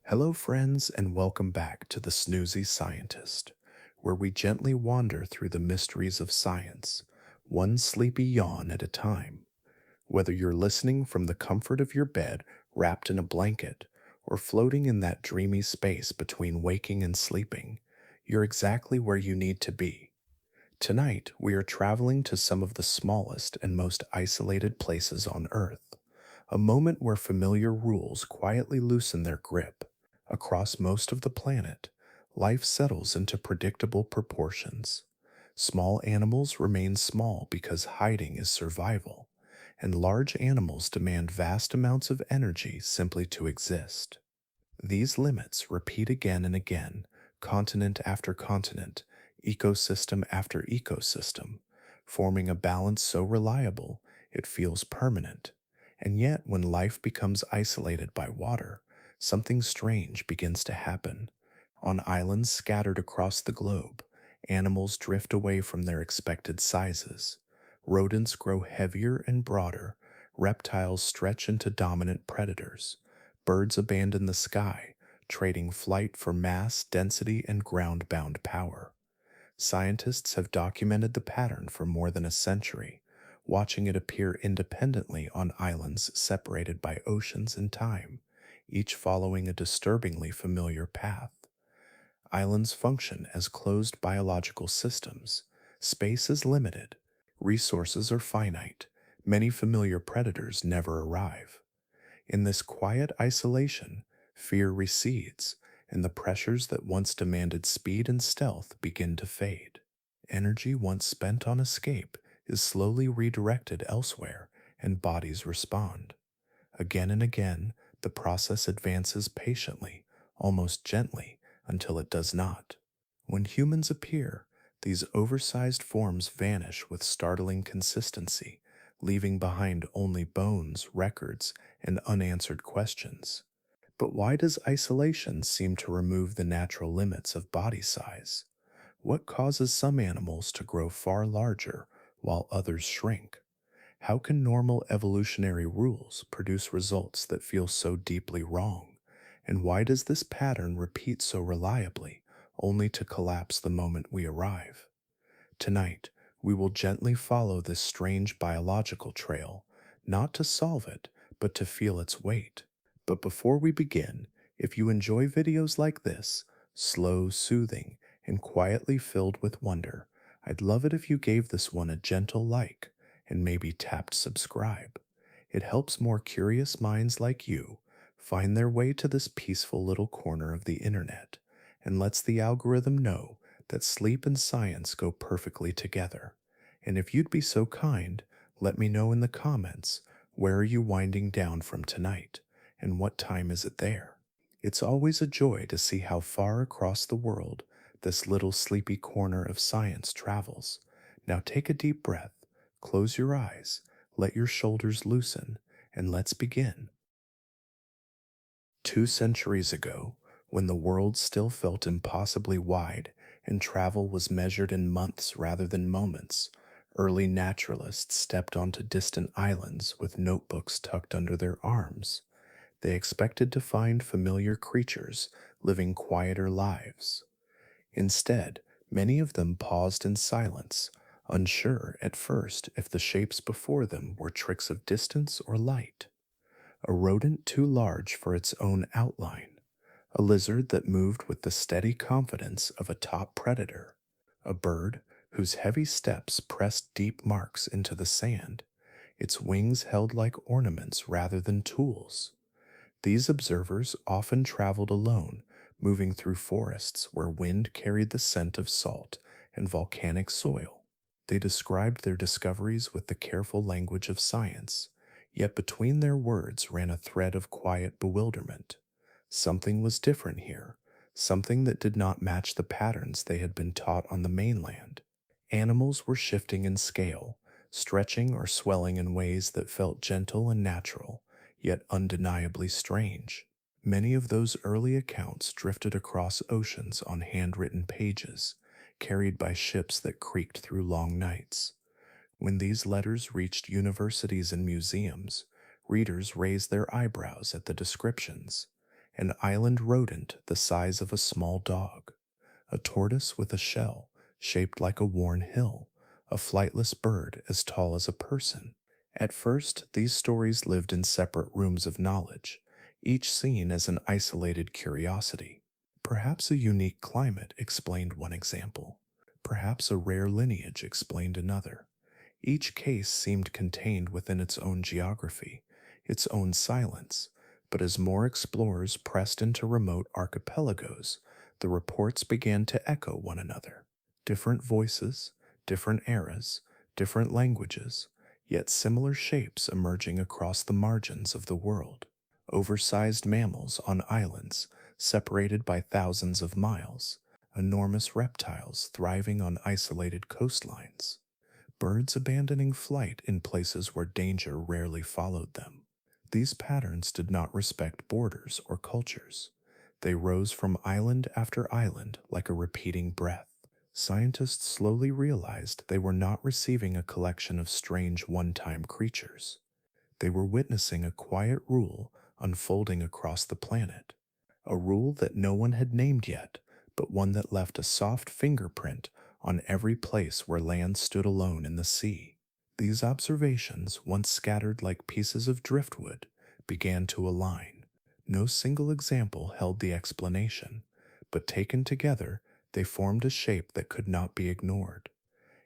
Hello, friends, and welcome back to the Snoozy Scientist, where we gently wander through the mysteries of science, one sleepy yawn at a time. Whether you're listening from the comfort of your bed, wrapped in a blanket, or floating in that dreamy space between waking and sleeping, you're exactly where you need to be. Tonight, we are traveling to some of the smallest and most isolated places on Earth, a moment where familiar rules quietly loosen their grip. Across most of the planet, life settles into predictable proportions. Small animals remain small because hiding is survival, and large animals demand vast amounts of energy simply to exist. These limits repeat again and again, continent after continent, ecosystem after ecosystem, forming a balance so reliable it feels permanent. And yet, when life becomes isolated by water, something strange begins to happen. On islands scattered across the globe, animals drift away from their expected sizes. Rodents grow heavier and broader, reptiles stretch into dominant predators. Birds abandon the sky, trading flight for mass, density, and ground bound power. Scientists have documented the pattern for more than a century, watching it appear independently on islands separated by oceans and time, each following a disturbingly familiar path. Islands function as closed biological systems. Space is limited, resources are finite, many familiar predators never arrive. In this quiet isolation, fear recedes, and the pressures that once demanded speed and stealth begin to fade. Energy once spent on escape is slowly redirected elsewhere, and bodies respond. Again and again, the process advances patiently, almost gently, until it does not. When humans appear, these oversized forms vanish with startling consistency, leaving behind only bones, records, and unanswered questions. But why does isolation seem to remove the natural limits of body size? What causes some animals to grow far larger while others shrink? How can normal evolutionary rules produce results that feel so deeply wrong? And why does this pattern repeat so reliably, only to collapse the moment we arrive? Tonight, we will gently follow this strange biological trail, not to solve it, but to feel its weight. But before we begin, if you enjoy videos like this, slow, soothing, and quietly filled with wonder, I'd love it if you gave this one a gentle like and maybe tapped subscribe. It helps more curious minds like you find their way to this peaceful little corner of the internet and lets the algorithm know that sleep and science go perfectly together. And if you'd be so kind, let me know in the comments, where are you winding down from tonight, and what time is it there? It's always a joy to see how far across the world this little sleepy corner of science travels. Now take a deep breath, close your eyes, let your shoulders loosen, and let's begin. 2 centuries ago, when the world still felt impossibly wide and travel was measured in months rather than moments, early naturalists stepped onto distant islands with notebooks tucked under their arms. They expected to find familiar creatures living quieter lives. Instead, many of them paused in silence, unsure at first if the shapes before them were tricks of distance or light. A rodent too large for its own outline, a lizard that moved with the steady confidence of a top predator, a bird whose heavy steps pressed deep marks into the sand, its wings held like ornaments rather than tools. These observers often traveled alone, moving through forests where wind carried the scent of salt and volcanic soil. They described their discoveries with the careful language of science, yet between their words ran a thread of quiet bewilderment. Something was different here, something that did not match the patterns they had been taught on the mainland. Animals were shifting in scale, stretching or swelling in ways that felt gentle and natural, yet undeniably strange. Many of those early accounts drifted across oceans on handwritten pages, carried by ships that creaked through long nights. When these letters reached universities and museums, readers raised their eyebrows at the descriptions. an island rodent the size of a small dog, a tortoise with a shell shaped like a worn hill, a flightless bird as tall as a person. At first, these stories lived in separate rooms of knowledge, each seen as an isolated curiosity. Perhaps a unique climate explained one example. Perhaps a rare lineage explained another. Each case seemed contained within its own geography, its own silence, but as more explorers pressed into remote archipelagos, the reports began to echo one another. Different voices, different eras, different languages, yet similar shapes emerging across the margins of the world. Oversized mammals on islands separated by thousands of miles, enormous reptiles thriving on isolated coastlines, birds abandoning flight in places where danger rarely followed them. These patterns did not respect borders or cultures. They rose from island after island like a repeating breath. Scientists slowly realized they were not receiving a collection of strange one-time creatures. They were witnessing a quiet rule unfolding across the planet, a rule that no one had named yet, but one that left a soft fingerprint on every place where land stood alone in the sea. These observations, once scattered like pieces of driftwood, began to align. No single example held the explanation, but taken together, they formed a shape that could not be ignored.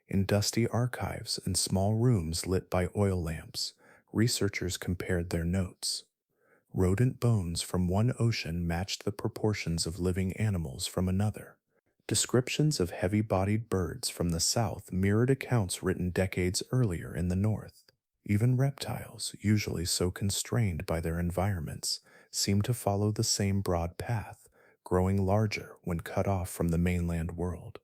In dusty archives and small rooms lit by oil lamps, researchers compared their notes. Rodent bones from one ocean matched the proportions of living animals from another. Descriptions of heavy-bodied birds from the south mirrored accounts written decades earlier in the north. Even reptiles, usually so constrained by their environments, seemed to follow the same broad path, growing larger when cut off from the mainland world.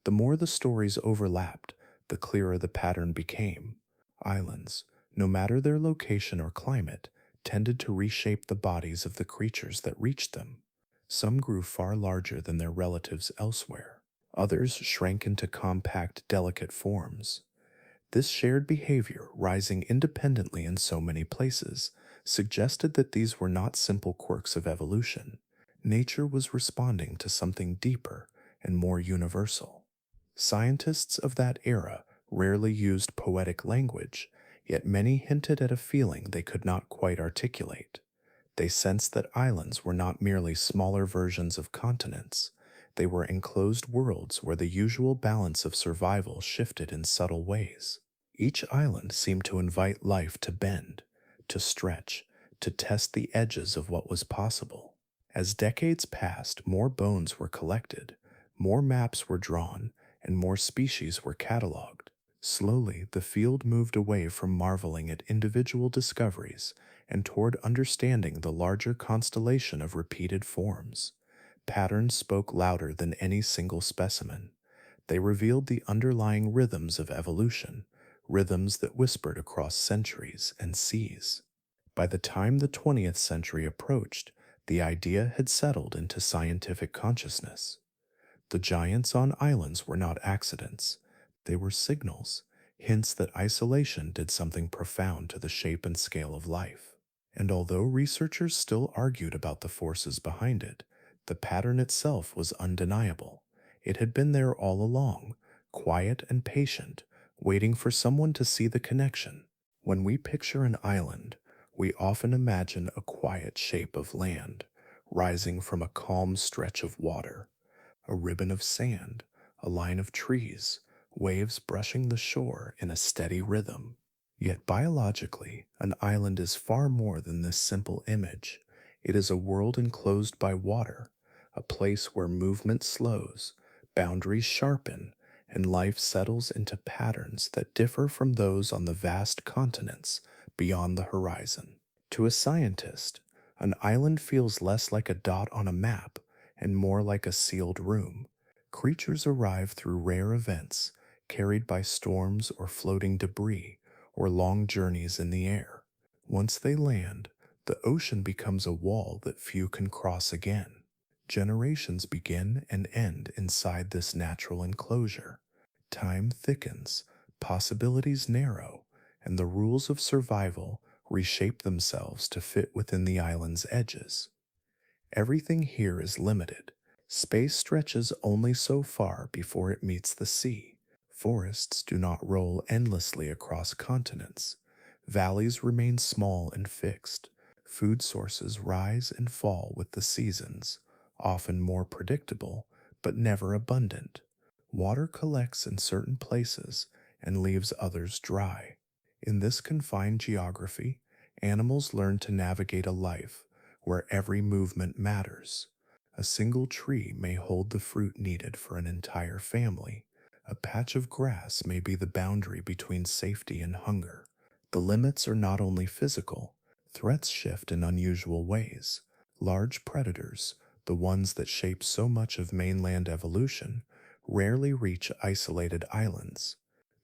The more the stories overlapped, the clearer the pattern became. Islands, no matter their location or climate, tended to reshape the bodies of the creatures that reached them. Some grew far larger than their relatives elsewhere. Others shrank into compact, delicate forms. This shared behavior, rising independently in so many places, suggested that these were not simple quirks of evolution. Nature was responding to something deeper and more universal. Scientists of that era rarely used poetic language, yet many hinted at a feeling they could not quite articulate. They sensed that islands were not merely smaller versions of continents. They were enclosed worlds where the usual balance of survival shifted in subtle ways. Each island seemed to invite life to bend, to stretch, to test the edges of what was possible. As decades passed, more bones were collected, more maps were drawn, and more species were cataloged. Slowly, the field moved away from marveling at individual discoveries and toward understanding the larger constellation of repeated forms. Patterns spoke louder than any single specimen. They revealed the underlying rhythms of evolution, rhythms that whispered across centuries and seas. By the time the 20th century approached, the idea had settled into scientific consciousness. The giants on islands were not accidents. They were signals, hints that isolation did something profound to the shape and scale of life. And although researchers still argued about the forces behind it, the pattern itself was undeniable. It had been there all along, quiet and patient, waiting for someone to see the connection. When we picture an island, we often imagine a quiet shape of land, rising from a calm stretch of water, a ribbon of sand, a line of trees, waves brushing the shore in a steady rhythm. Yet biologically, an island is far more than this simple image. It is a world enclosed by water, a place where movement slows, boundaries sharpen, and life settles into patterns that differ from those on the vast continents beyond the horizon. To a scientist, an island feels less like a dot on a map and more like a sealed room. Creatures arrive through rare events, carried by storms or floating debris, or long journeys in the air. Once they land, the ocean becomes a wall that few can cross again. Generations begin and end inside this natural enclosure. Time thickens, possibilities narrow, and the rules of survival reshape themselves to fit within the island's edges. Everything here is limited. Space stretches only so far before it meets the sea. Forests do not roll endlessly across continents. Valleys remain small and fixed. Food sources rise and fall with the seasons, often more predictable, but never abundant. Water collects in certain places and leaves others dry. In this confined geography, animals learn to navigate a life where every movement matters. A single tree may hold the fruit needed for an entire family. A patch of grass may be the boundary between safety and hunger. The limits are not only physical, threats shift in unusual ways. Large predators, the ones that shape so much of mainland evolution, rarely reach isolated islands.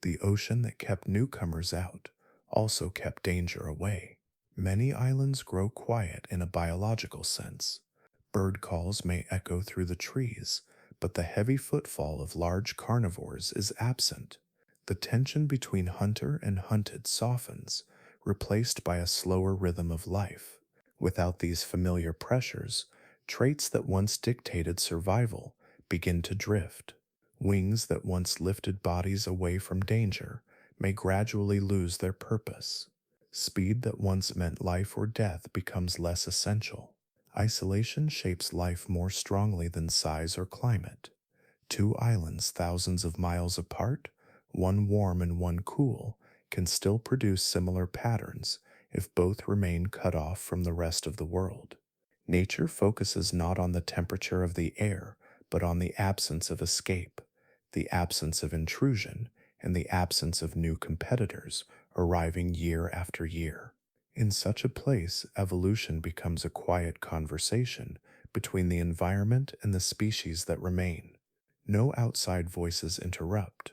The ocean that kept newcomers out also kept danger away. Many islands grow quiet in a biological sense. Bird calls may echo through the trees, but the heavy footfall of large carnivores is absent. The tension between hunter and hunted softens, replaced by a slower rhythm of life. Without these familiar pressures, traits that once dictated survival begin to drift. Wings that once lifted bodies away from danger may gradually lose their purpose. Speed that once meant life or death becomes less essential. Isolation shapes life more strongly than size or climate. Two islands thousands of miles apart, one warm and one cool, can still produce similar patterns if both remain cut off from the rest of the world. Nature focuses not on the temperature of the air, but on the absence of escape, the absence of intrusion, and the absence of new competitors arriving year after year. In such a place, evolution becomes a quiet conversation between the environment and the species that remain. No outside voices interrupt.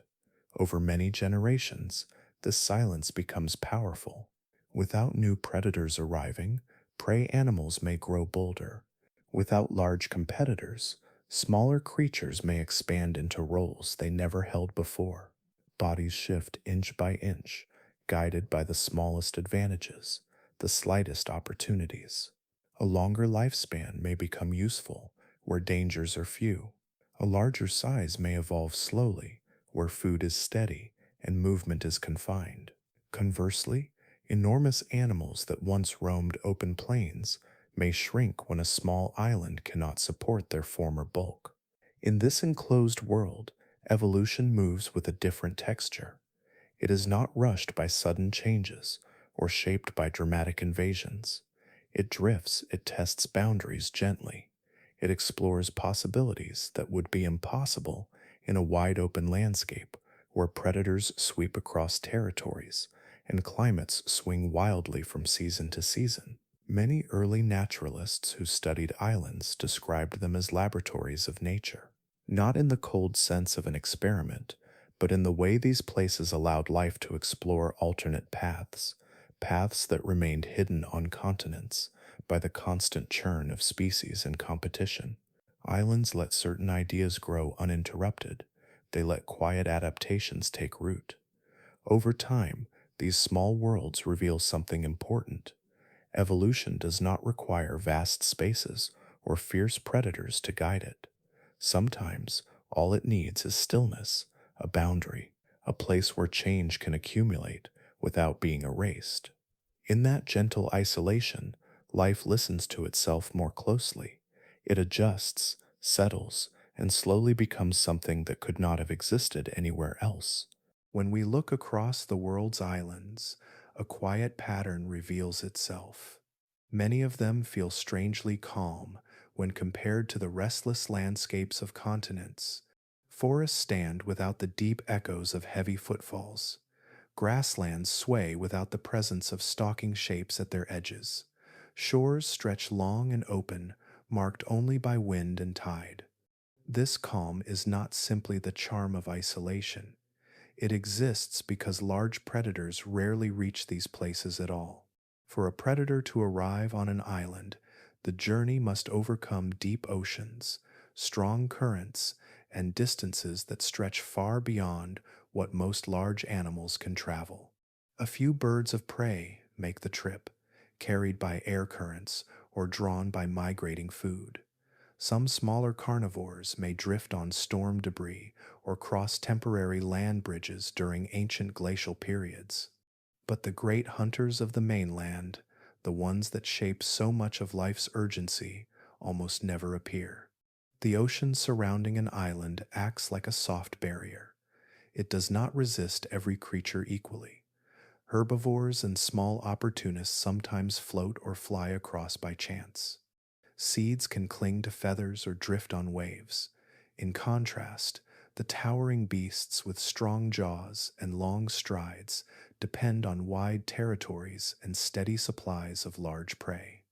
Over many generations, this silence becomes powerful. Without new predators arriving, prey animals may grow bolder. Without large competitors, smaller creatures may expand into roles they never held before. Bodies shift inch by inch, guided by the smallest advantages, the slightest opportunities. A longer lifespan may become useful where dangers are few. A larger size may evolve slowly where food is steady and movement is confined. Conversely, enormous animals that once roamed open plains may shrink when a small island cannot support their former bulk. In this enclosed world, evolution moves with a different texture. It is not rushed by sudden changes or shaped by dramatic invasions. It drifts, it tests boundaries gently. It explores possibilities that would be impossible in a wide open landscape where predators sweep across territories and climates swing wildly from season to season. Many early naturalists who studied islands described them as laboratories of nature, not in the cold sense of an experiment, but in the way these places allowed life to explore alternate paths, paths that remained hidden on continents by the constant churn of species and competition. Islands let certain ideas grow uninterrupted. They let quiet adaptations take root. Over time, these small worlds reveal something important. Evolution does not require vast spaces or fierce predators to guide it. Sometimes, all it needs is stillness, a boundary, a place where change can accumulate without being erased. In that gentle isolation, life listens to itself more closely. It adjusts, settles, and slowly becomes something that could not have existed anywhere else. When we look across the world's islands, a quiet pattern reveals itself. Many of them feel strangely calm when compared to the restless landscapes of continents. Forests stand without the deep echoes of heavy footfalls. Grasslands sway without the presence of stalking shapes at their edges. Shores stretch long and open, marked only by wind and tide. This calm is not simply the charm of isolation. It exists because large predators rarely reach these places at all. For a predator to arrive on an island, the journey must overcome deep oceans, strong currents, and distances that stretch far beyond what most large animals can travel. A few birds of prey make the trip, carried by air currents or drawn by migrating food. Some smaller carnivores may drift on storm debris or cross temporary land bridges during ancient glacial periods. But the great hunters of the mainland, the ones that shape so much of life's urgency, almost never appear. The ocean surrounding an island acts like a soft barrier. It does not resist every creature equally. Herbivores and small opportunists sometimes float or fly across by chance. Seeds can cling to feathers or drift on waves. In contrast, the towering beasts with strong jaws and long strides depend on wide territories and steady supplies of large prey.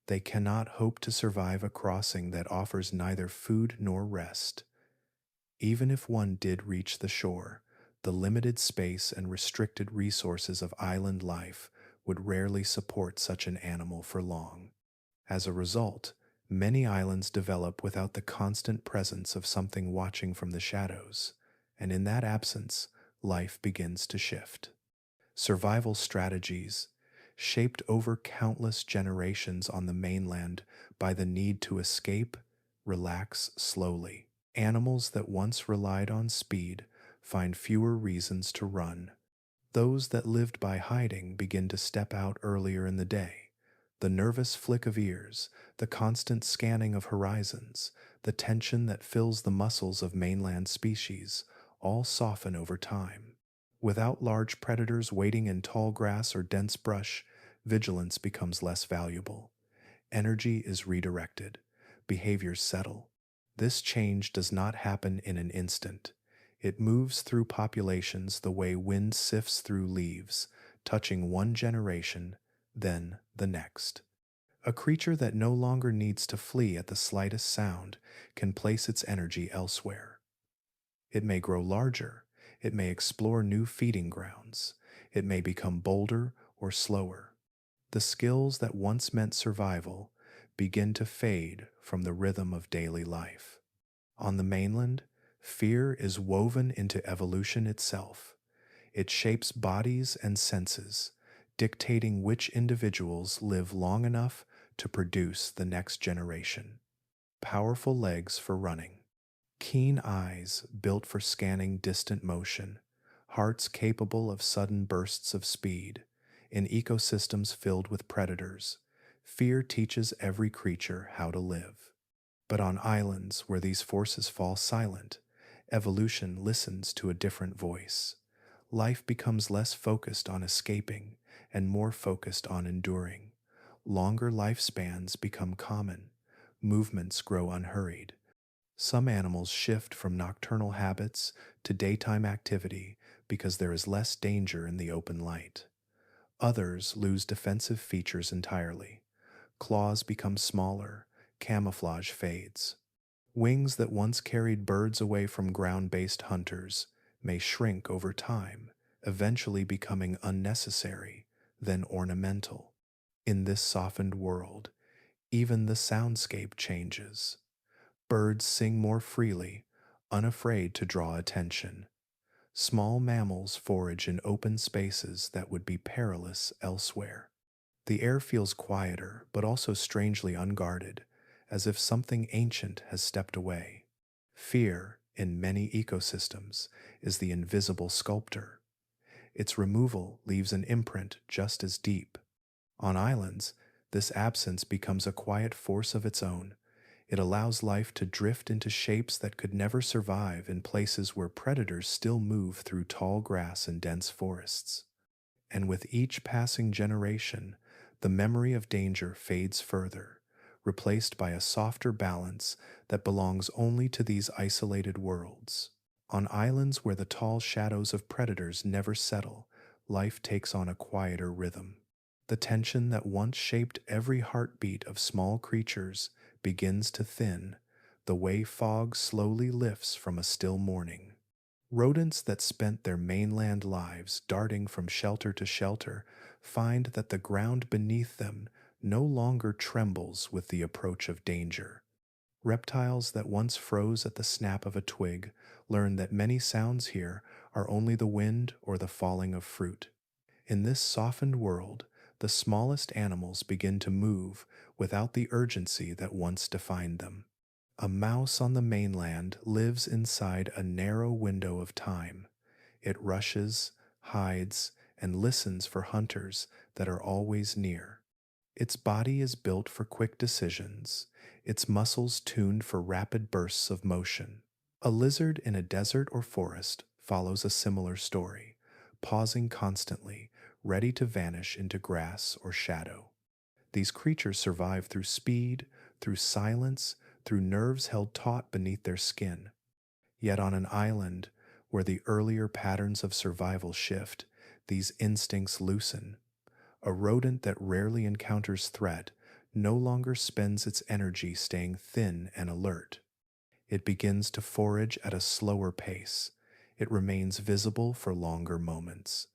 They cannot hope to survive a crossing that offers neither food nor rest. Even if one did reach the shore, the limited space and restricted resources of island life would rarely support such an animal for long. As a result, many islands develop without the constant presence of something watching from the shadows, and in that absence, life begins to shift. Survival strategies, shaped over countless generations on the mainland by the need to escape, relax slowly. Animals that once relied on speed find fewer reasons to run. Those that lived by hiding begin to step out earlier in the day. The nervous flick of ears, the constant scanning of horizons, the tension that fills the muscles of mainland species all soften over time. Without large predators waiting in tall grass or dense brush, vigilance becomes less valuable. Energy is redirected. Behaviors settle. This change does not happen in an instant. It moves through populations the way wind sifts through leaves, touching one generation, then the next. A creature that no longer needs to flee at the slightest sound can place its energy elsewhere. It may grow larger, it may explore new feeding grounds, it may become bolder or slower. The skills that once meant survival begin to fade from the rhythm of daily life. On the mainland, fear is woven into evolution itself. It shapes bodies and senses, dictating which individuals live long enough to produce the next generation. Powerful legs for running, keen eyes built for scanning distant motion, hearts capable of sudden bursts of speed. In ecosystems filled with predators, fear teaches every creature how to live. But on islands where these forces fall silent, evolution listens to a different voice. Life becomes less focused on escaping and more focused on enduring. Longer lifespans become common. Movements grow unhurried. Some animals shift from nocturnal habits to daytime activity because there is less danger in the open light. Others lose defensive features entirely. Claws become smaller, camouflage fades. Wings that once carried birds away from ground-based hunters may shrink over time, eventually becoming unnecessary, then ornamental. In this softened world, even the soundscape changes. Birds sing more freely, unafraid to draw attention. Small mammals forage in open spaces that would be perilous elsewhere. The air feels quieter, but also strangely unguarded, as if something ancient has stepped away. Fear, in many ecosystems, is the invisible sculptor. Its removal leaves an imprint just as deep. On islands, this absence becomes a quiet force of its own. It allows life to drift into shapes that could never survive in places where predators still move through tall grass and dense forests. And with each passing generation, the memory of danger fades further, replaced by a softer balance that belongs only to these isolated worlds. On islands where the tall shadows of predators never settle, life takes on a quieter rhythm. The tension that once shaped every heartbeat of small creatures begins to thin, the way fog slowly lifts from a still morning. Rodents that spent their mainland lives darting from shelter to shelter find that the ground beneath them no longer trembles with the approach of danger. Reptiles that once froze at the snap of a twig learn that many sounds here are only the wind or the falling of fruit. In this softened world, the smallest animals begin to move without the urgency that once defined them. A mouse on the mainland lives inside a narrow window of time. It rushes, hides, and listens for hunters that are always near. Its body is built for quick decisions, its muscles tuned for rapid bursts of motion. A lizard in a desert or forest follows a similar story, pausing constantly, ready to vanish into grass or shadow. These creatures survive through speed, through silence, through nerves held taut beneath their skin. Yet on an island where the earlier patterns of survival shift, these instincts loosen. A rodent that rarely encounters threat no longer spends its energy staying thin and alert. It begins to forage at a slower pace. It remains visible for longer moments.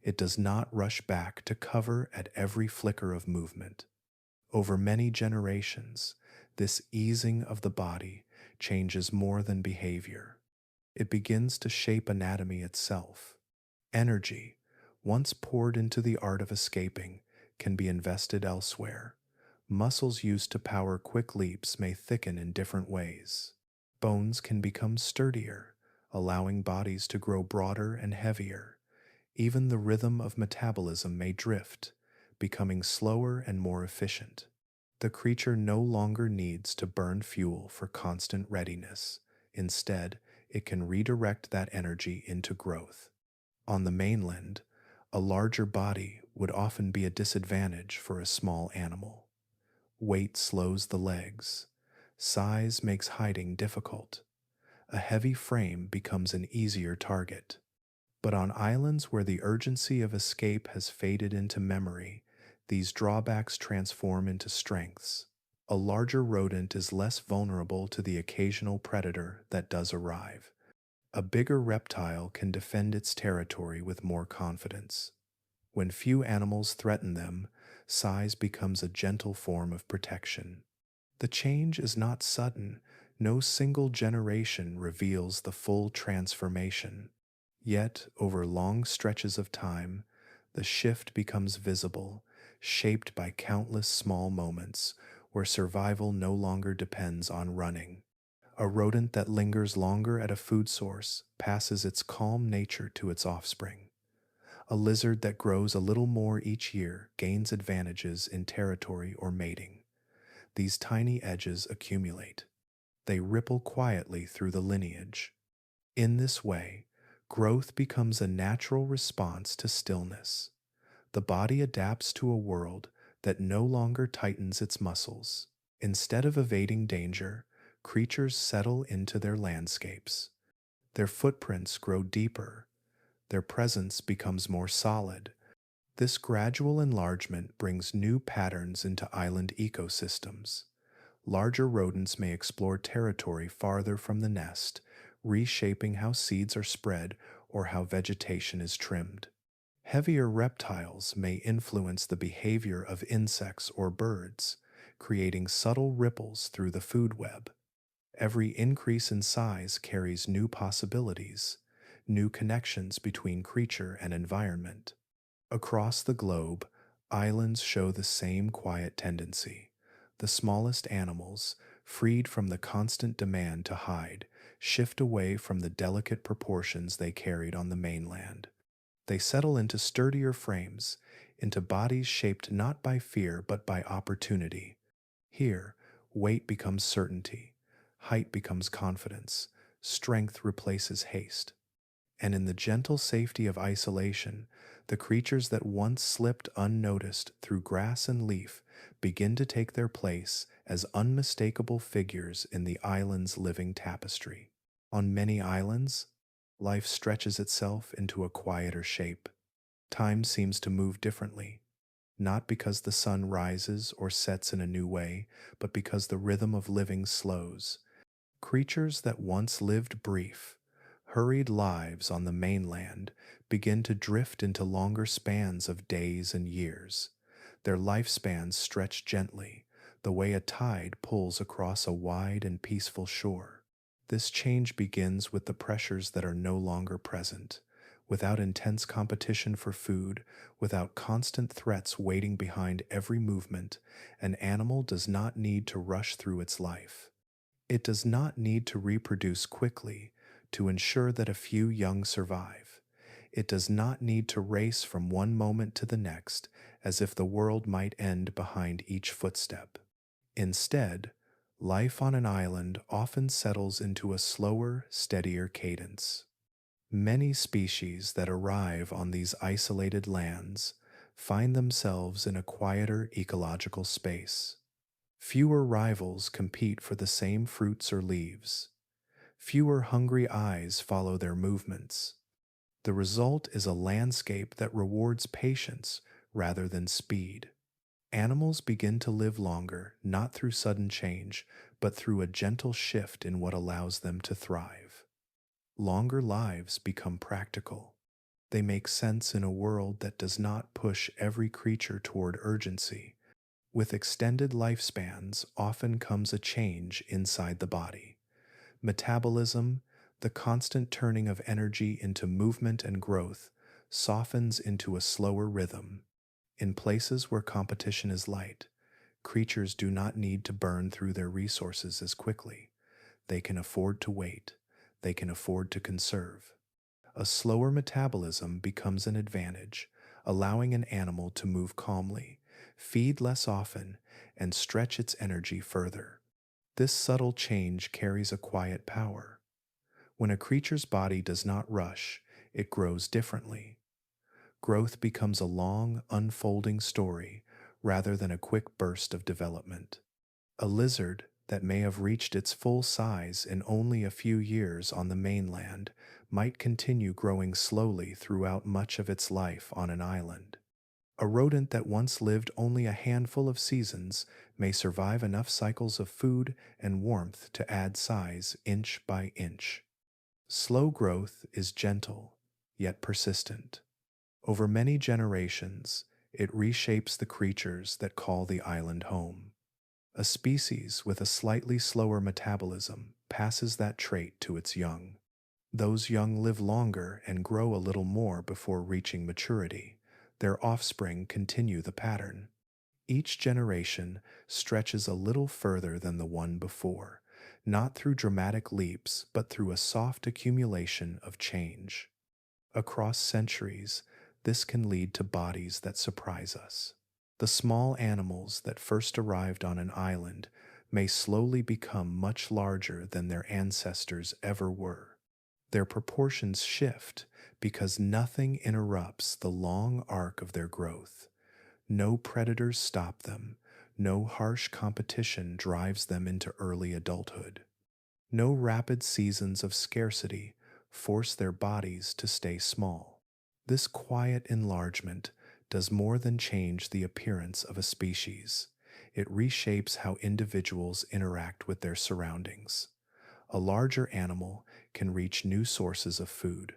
It does not rush back to cover at every flicker of movement. Over many generations, this easing of the body changes more than behavior. It begins to shape anatomy itself. Energy, once poured into the art of escaping, can be invested elsewhere. Muscles used to power quick leaps may thicken in different ways. Bones can become sturdier, allowing bodies to grow broader and heavier. Even the rhythm of metabolism may drift, becoming slower and more efficient. The creature no longer needs to burn fuel for constant readiness. Instead, it can redirect that energy into growth. On the mainland, a larger body would often be a disadvantage for a small animal. Weight slows the legs. Size makes hiding difficult. A heavy frame becomes an easier target. But on islands where the urgency of escape has faded into memory, these drawbacks transform into strengths. A larger rodent is less vulnerable to the occasional predator that does arrive. A bigger reptile can defend its territory with more confidence. When few animals threaten them, size becomes a gentle form of protection. The change is not sudden. No single generation reveals the full transformation. Yet, over long stretches of time, the shift becomes visible, shaped by countless small moments where survival no longer depends on running. A rodent that lingers longer at a food source passes its calm nature to its offspring. A lizard that grows a little more each year gains advantages in territory or mating. These tiny edges accumulate. They ripple quietly through the lineage. In this way, growth becomes a natural response to stillness. The body adapts to a world that no longer tightens its muscles. Instead of evading danger, creatures settle into their landscapes. Their footprints grow deeper. Their presence becomes more solid. This gradual enlargement brings new patterns into island ecosystems. Larger rodents may explore territory farther from the nest, reshaping how seeds are spread or how vegetation is trimmed. Heavier reptiles may influence the behavior of insects or birds, creating subtle ripples through the food web. Every increase in size carries new possibilities, new connections between creature and environment. Across the globe, islands show the same quiet tendency. The smallest animals, freed from the constant demand to hide, shift away from the delicate proportions they carried on the mainland. They settle into sturdier frames, into bodies shaped not by fear but by opportunity. Here, weight becomes certainty, height becomes confidence, strength replaces haste. And in the gentle safety of isolation, the creatures that once slipped unnoticed through grass and leaf begin to take their place as unmistakable figures in the island's living tapestry. On many islands, life stretches itself into a quieter shape. Time seems to move differently, not because the sun rises or sets in a new way, but because the rhythm of living slows. Creatures that once lived brief, hurried lives on the mainland begin to drift into longer spans of days and years. Their lifespans stretch gently, the way a tide pulls across a wide and peaceful shore. This change begins with the pressures that are no longer present, Without intense competition for food, without constant threats waiting behind every movement, an animal does not need to rush through its life. It does not need to reproduce quickly to ensure that a few young survive. It does not need to race from one moment to the next as if the world might end behind each footstep. Instead, life on an island often settles into a slower, steadier cadence. Many species that arrive on these isolated lands find themselves in a quieter ecological space. Fewer rivals compete for the same fruits or leaves. Fewer hungry eyes follow their movements. The result is a landscape that rewards patience rather than speed. Animals begin to live longer, not through sudden change, but through a gentle shift in what allows them to thrive. Longer lives become practical. They make sense in a world that does not push every creature toward urgency. With extended lifespans often comes a change inside the body. Metabolism, the constant turning of energy into movement and growth, softens into a slower rhythm. In places where competition is light, creatures do not need to burn through their resources as quickly. They can afford to wait. They can afford to conserve. A slower metabolism becomes an advantage, allowing an animal to move calmly, feed less often, and stretch its energy further. This subtle change carries a quiet power. When a creature's body does not rush, it grows differently. Growth becomes a long, unfolding story rather than a quick burst of development. A lizard that may have reached its full size in only a few years on the mainland might continue growing slowly throughout much of its life on an island. A rodent that once lived only a handful of seasons may survive enough cycles of food and warmth to add size inch by inch. Slow growth is gentle, yet persistent. Over many generations, it reshapes the creatures that call the island home. A species with a slightly slower metabolism passes that trait to its young. Those young live longer and grow a little more before reaching maturity. Their offspring continue the pattern. Each generation stretches a little further than the one before, not through dramatic leaps, but through a soft accumulation of change. Across centuries, this can lead to bodies that surprise us. The small animals that first arrived on an island may slowly become much larger than their ancestors ever were. Their proportions shift because nothing interrupts the long arc of their growth. No predators stop them. No harsh competition drives them into early adulthood. No rapid seasons of scarcity force their bodies to stay small. This quiet enlargement does more than change the appearance of a species. It reshapes how individuals interact with their surroundings. A larger animal can reach new sources of food.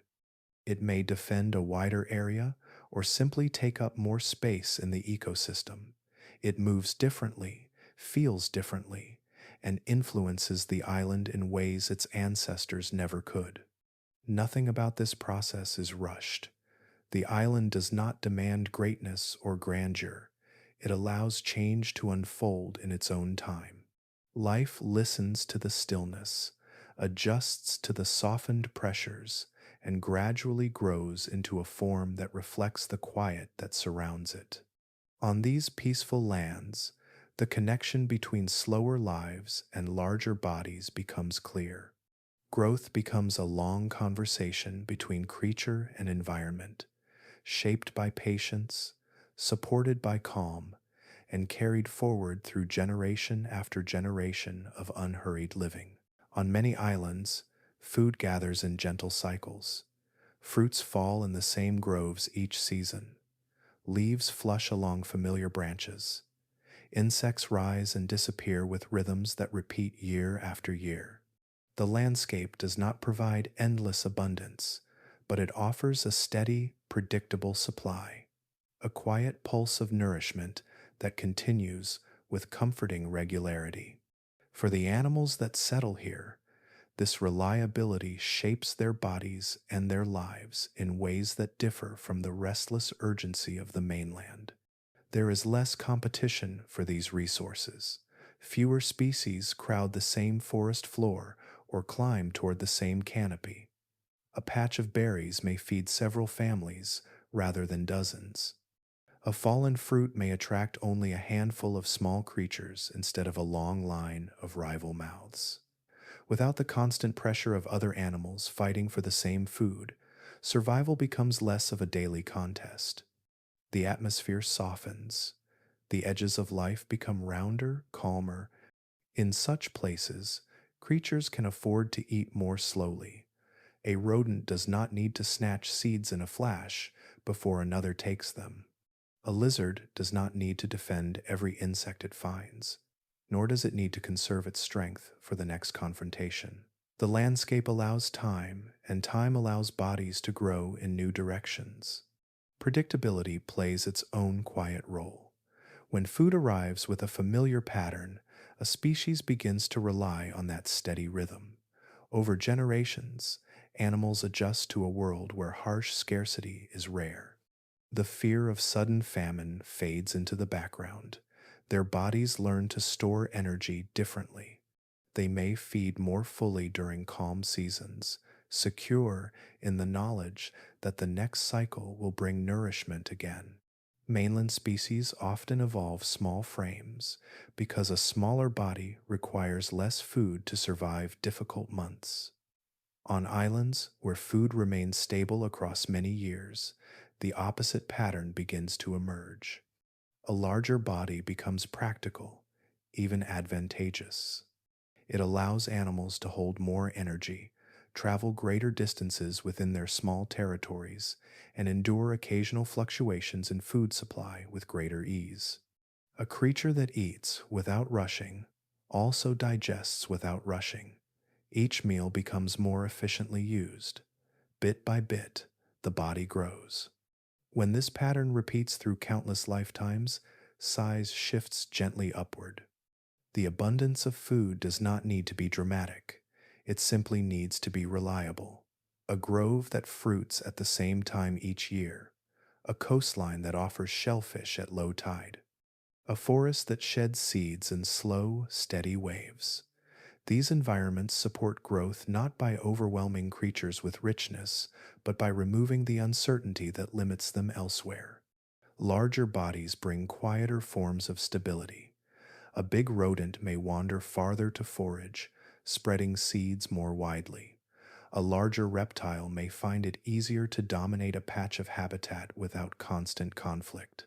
It may defend a wider area or simply take up more space in the ecosystem. It moves differently, feels differently, and influences the island in ways its ancestors never could. Nothing about this process is rushed. The island does not demand greatness or grandeur. It allows change to unfold in its own time. Life listens to the stillness, adjusts to the softened pressures, and gradually grows into a form that reflects the quiet that surrounds it. On these peaceful lands, the connection between slower lives and larger bodies becomes clear. Growth becomes a long conversation between creature and environment, shaped by patience, supported by calm, and carried forward through generation after generation of unhurried living. On many islands, food gathers in gentle cycles. Fruits fall in the same groves each season. Leaves flush along familiar branches. Insects rise and disappear with rhythms that repeat year after year. The landscape does not provide endless abundance, but it offers a steady, predictable supply, a quiet pulse of nourishment that continues with comforting regularity. For the animals that settle here, This reliability shapes their bodies and their lives in ways that differ from the restless urgency of the mainland. There is less competition for these resources. Fewer species crowd the same forest floor or climb toward the same canopy. A patch of berries may feed several families rather than dozens. A fallen fruit may attract only a handful of small creatures instead of a long line of rival mouths. Without the constant pressure of other animals fighting for the same food, survival becomes less of a daily contest. The atmosphere softens. The edges of life become rounder, calmer. In such places, creatures can afford to eat more slowly. A rodent does not need to snatch seeds in a flash before another takes them. A lizard does not need to defend every insect it finds, nor does it need to conserve its strength for the next confrontation. The landscape allows time, and time allows bodies to grow in new directions. Predictability plays its own quiet role. When food arrives with a familiar pattern, a species begins to rely on that steady rhythm. Over generations, animals adjust to a world where harsh scarcity is rare. The fear of sudden famine fades into the background. Their bodies learn to store energy differently. They may feed more fully during calm seasons, secure in the knowledge that the next cycle will bring nourishment again. Mainland species often evolve small frames because a smaller body requires less food to survive difficult months. On islands where food remains stable across many years, the opposite pattern begins to emerge. A larger body becomes practical, even advantageous. It allows animals to hold more energy, travel greater distances within their small territories, and endure occasional fluctuations in food supply with greater ease. A creature that eats without rushing also digests without rushing. Each meal becomes more efficiently used. Bit by bit, the body grows. When this pattern repeats through countless lifetimes, size shifts gently upward. The abundance of food does not need to be dramatic. It simply needs to be reliable. A grove that fruits at the same time each year. A coastline that offers shellfish at low tide. A forest that sheds seeds in slow, steady waves. These environments support growth not by overwhelming creatures with richness, but by removing the uncertainty that limits them elsewhere. Larger bodies bring quieter forms of stability. A big rodent may wander farther to forage, spreading seeds more widely. A larger reptile may find it easier to dominate a patch of habitat without constant conflict.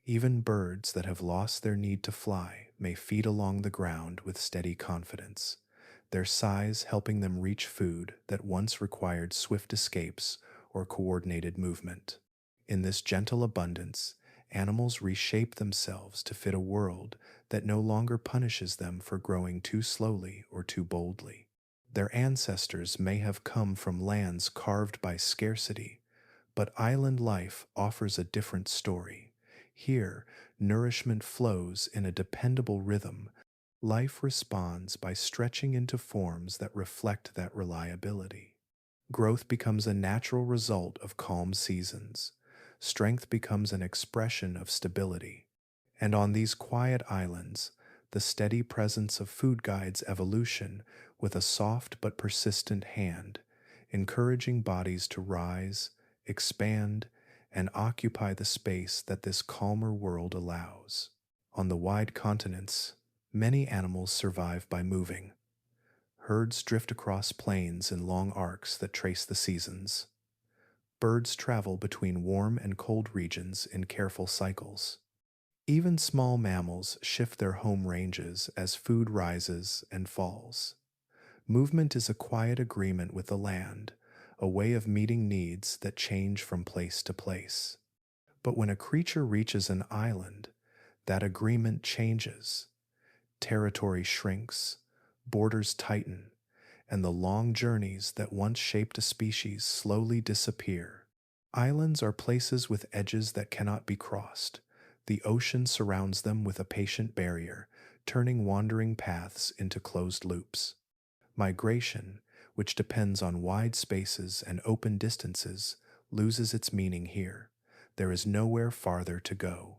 Even birds that have lost their need to fly may feed along the ground with steady confidence, their size helping them reach food that once required swift escapes or coordinated movement. In this gentle abundance, animals reshape themselves to fit a world that no longer punishes them for growing too slowly or too boldly. Their ancestors may have come from lands carved by scarcity, but island life offers a different story. Here, nourishment flows in a dependable rhythm. Life responds by stretching into forms that reflect that reliability. Growth becomes a natural result of calm seasons. Strength becomes an expression of stability. And on these quiet islands, the steady presence of food guides evolution with a soft but persistent hand, encouraging bodies to rise, expand, and occupy the space that this calmer world allows. On the wide continents, many animals survive by moving. Herds drift across plains in long arcs that trace the seasons. Birds travel between warm and cold regions in careful cycles. Even small mammals shift their home ranges as food rises and falls. Movement is a quiet agreement with the land, a way of meeting needs that change from place to place. But when a creature reaches an island, that agreement changes. Territory shrinks, borders tighten, and the long journeys that once shaped a species slowly disappear. Islands are places with edges that cannot be crossed. The ocean surrounds them with a patient barrier, turning wandering paths into closed loops. Migration, which depends on wide spaces and open distances, loses its meaning here. There is nowhere farther to go.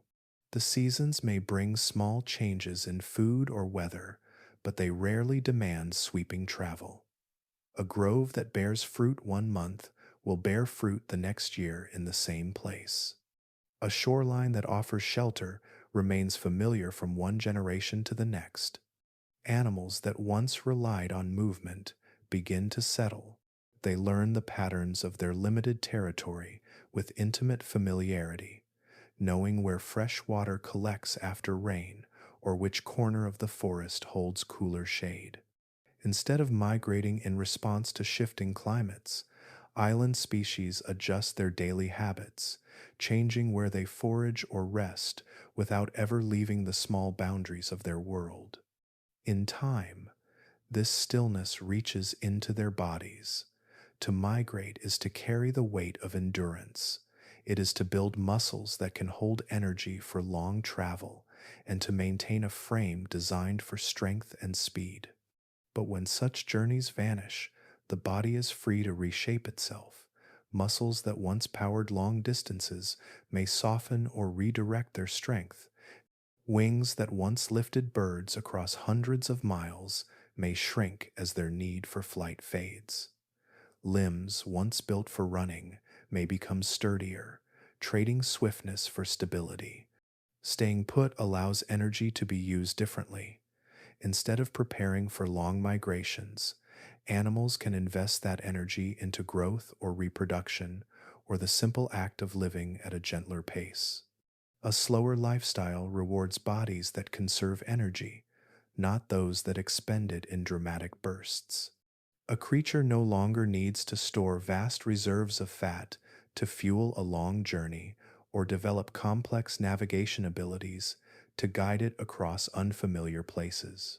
The seasons may bring small changes in food or weather, but they rarely demand sweeping travel. A grove that bears fruit one month will bear fruit the next year in the same place. A shoreline that offers shelter remains familiar from one generation to the next. Animals that once relied on movement begin to settle. They learn the patterns of their limited territory with intimate familiarity, knowing where fresh water collects after rain or which corner of the forest holds cooler shade. Instead of migrating in response to shifting climates, island species adjust their daily habits, changing where they forage or rest without ever leaving the small boundaries of their world. In time, this stillness reaches into their bodies. To migrate is to carry the weight of endurance. It is to build muscles that can hold energy for long travel and to maintain a frame designed for strength and speed. But when such journeys vanish, the body is free to reshape itself. Muscles that once powered long distances may soften or redirect their strength. Wings that once lifted birds across hundreds of miles may shrink as their need for flight fades. Limbs once built for running may become sturdier, trading swiftness for stability. Staying put allows energy to be used differently. Instead of preparing for long migrations, animals can invest that energy into growth or reproduction, or the simple act of living at a gentler pace. A slower lifestyle rewards bodies that conserve energy, not those that expend it in dramatic bursts. A creature no longer needs to store vast reserves of fat to fuel a long journey or develop complex navigation abilities to guide it across unfamiliar places.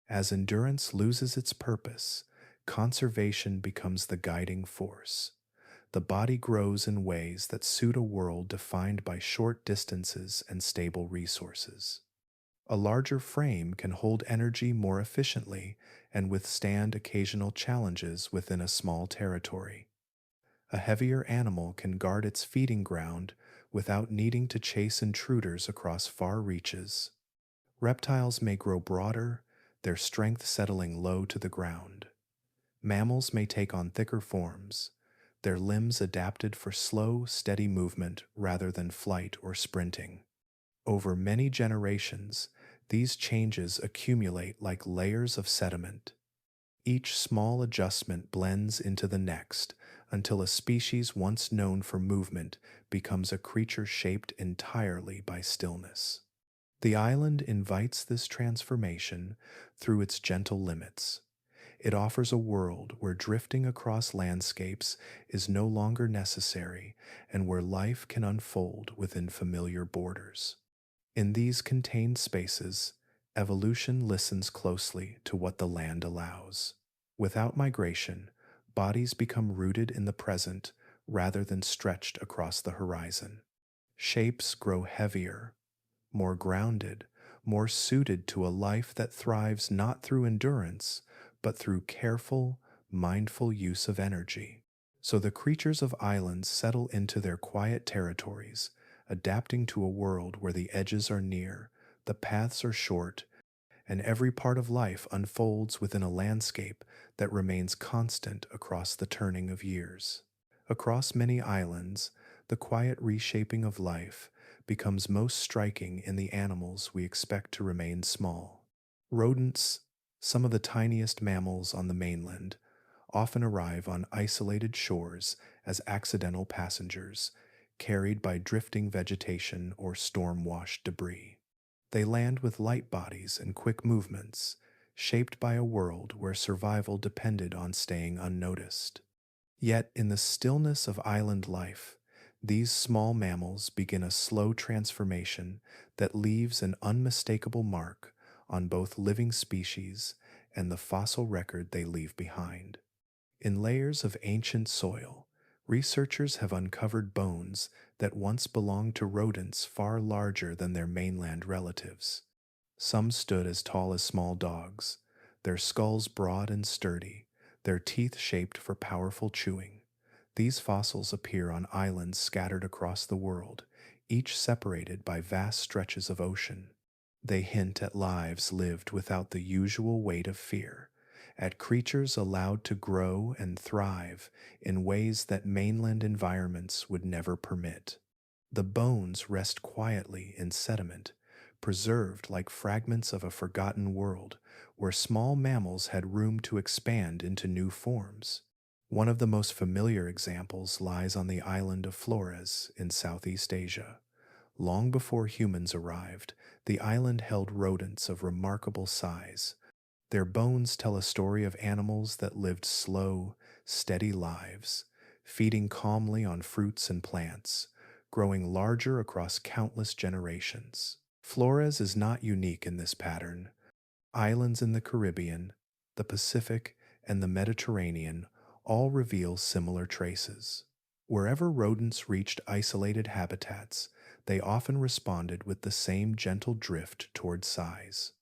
As endurance loses its purpose, conservation becomes the guiding force. The body grows in ways that suit a world defined by short distances and stable resources. A larger frame can hold energy more efficiently and withstand occasional challenges within a small territory. A heavier animal can guard its feeding ground without needing to chase intruders across far reaches. Reptiles may grow broader, their strength settling low to the ground. Mammals may take on thicker forms, their limbs adapted for slow, steady movement rather than flight or sprinting. Over many generations, these changes accumulate like layers of sediment. Each small adjustment blends into the next until a species once known for movement becomes a creature shaped entirely by stillness. The island invites this transformation through its gentle limits. It offers a world where drifting across landscapes is no longer necessary and where life can unfold within familiar borders. In these contained spaces, evolution listens closely to what the land allows. Without migration, bodies become rooted in the present rather than stretched across the horizon. Shapes grow heavier, more grounded, more suited to a life that thrives not through endurance, but through careful, mindful use of energy. So the creatures of islands settle into their quiet territories, adapting to a world where the edges are near, the paths are short, and every part of life unfolds within a landscape that remains constant across the turning of years. Across many islands, the quiet reshaping of life becomes most striking in the animals we expect to remain small. Rodents, some of the tiniest mammals on the mainland, often arrive on isolated shores as accidental passengers, carried by drifting vegetation or storm-washed debris. They land with light bodies and quick movements, shaped by a world where survival depended on staying unnoticed. Yet, in the stillness of island life, these small mammals begin a slow transformation that leaves an unmistakable mark on both living species and the fossil record they leave behind. In layers of ancient soil, researchers have uncovered bones that once belonged to rodents far larger than their mainland relatives. Some stood as tall as small dogs, their skulls broad and sturdy, their teeth shaped for powerful chewing. These fossils appear on islands scattered across the world, each separated by vast stretches of ocean. They hint at lives lived without the usual weight of fear, at creatures allowed to grow and thrive in ways that mainland environments would never permit. The bones rest quietly in sediment, preserved like fragments of a forgotten world where small mammals had room to expand into new forms. One of the most familiar examples lies on the island of Flores in Southeast Asia. Long before humans arrived, the island held rodents of remarkable size. Their bones tell a story of animals that lived slow, steady lives, feeding calmly on fruits and plants, growing larger across countless generations. Flores is not unique in this pattern. Islands in the Caribbean, the Pacific, and the Mediterranean all reveal similar traces. Wherever rodents reached isolated habitats, they often responded with the same gentle drift toward size.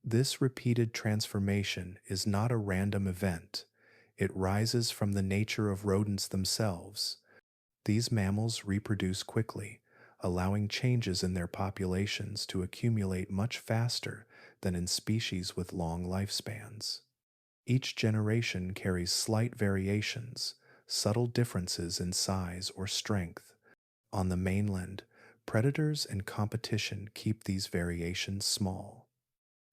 This repeated transformation is not a random event. It rises from the nature of rodents themselves. These mammals reproduce quickly, allowing changes in their populations to accumulate much faster than in species with long lifespans. Each generation carries slight variations, subtle differences in size or strength. On the mainland, predators and competition keep these variations small.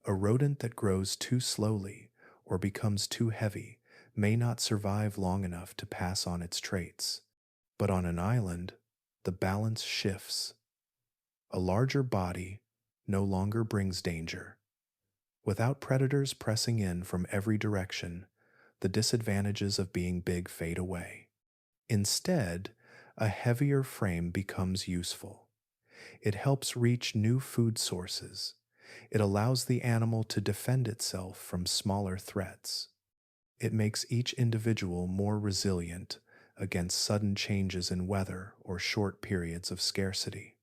A rodent that grows too slowly or becomes too heavy may not survive long enough to pass on its traits. But on an island, the balance shifts. A larger body no longer brings danger. Without predators pressing in from every direction, the disadvantages of being big fade away. Instead, a heavier frame becomes useful. It helps reach new food sources. It allows the animal to defend itself from smaller threats. It makes each individual more resilient against sudden changes in weather or short periods of scarcity.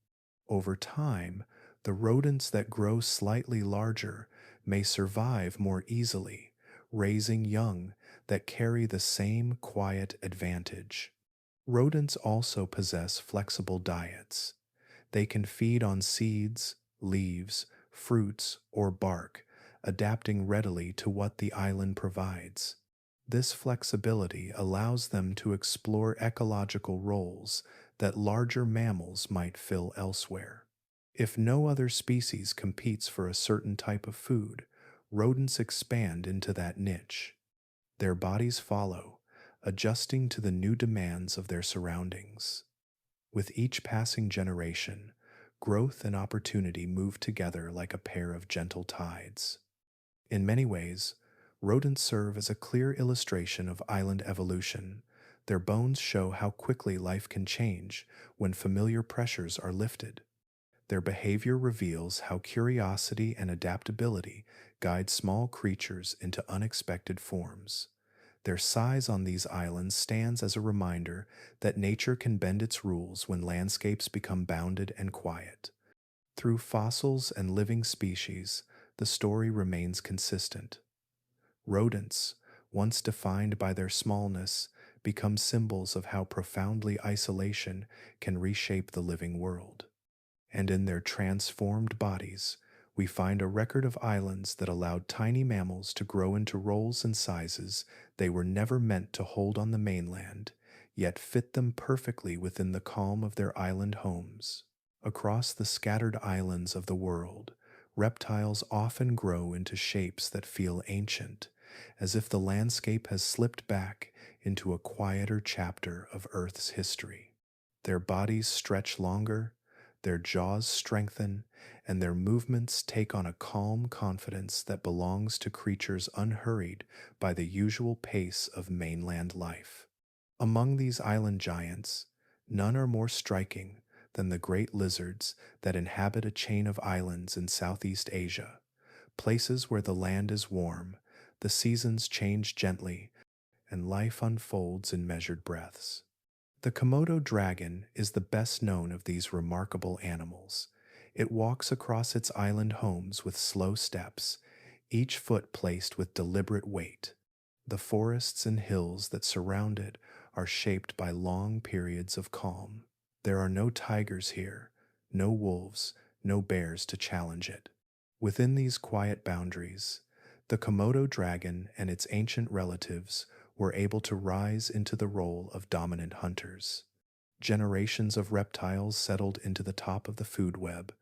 Over time, the rodents that grow slightly larger may survive more easily, raising young that carry the same quiet advantage. Rodents also possess flexible diets. They can feed on seeds, leaves, fruits, or bark, adapting readily to what the island provides. This flexibility allows them to explore ecological roles that larger mammals might fill elsewhere. If no other species competes for a certain type of food, rodents expand into that niche. Their bodies follow, adjusting to the new demands of their surroundings. With each passing generation, growth and opportunity move together like a pair of gentle tides. In many ways, rodents serve as a clear illustration of island evolution. Their bones show how quickly life can change when familiar pressures are lifted. Their behavior reveals how curiosity and adaptability guide small creatures into unexpected forms. Their size on these islands stands as a reminder that nature can bend its rules when landscapes become bounded and quiet. Through fossils and living species, the story remains consistent. Rodents, once defined by their smallness, become symbols of how profoundly isolation can reshape the living world. And in their transformed bodies, we find a record of islands that allowed tiny mammals to grow into roles and sizes they were never meant to hold on the mainland, yet fit them perfectly within the calm of their island homes. Across the scattered islands of the world, reptiles often grow into shapes that feel ancient, as if the landscape has slipped back into a quieter chapter of Earth's history. Their bodies stretch longer, their jaws strengthen, and their movements take on a calm confidence that belongs to creatures unhurried by the usual pace of mainland life. Among these island giants, none are more striking than the great lizards that inhabit a chain of islands in Southeast Asia, places where the land is warm, the seasons change gently, and life unfolds in measured breaths. The Komodo dragon is the best known of these remarkable animals. It walks across its island homes with slow steps, each foot placed with deliberate weight. The forests and hills that surround it are shaped by long periods of calm. There are no tigers here, no wolves, no bears to challenge it. Within these quiet boundaries, the Komodo dragon and its ancient relatives were able to rise into the role of dominant hunters. Generations of reptiles settled into the top of the food web,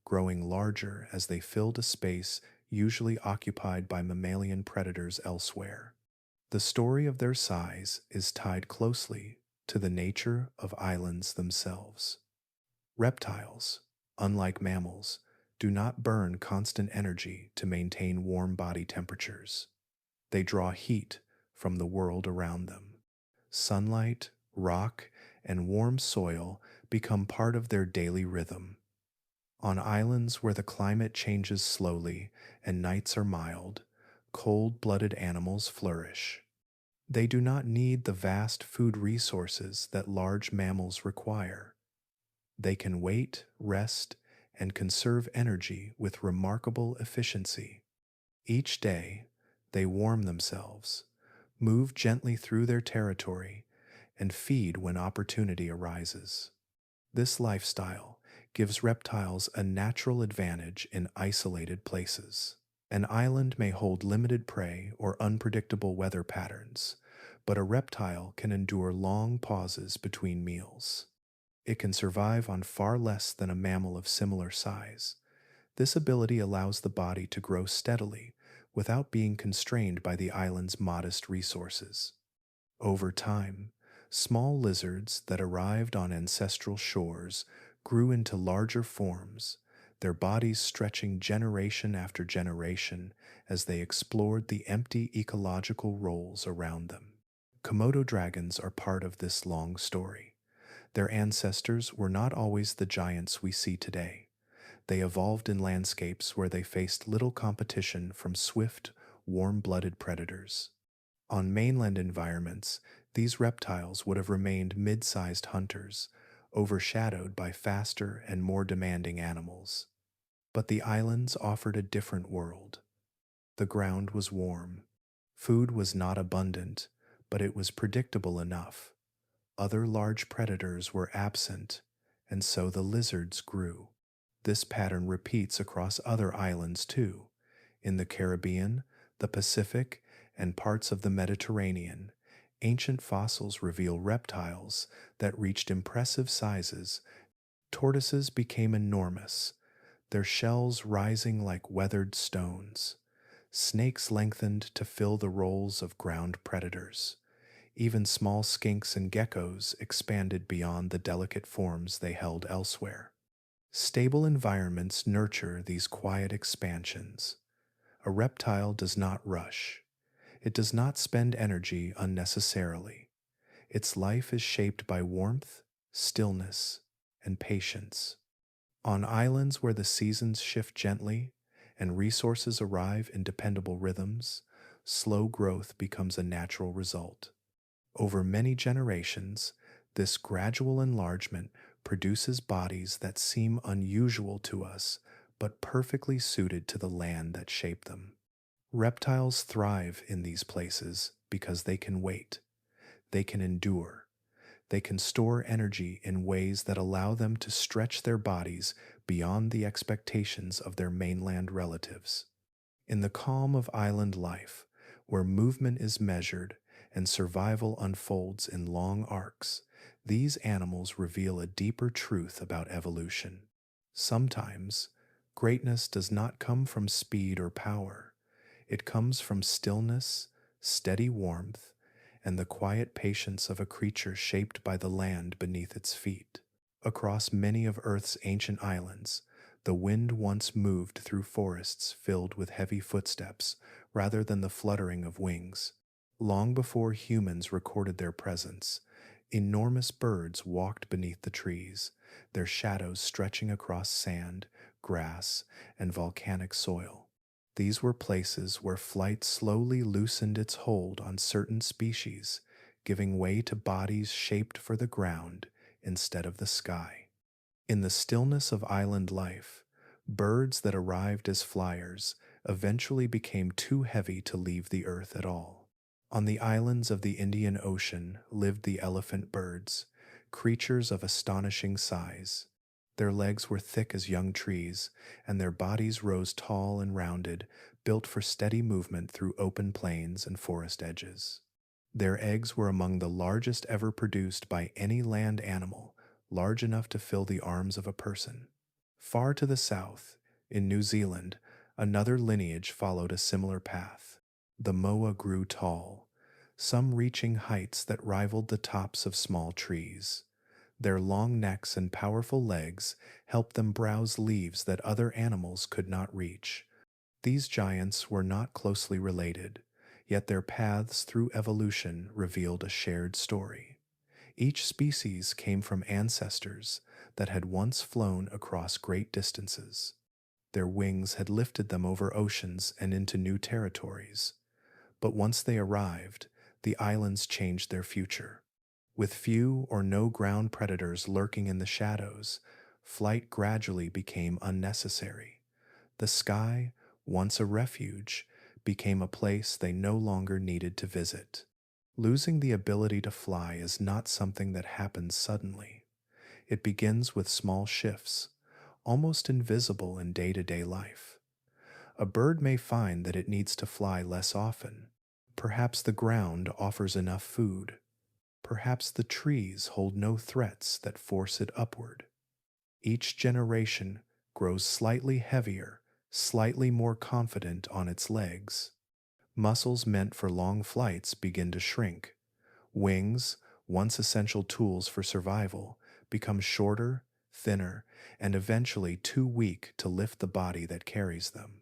growing larger as they filled a space usually occupied by mammalian predators elsewhere. The story of their size is tied closely to the nature of islands themselves. Reptiles, unlike mammals, do not burn constant energy to maintain warm body temperatures. They draw heat from the world around them. Sunlight, rock, and warm soil become part of their daily rhythm. On islands where the climate changes slowly and nights are mild, cold-blooded animals flourish. They do not need the vast food resources that large mammals require. They can wait, rest, and conserve energy with remarkable efficiency. Each day, they warm themselves, move gently through their territory, and feed when opportunity arises. This lifestyle gives reptiles a natural advantage in isolated places. An island may hold limited prey or unpredictable weather patterns, but a reptile can endure long pauses between meals. It can survive on far less than a mammal of similar size. This ability allows the body to grow steadily without being constrained by the island's modest resources. Over time, small lizards that arrived on ancestral shores grew into larger forms, their bodies stretching generation after generation as they explored the empty ecological roles around them. Komodo dragons are part of this long story. Their ancestors were not always the giants we see today. They evolved in landscapes where they faced little competition from swift, warm-blooded predators. On mainland environments, these reptiles would have remained mid-sized hunters, overshadowed by faster and more demanding animals. But the islands offered a different world. The ground was warm. Food was not abundant, but it was predictable enough. Other large predators were absent, and so the lizards grew. This pattern repeats across other islands too. In the Caribbean, the Pacific, and parts of the Mediterranean, ancient fossils reveal reptiles that reached impressive sizes. Tortoises became enormous, their shells rising like weathered stones. Snakes lengthened to fill the roles of ground predators. Even small skinks and geckos expanded beyond the delicate forms they held elsewhere. Stable environments nurture these quiet expansions. A reptile does not rush. It does not spend energy unnecessarily. Its life is shaped by warmth, stillness, and patience. On islands where the seasons shift gently and resources arrive in dependable rhythms, slow growth becomes a natural result. Over many generations, this gradual enlargement produces bodies that seem unusual to us, but perfectly suited to the land that shaped them. Reptiles thrive in these places because they can wait, they can endure, they can store energy in ways that allow them to stretch their bodies beyond the expectations of their mainland relatives. In the calm of island life, where movement is measured and survival unfolds in long arcs, these animals reveal a deeper truth about evolution. Sometimes, greatness does not come from speed or power. It comes from stillness, steady warmth, and the quiet patience of a creature shaped by the land beneath its feet. Across many of Earth's ancient islands, the wind once moved through forests filled with heavy footsteps rather than the fluttering of wings. Long before humans recorded their presence, enormous birds walked beneath the trees, their shadows stretching across sand, grass, and volcanic soil. These were places where flight slowly loosened its hold on certain species, giving way to bodies shaped for the ground instead of the sky. In the stillness of island life, birds that arrived as flyers eventually became too heavy to leave the earth at all. On the islands of the Indian Ocean lived the elephant birds, creatures of astonishing size. Their legs were thick as young trees, and their bodies rose tall and rounded, built for steady movement through open plains and forest edges. Their eggs were among the largest ever produced by any land animal, large enough to fill the arms of a person. Far to the south, in New Zealand, another lineage followed a similar path. The moa grew tall, some reaching heights that rivaled the tops of small trees. Their long necks and powerful legs helped them browse leaves that other animals could not reach. These giants were not closely related, yet their paths through evolution revealed a shared story. Each species came from ancestors that had once flown across great distances. Their wings had lifted them over oceans and into new territories. But once they arrived, the islands changed their future. With few or no ground predators lurking in the shadows, flight gradually became unnecessary. The sky, once a refuge, became a place they no longer needed to visit. Losing the ability to fly is not something that happens suddenly. It begins with small shifts, almost invisible in day-to-day life. A bird may find that it needs to fly less often. Perhaps the ground offers enough food. Perhaps the trees hold no threats that force it upward. Each generation grows slightly heavier, slightly more confident on its legs. Muscles meant for long flights begin to shrink. Wings, once essential tools for survival, become shorter, thinner, and eventually too weak to lift the body that carries them.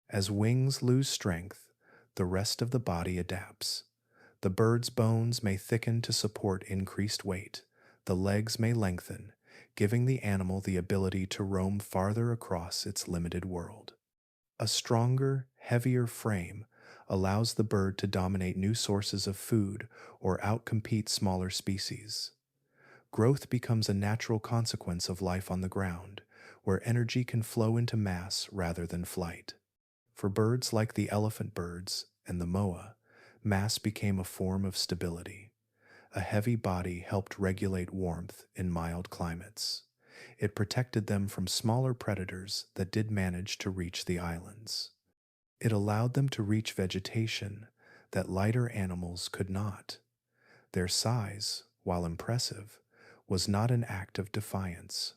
As wings lose strength, the rest of the body adapts. The bird's bones may thicken to support increased weight. The legs may lengthen, giving the animal the ability to roam farther across its limited world. A stronger, heavier frame allows the bird to dominate new sources of food or outcompete smaller species. Growth becomes a natural consequence of life on the ground, where energy can flow into mass rather than flight. For birds like the elephant birds and the moa, mass became a form of stability. A heavy body helped regulate warmth in mild climates. It protected them from smaller predators that did manage to reach the islands. It allowed them to reach vegetation that lighter animals could not. Their size, while impressive, was not an act of defiance.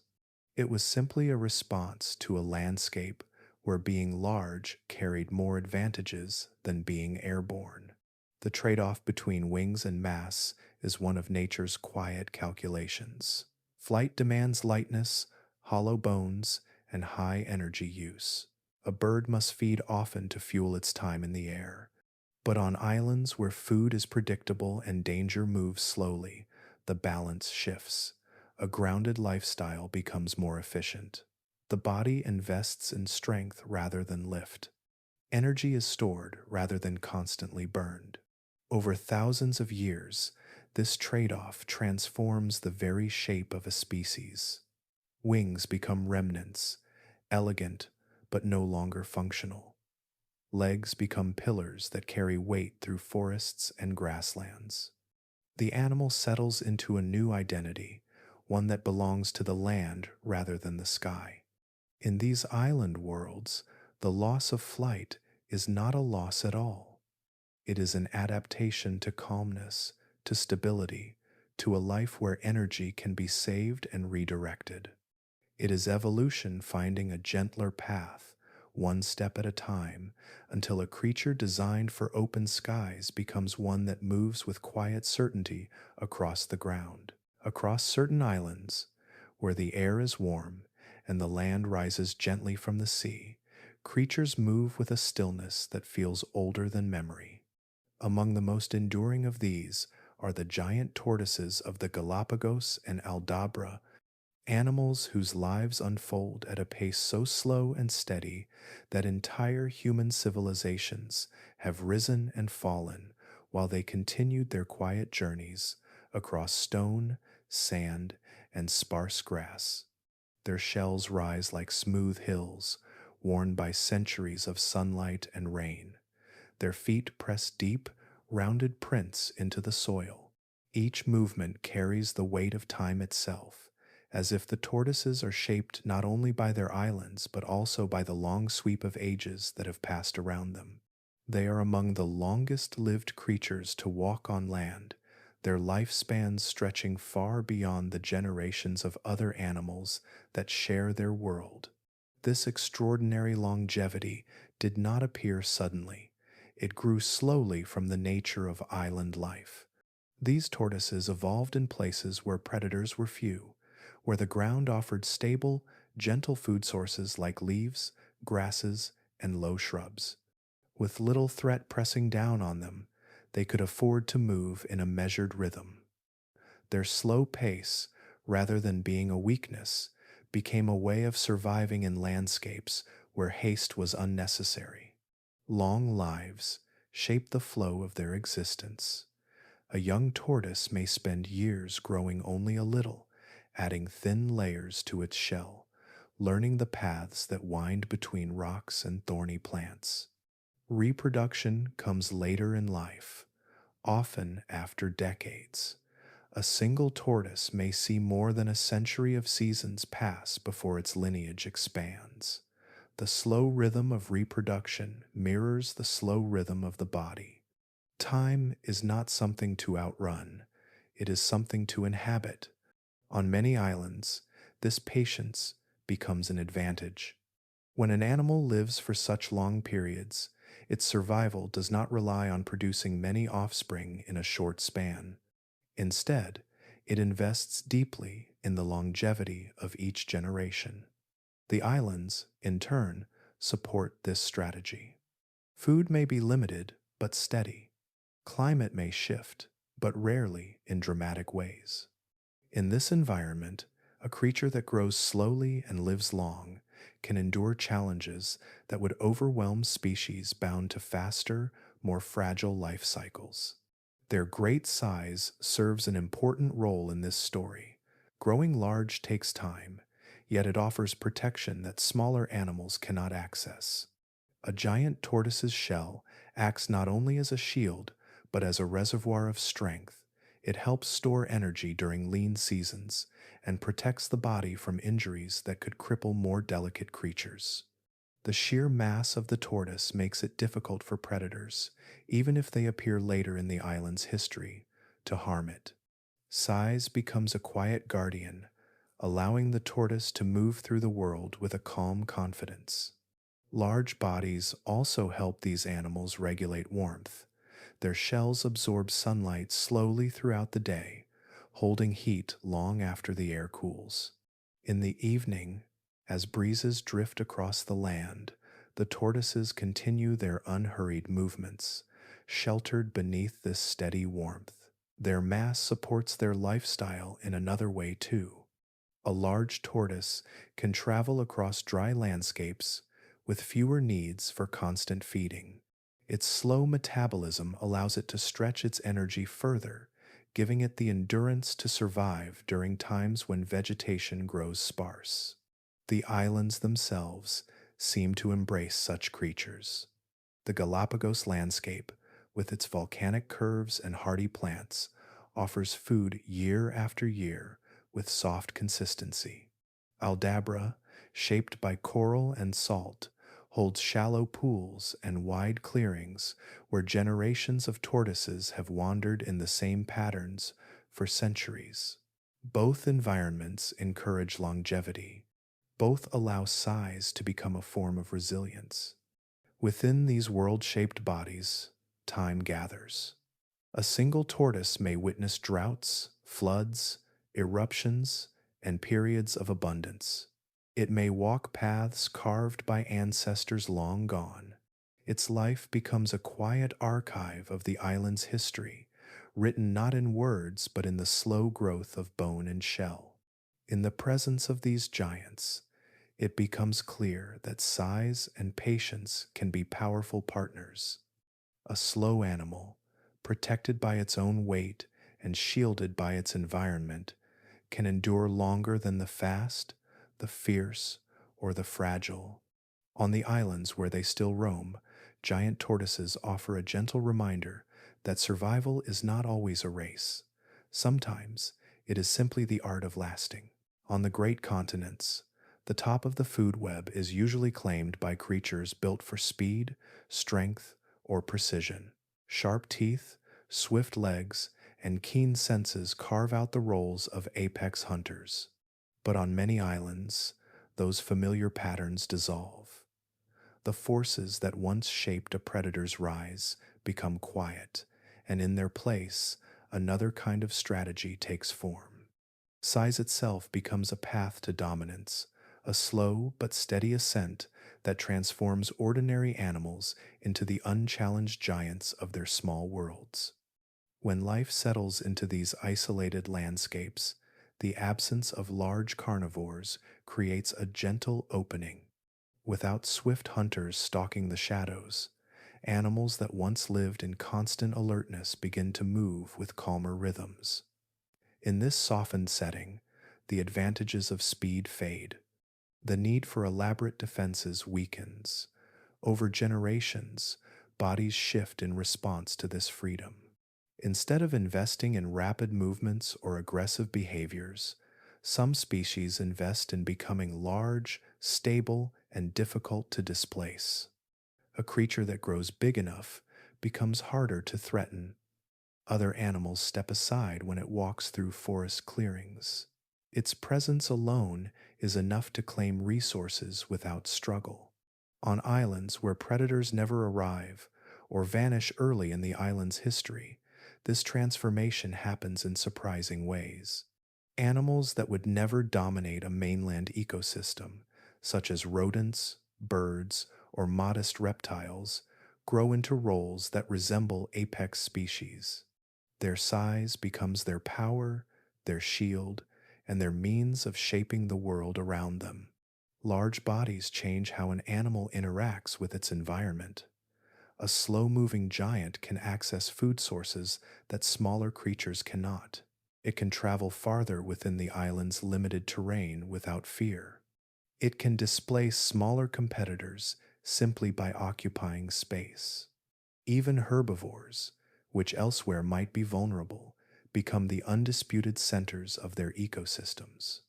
It was simply a response to a landscape where being large carried more advantages than being airborne. The trade-off between wings and mass is one of nature's quiet calculations. Flight demands lightness, hollow bones, and high energy use. A bird must feed often to fuel its time in the air. But on islands where food is predictable and danger moves slowly, the balance shifts. A grounded lifestyle becomes more efficient. The body invests in strength rather than lift. Energy is stored rather than constantly burned. Over thousands of years, this trade-off transforms the very shape of a species. Wings become remnants, elegant but no longer functional. Legs become pillars that carry weight through forests and grasslands. The animal settles into a new identity, one that belongs to the land rather than the sky. In these island worlds, the loss of flight is not a loss at all. It is an adaptation to calmness, to stability, to a life where energy can be saved and redirected. It is evolution finding a gentler path, one step at a time, until a creature designed for open skies becomes one that moves with quiet certainty across the ground. Across certain islands, where the air is warm and the land rises gently from the sea, creatures move with a stillness that feels older than memory. Among the most enduring of these are the giant tortoises of the Galapagos and Aldabra, animals whose lives unfold at a pace so slow and steady that entire human civilizations have risen and fallen while they continued their quiet journeys across stone, sand, and sparse grass. Their shells rise like smooth hills, worn by centuries of sunlight and rain. Their feet press deep rounded prints into the soil. Each movement carries the weight of time itself, as if the tortoises are shaped not only by their islands but also by the long sweep of ages that have passed around them. They are among the longest lived creatures to walk on land, their lifespans stretching far beyond the generations of other animals that share their world. This extraordinary longevity did not appear suddenly. It grew slowly from the nature of island life. These tortoises evolved in places where predators were few, where the ground offered stable, gentle food sources like leaves, grasses, and low shrubs. With little threat pressing down on them, they could afford to move in a measured rhythm. Their slow pace, rather than being a weakness, became a way of surviving in landscapes where haste was unnecessary. Long lives shaped the flow of their existence. A young tortoise may spend years growing only a little, adding thin layers to its shell, learning the paths that wind between rocks and thorny plants. Reproduction comes later in life, often after decades. A single tortoise may see more than a century of seasons pass before its lineage expands. The slow rhythm of reproduction mirrors the slow rhythm of the body. Time is not something to outrun, it is something to inhabit. On many islands, this patience becomes an advantage. When an animal lives for such long periods, its survival does not rely on producing many offspring in a short span. Instead, it invests deeply in the longevity of each generation. The islands, in turn, support this strategy. Food may be limited but steady. Climate may shift, but rarely in dramatic ways. In this environment, a creature that grows slowly and lives long can endure challenges that would overwhelm species bound to faster, more fragile life cycles. Their great size serves an important role in this story. Growing large takes time, yet it offers protection that smaller animals cannot access. A giant tortoise's shell acts not only as a shield, but as a reservoir of strength. It helps store energy during lean seasons and protects the body from injuries that could cripple more delicate creatures. The sheer mass of the tortoise makes it difficult for predators, even if they appear later in the island's history, to harm it. Size becomes a quiet guardian, allowing the tortoise to move through the world with a calm confidence. Large bodies also help these animals regulate warmth. Their shells absorb sunlight slowly throughout the day, holding heat long after the air cools. In the evening, as breezes drift across the land, the tortoises continue their unhurried movements, sheltered beneath this steady warmth. Their mass supports their lifestyle in another way too. A large tortoise can travel across dry landscapes with fewer needs for constant feeding. Its slow metabolism allows it to stretch its energy further, giving it the endurance to survive during times when vegetation grows sparse. The islands themselves seem to embrace such creatures. The Galapagos landscape, with its volcanic curves and hardy plants, offers food year after year with soft consistency. Aldabra, shaped by coral and salt, holds shallow pools and wide clearings where generations of tortoises have wandered in the same patterns for centuries. Both environments encourage longevity. Both allow size to become a form of resilience. Within these world-shaped bodies, time gathers. A single tortoise may witness droughts, floods, eruptions, and periods of abundance. It may walk paths carved by ancestors long gone. Its life becomes a quiet archive of the island's history, written not in words but in the slow growth of bone and shell. In the presence of these giants, it becomes clear that size and patience can be powerful partners. A slow animal, protected by its own weight and shielded by its environment, can endure longer than the fast, the fierce, or the fragile. On the islands where they still roam, giant tortoises offer a gentle reminder that survival is not always a race. Sometimes it is simply the art of lasting. On the great continents, the top of the food web is usually claimed by creatures built for speed, strength, or precision. Sharp teeth, swift legs, and keen senses carve out the roles of apex hunters. But on many islands, those familiar patterns dissolve. The forces that once shaped a predator's rise become quiet, and in their place, another kind of strategy takes form. Size itself becomes a path to dominance, a slow but steady ascent that transforms ordinary animals into the unchallenged giants of their small worlds. When life settles into these isolated landscapes, the absence of large carnivores creates a gentle opening. Without swift hunters stalking the shadows, animals that once lived in constant alertness begin to move with calmer rhythms. In this softened setting, the advantages of speed fade. The need for elaborate defenses weakens. Over generations, bodies shift in response to this freedom. Instead of investing in rapid movements or aggressive behaviors, some species invest in becoming large, stable, and difficult to displace. A creature that grows big enough becomes harder to threaten. Other animals step aside when it walks through forest clearings. Its presence alone is enough to claim resources without struggle. On islands where predators never arrive or vanish early in the island's history, this transformation happens in surprising ways. Animals that would never dominate a mainland ecosystem, such as rodents, birds, or modest reptiles, grow into roles that resemble apex species. Their size becomes their power, their shield, and their means of shaping the world around them. Large bodies change how an animal interacts with its environment. A slow-moving giant can access food sources that smaller creatures cannot. It can travel farther within the island's limited terrain without fear. It can displace smaller competitors simply by occupying space. Even herbivores, which elsewhere might be vulnerable, become the undisputed centers of their ecosystems.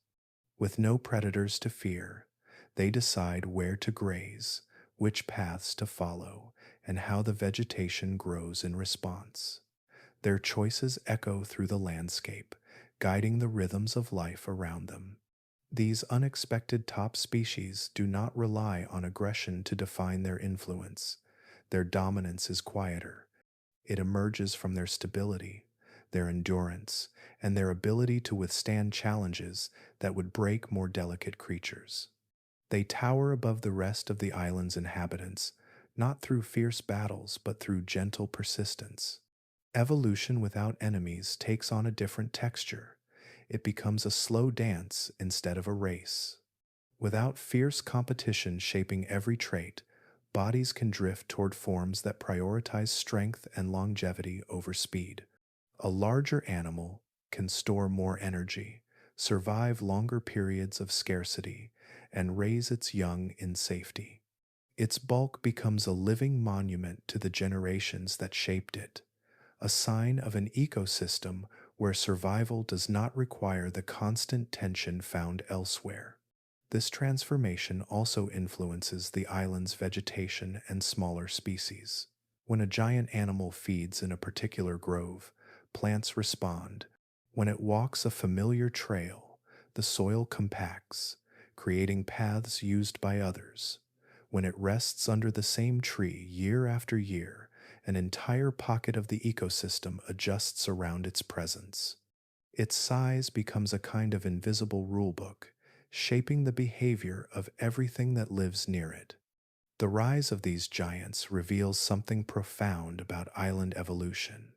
With no predators to fear, they decide where to graze, which paths to follow, and how the vegetation grows in response. Their choices echo through the landscape, guiding the rhythms of life around them. These unexpected top species do not rely on aggression to define their influence. Their dominance is quieter. It emerges from their stability, their endurance, and their ability to withstand challenges that would break more delicate creatures. They tower above the rest of the island's inhabitants, not through fierce battles but through gentle persistence. Evolution without enemies takes on a different texture. It becomes a slow dance instead of a race. Without fierce competition shaping every trait, bodies can drift toward forms that prioritize strength and longevity over speed. A larger animal can store more energy, survive longer periods of scarcity, and raise its young in safety. Its bulk becomes a living monument to the generations that shaped it, a sign of an ecosystem where survival does not require the constant tension found elsewhere. This transformation also influences the island's vegetation and smaller species. When a giant animal feeds in a particular grove, plants respond. When it walks a familiar trail, the soil compacts, creating paths used by others. When it rests under the same tree year after year, an entire pocket of the ecosystem adjusts around its presence. Its size becomes a kind of invisible rulebook, shaping the behavior of everything that lives near it. The rise of these giants reveals something profound about island evolution.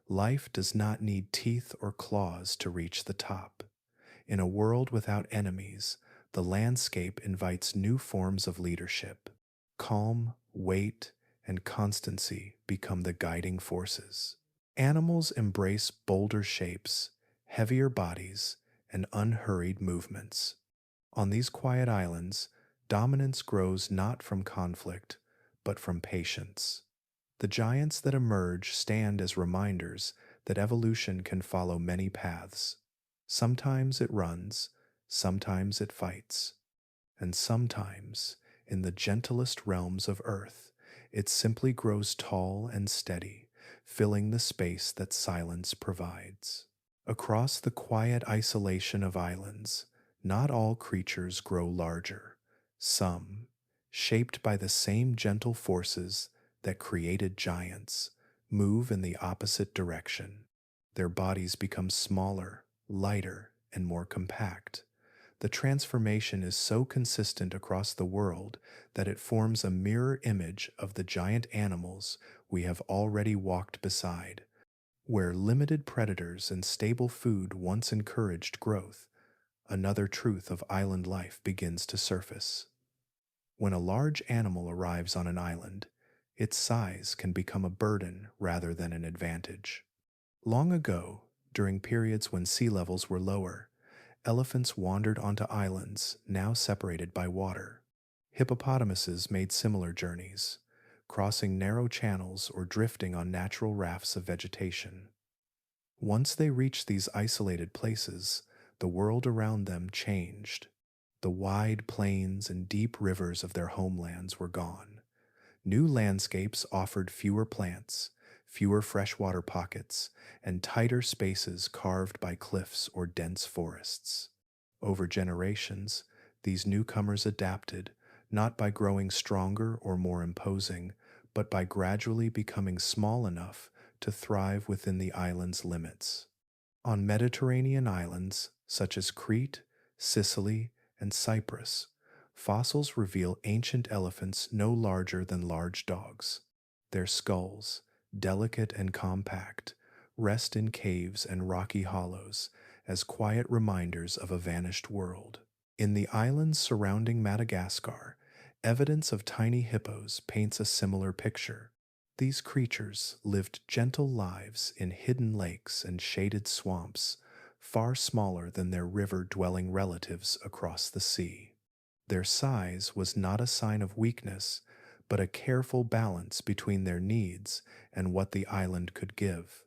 Life does not need teeth or claws to reach the top. In a world without enemies, the landscape invites new forms of leadership. Calm, weight, and constancy become the guiding forces. Animals embrace bolder shapes, heavier bodies, and unhurried movements. On these quiet islands, dominance grows not from conflict, but from patience. The giants that emerge stand as reminders that evolution can follow many paths. Sometimes it runs, sometimes it fights, and sometimes, in the gentlest realms of Earth, it simply grows tall and steady, filling the space that silence provides. Across the quiet isolation of islands, not all creatures grow larger. Some, shaped by the same gentle forces that created giants, move in the opposite direction. Their bodies become smaller, lighter, and more compact. The transformation is so consistent across the world that it forms a mirror image of the giant animals we have already walked beside. Where limited predators and stable food once encouraged growth, another truth of island life begins to surface. When a large animal arrives on an island, its size can become a burden rather than an advantage. Long ago, during periods when sea levels were lower, elephants wandered onto islands now separated by water. Hippopotamuses made similar journeys, crossing narrow channels or drifting on natural rafts of vegetation. Once they reached these isolated places, the world around them changed. The wide plains and deep rivers of their homelands were gone. New landscapes offered fewer plants, fewer freshwater pockets, and tighter spaces carved by cliffs or dense forests. Over generations, these newcomers adapted, not by growing stronger or more imposing, but by gradually becoming small enough to thrive within the island's limits. On Mediterranean islands, such as Crete, Sicily, and Cyprus, fossils reveal ancient elephants no larger than large dogs. Their skulls, delicate and compact, rest in caves and rocky hollows as quiet reminders of a vanished world. In the islands surrounding Madagascar, evidence of tiny hippos paints a similar picture. These creatures lived gentle lives in hidden lakes and shaded swamps, far smaller than their river-dwelling relatives across the sea. Their size was not a sign of weakness, but a careful balance between their needs and what the island could give.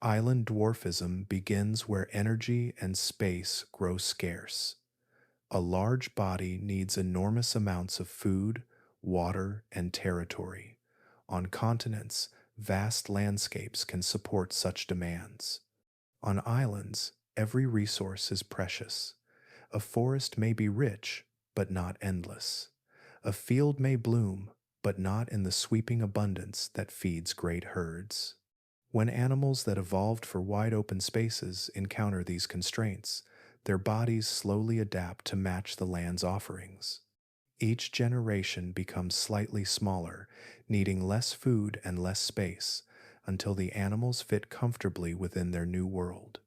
Island dwarfism begins where energy and space grow scarce. A large body needs enormous amounts of food, water, and territory. On continents, vast landscapes can support such demands. On islands, every resource is precious. A forest may be rich, but not endless. A field may bloom, but not in the sweeping abundance that feeds great herds. When animals that evolved for wide open spaces encounter these constraints, their bodies slowly adapt to match the land's offerings. Each generation becomes slightly smaller, needing less food and less space, until the animals fit comfortably within their new world.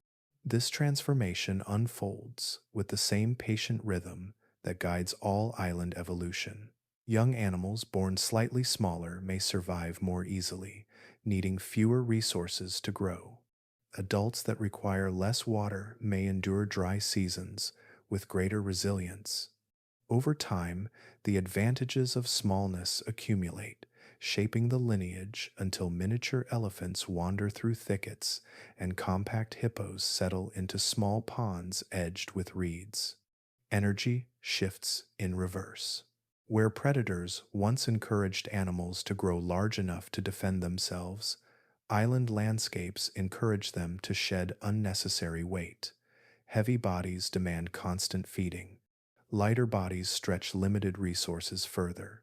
This transformation unfolds with the same patient rhythm that guides all island evolution. Young animals born slightly smaller may survive more easily, needing fewer resources to grow. Adults that require less water may endure dry seasons with greater resilience. Over time, the advantages of smallness accumulate, shaping the lineage until miniature elephants wander through thickets and compact hippos settle into small ponds edged with reeds. Energy shifts in reverse. Where predators once encouraged animals to grow large enough to defend themselves, island landscapes encourage them to shed unnecessary weight. Heavy bodies demand constant feeding. Lighter bodies stretch limited resources further.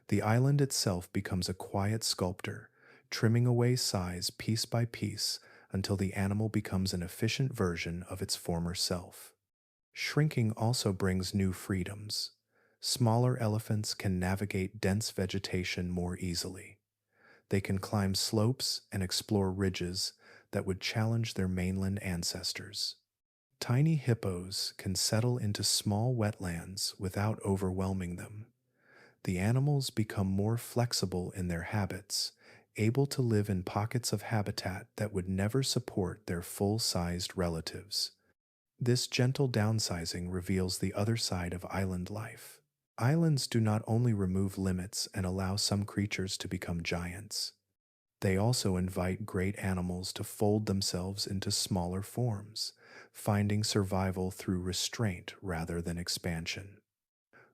The island itself becomes a quiet sculptor, trimming away size piece by piece until the animal becomes an efficient version of its former self. Shrinking also brings new freedoms. Smaller elephants can navigate dense vegetation more easily. They can climb slopes and explore ridges that would challenge their mainland ancestors. Tiny hippos can settle into small wetlands without overwhelming them. The animals become more flexible in their habits, able to live in pockets of habitat that would never support their full-sized relatives. This gentle downsizing reveals the other side of island life. Islands do not only remove limits and allow some creatures to become giants. They also invite great animals to fold themselves into smaller forms, finding survival through restraint rather than expansion.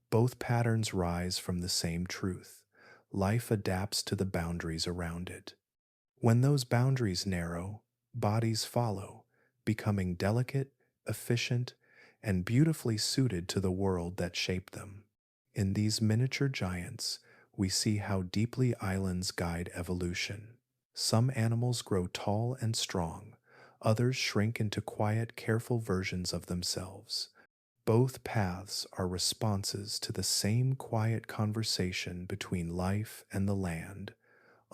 Both patterns rise from the same truth. Life adapts to the boundaries around it. When those boundaries narrow, bodies follow, becoming delicate, efficient, and beautifully suited to the world that shaped them. In these miniature giants, we see how deeply islands guide evolution. Some animals grow tall and strong, others shrink into quiet, careful versions of themselves. Both paths are responses to the same quiet conversation between life and the land,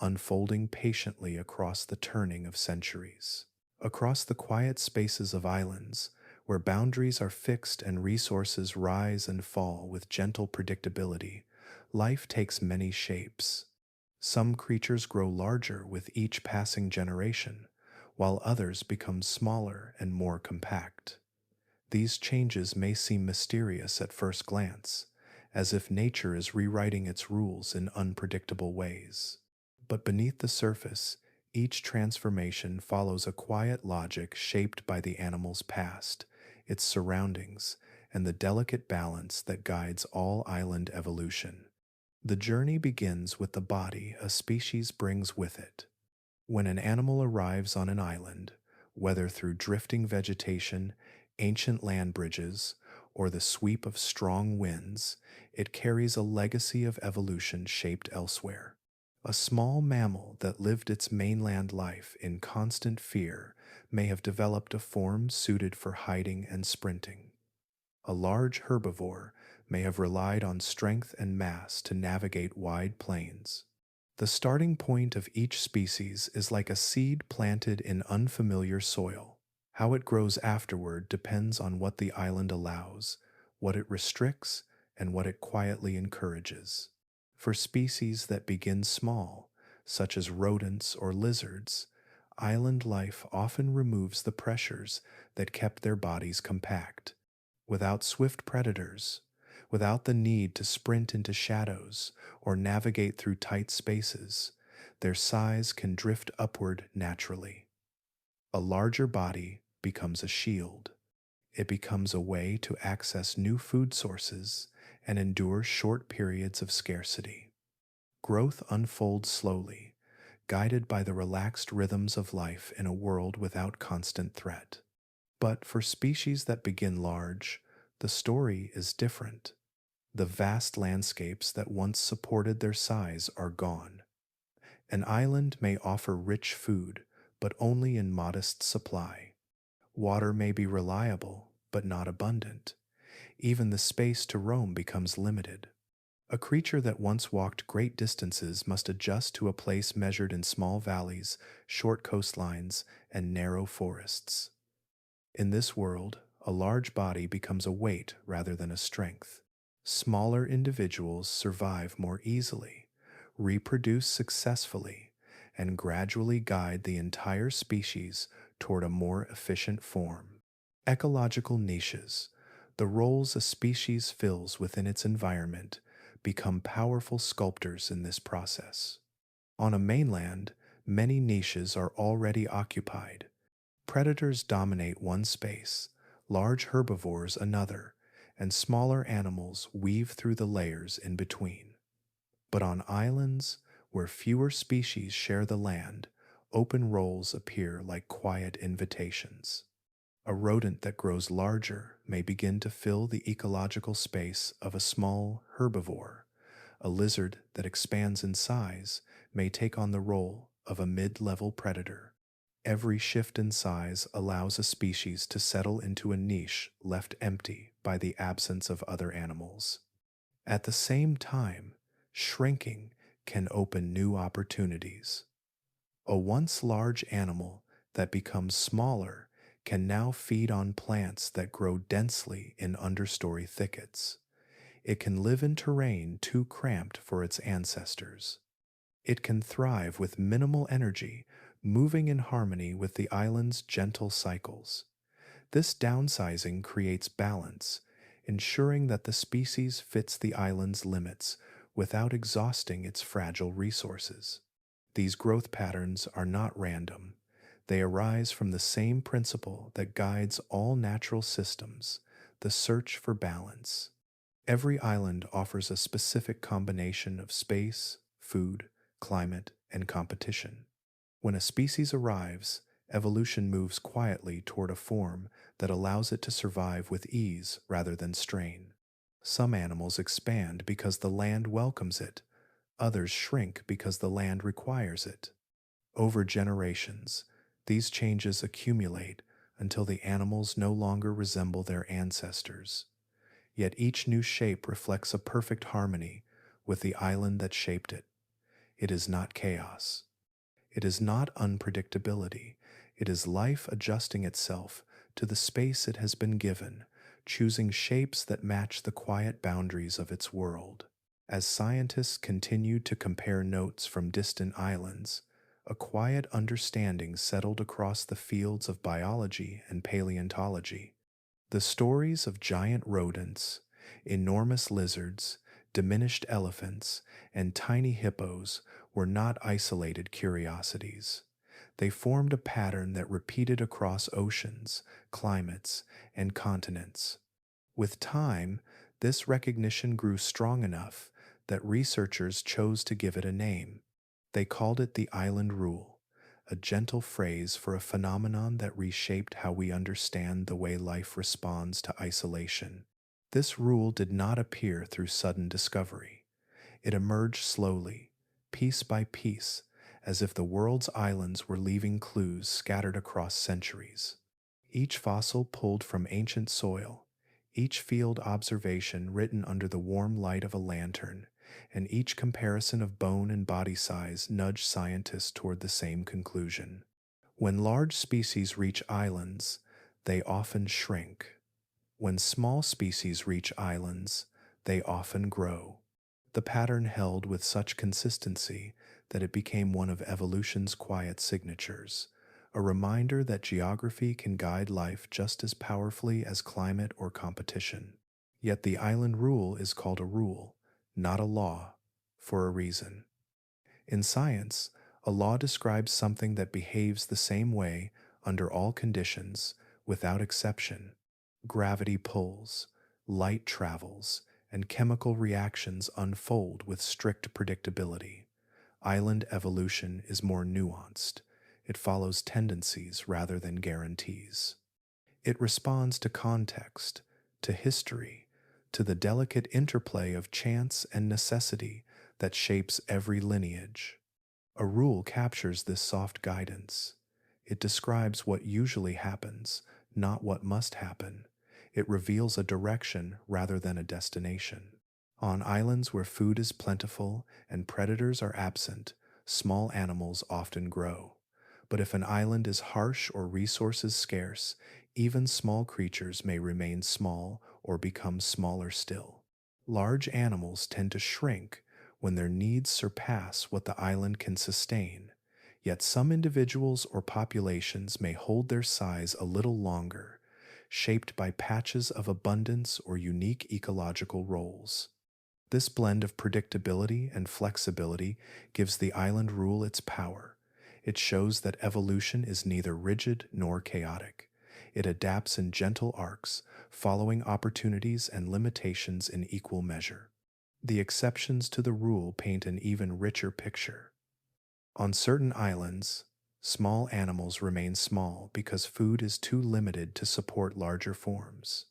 unfolding patiently across the turning of centuries. Across the quiet spaces of islands, where boundaries are fixed and resources rise and fall with gentle predictability, life takes many shapes. Some creatures grow larger with each passing generation, while others become smaller and more compact. These changes may seem mysterious at first glance, as if nature is rewriting its rules in unpredictable ways. But beneath the surface, each transformation follows a quiet logic shaped by the animal's past, its surroundings, and the delicate balance that guides all island evolution. The journey begins with the body a species brings with it. When an animal arrives on an island, whether through drifting vegetation, ancient land bridges, or the sweep of strong winds, it carries a legacy of evolution shaped elsewhere. A small mammal that lived its mainland life in constant fear may have developed a form suited for hiding and sprinting. A large herbivore may have relied on strength and mass to navigate wide plains. The starting point of each species is like a seed planted in unfamiliar soil. How it grows afterward depends on what the island allows, what it restricts, and what it quietly encourages. For species that begin small, such as rodents or lizards, island life often removes the pressures that kept their bodies compact. Without swift predators, without the need to sprint into shadows or navigate through tight spaces, their size can drift upward naturally. A larger body becomes a shield. It becomes a way to access new food sources and endure short periods of scarcity. Growth unfolds slowly, guided by the relaxed rhythms of life in a world without constant threat. But for species that begin large, the story is different. The vast landscapes that once supported their size are gone. An island may offer rich food, but only in modest supply. Water may be reliable, but not abundant. Even the space to roam becomes limited. A creature that once walked great distances must adjust to a place measured in small valleys, short coastlines, and narrow forests. In this world, a large body becomes a weight rather than a strength. Smaller individuals survive more easily, reproduce successfully, and gradually guide the entire species toward a more efficient form. Ecological niches, the roles a species fills within its environment, become powerful sculptors in this process. On a mainland, many niches are already occupied. Predators dominate one space, large herbivores another, and smaller animals weave through the layers in between. But on islands, where fewer species share the land, open roles appear like quiet invitations. A rodent that grows larger may begin to fill the ecological space of a small herbivore. A lizard that expands in size may take on the role of a mid-level predator. Every shift in size allows a species to settle into a niche left empty by the absence of other animals. At the same time, shrinking can open new opportunities. A once large animal that becomes smaller can now feed on plants that grow densely in understory thickets. It can live in terrain too cramped for its ancestors. It can thrive with minimal energy, moving in harmony with the island's gentle cycles. This downsizing creates balance, ensuring that the species fits the island's limits without exhausting its fragile resources. These growth patterns are not random. They arise from the same principle that guides all natural systems, the search for balance. Every island offers a specific combination of space, food, climate, and competition. When a species arrives, evolution moves quietly toward a form that allows it to survive with ease rather than strain. Some animals expand because the land welcomes it, others shrink because the land requires it. Over generations, these changes accumulate until the animals no longer resemble their ancestors. Yet each new shape reflects a perfect harmony with the island that shaped it. It is not chaos. It is not unpredictability. It is life adjusting itself to the space it has been given, choosing shapes that match the quiet boundaries of its world. As scientists continue to compare notes from distant islands, a quiet understanding settled across the fields of biology and paleontology. The stories of giant rodents, enormous lizards, diminished elephants, and tiny hippos were not isolated curiosities. They formed a pattern that repeated across oceans, climates, and continents. With time, this recognition grew strong enough that researchers chose to give it a name. They called it the island rule, a gentle phrase for a phenomenon that reshaped how we understand the way life responds to isolation. This rule did not appear through sudden discovery. It emerged slowly, piece by piece, as if the world's islands were leaving clues scattered across centuries. Each fossil pulled from ancient soil, each field observation written under the warm light of a lantern, and each comparison of bone and body size nudged scientists toward the same conclusion. When large species reach islands, they often shrink. When small species reach islands, they often grow. The pattern held with such consistency that it became one of evolution's quiet signatures, a reminder that geography can guide life just as powerfully as climate or competition. Yet the island rule is called a rule, not a law, for a reason. In science, a law describes something that behaves the same way under all conditions, without exception. Gravity pulls, light travels, and chemical reactions unfold with strict predictability. Island evolution is more nuanced. It follows tendencies rather than guarantees. It responds to context, to history, to the delicate interplay of chance and necessity that shapes every lineage. A rule captures this soft guidance. It describes what usually happens, not what must happen. It reveals a direction rather than a destination. On islands where food is plentiful and predators are absent, small animals often grow. But if an island is harsh or resources scarce, even small creatures may remain small or become smaller still. Large animals tend to shrink when their needs surpass what the island can sustain, yet some individuals or populations may hold their size a little longer, shaped by patches of abundance or unique ecological roles. This blend of predictability and flexibility gives the island rule its power. It shows that evolution is neither rigid nor chaotic. It adapts in gentle arcs, following opportunities and limitations in equal measure. The exceptions to the rule paint an even richer picture. On certain islands, small animals remain small because food is too limited to support larger forms.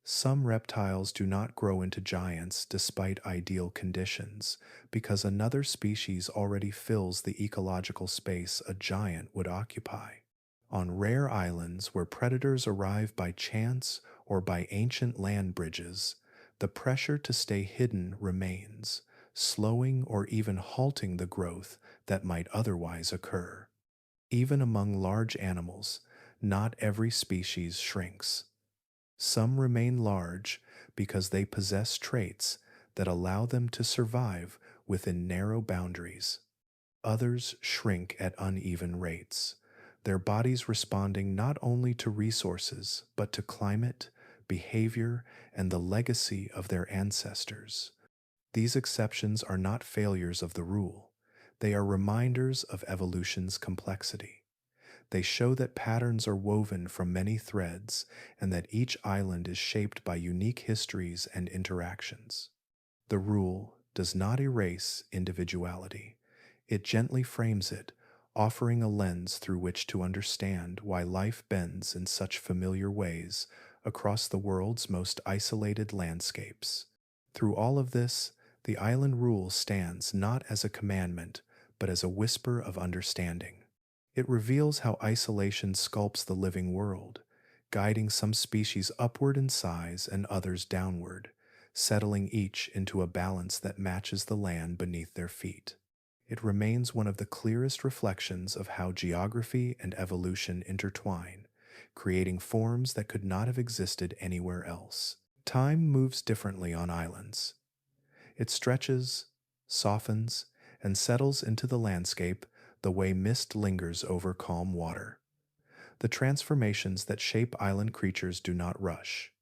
Some reptiles do not grow into giants despite ideal conditions because another species already fills the ecological space a giant would occupy. On rare islands where predators arrive by chance or by ancient land bridges, the pressure to stay hidden remains, slowing or even halting the growth that might otherwise occur. Even among large animals, not every species shrinks. Some remain large because they possess traits that allow them to survive within narrow boundaries. Others shrink at uneven rates, their bodies responding not only to resources but to climate, behavior, and the legacy of their ancestors. These exceptions are not failures of the rule. They are reminders of evolution's complexity. They show that patterns are woven from many threads and that each island is shaped by unique histories and interactions. The rule does not erase individuality. It gently frames it, offering a lens through which to understand why life bends in such familiar ways across the world's most isolated landscapes. Through all of this, the island rule stands not as a commandment, but as a whisper of understanding. It reveals how isolation sculpts the living world, guiding some species upward in size and others downward, settling each into a balance that matches the land beneath their feet. It remains one of the clearest reflections of how geography and evolution intertwine, creating forms that could not have existed anywhere else. Time moves differently on islands. It stretches, softens, and settles into the landscape the way mist lingers over calm water. The transformations that shape island creatures do not rush.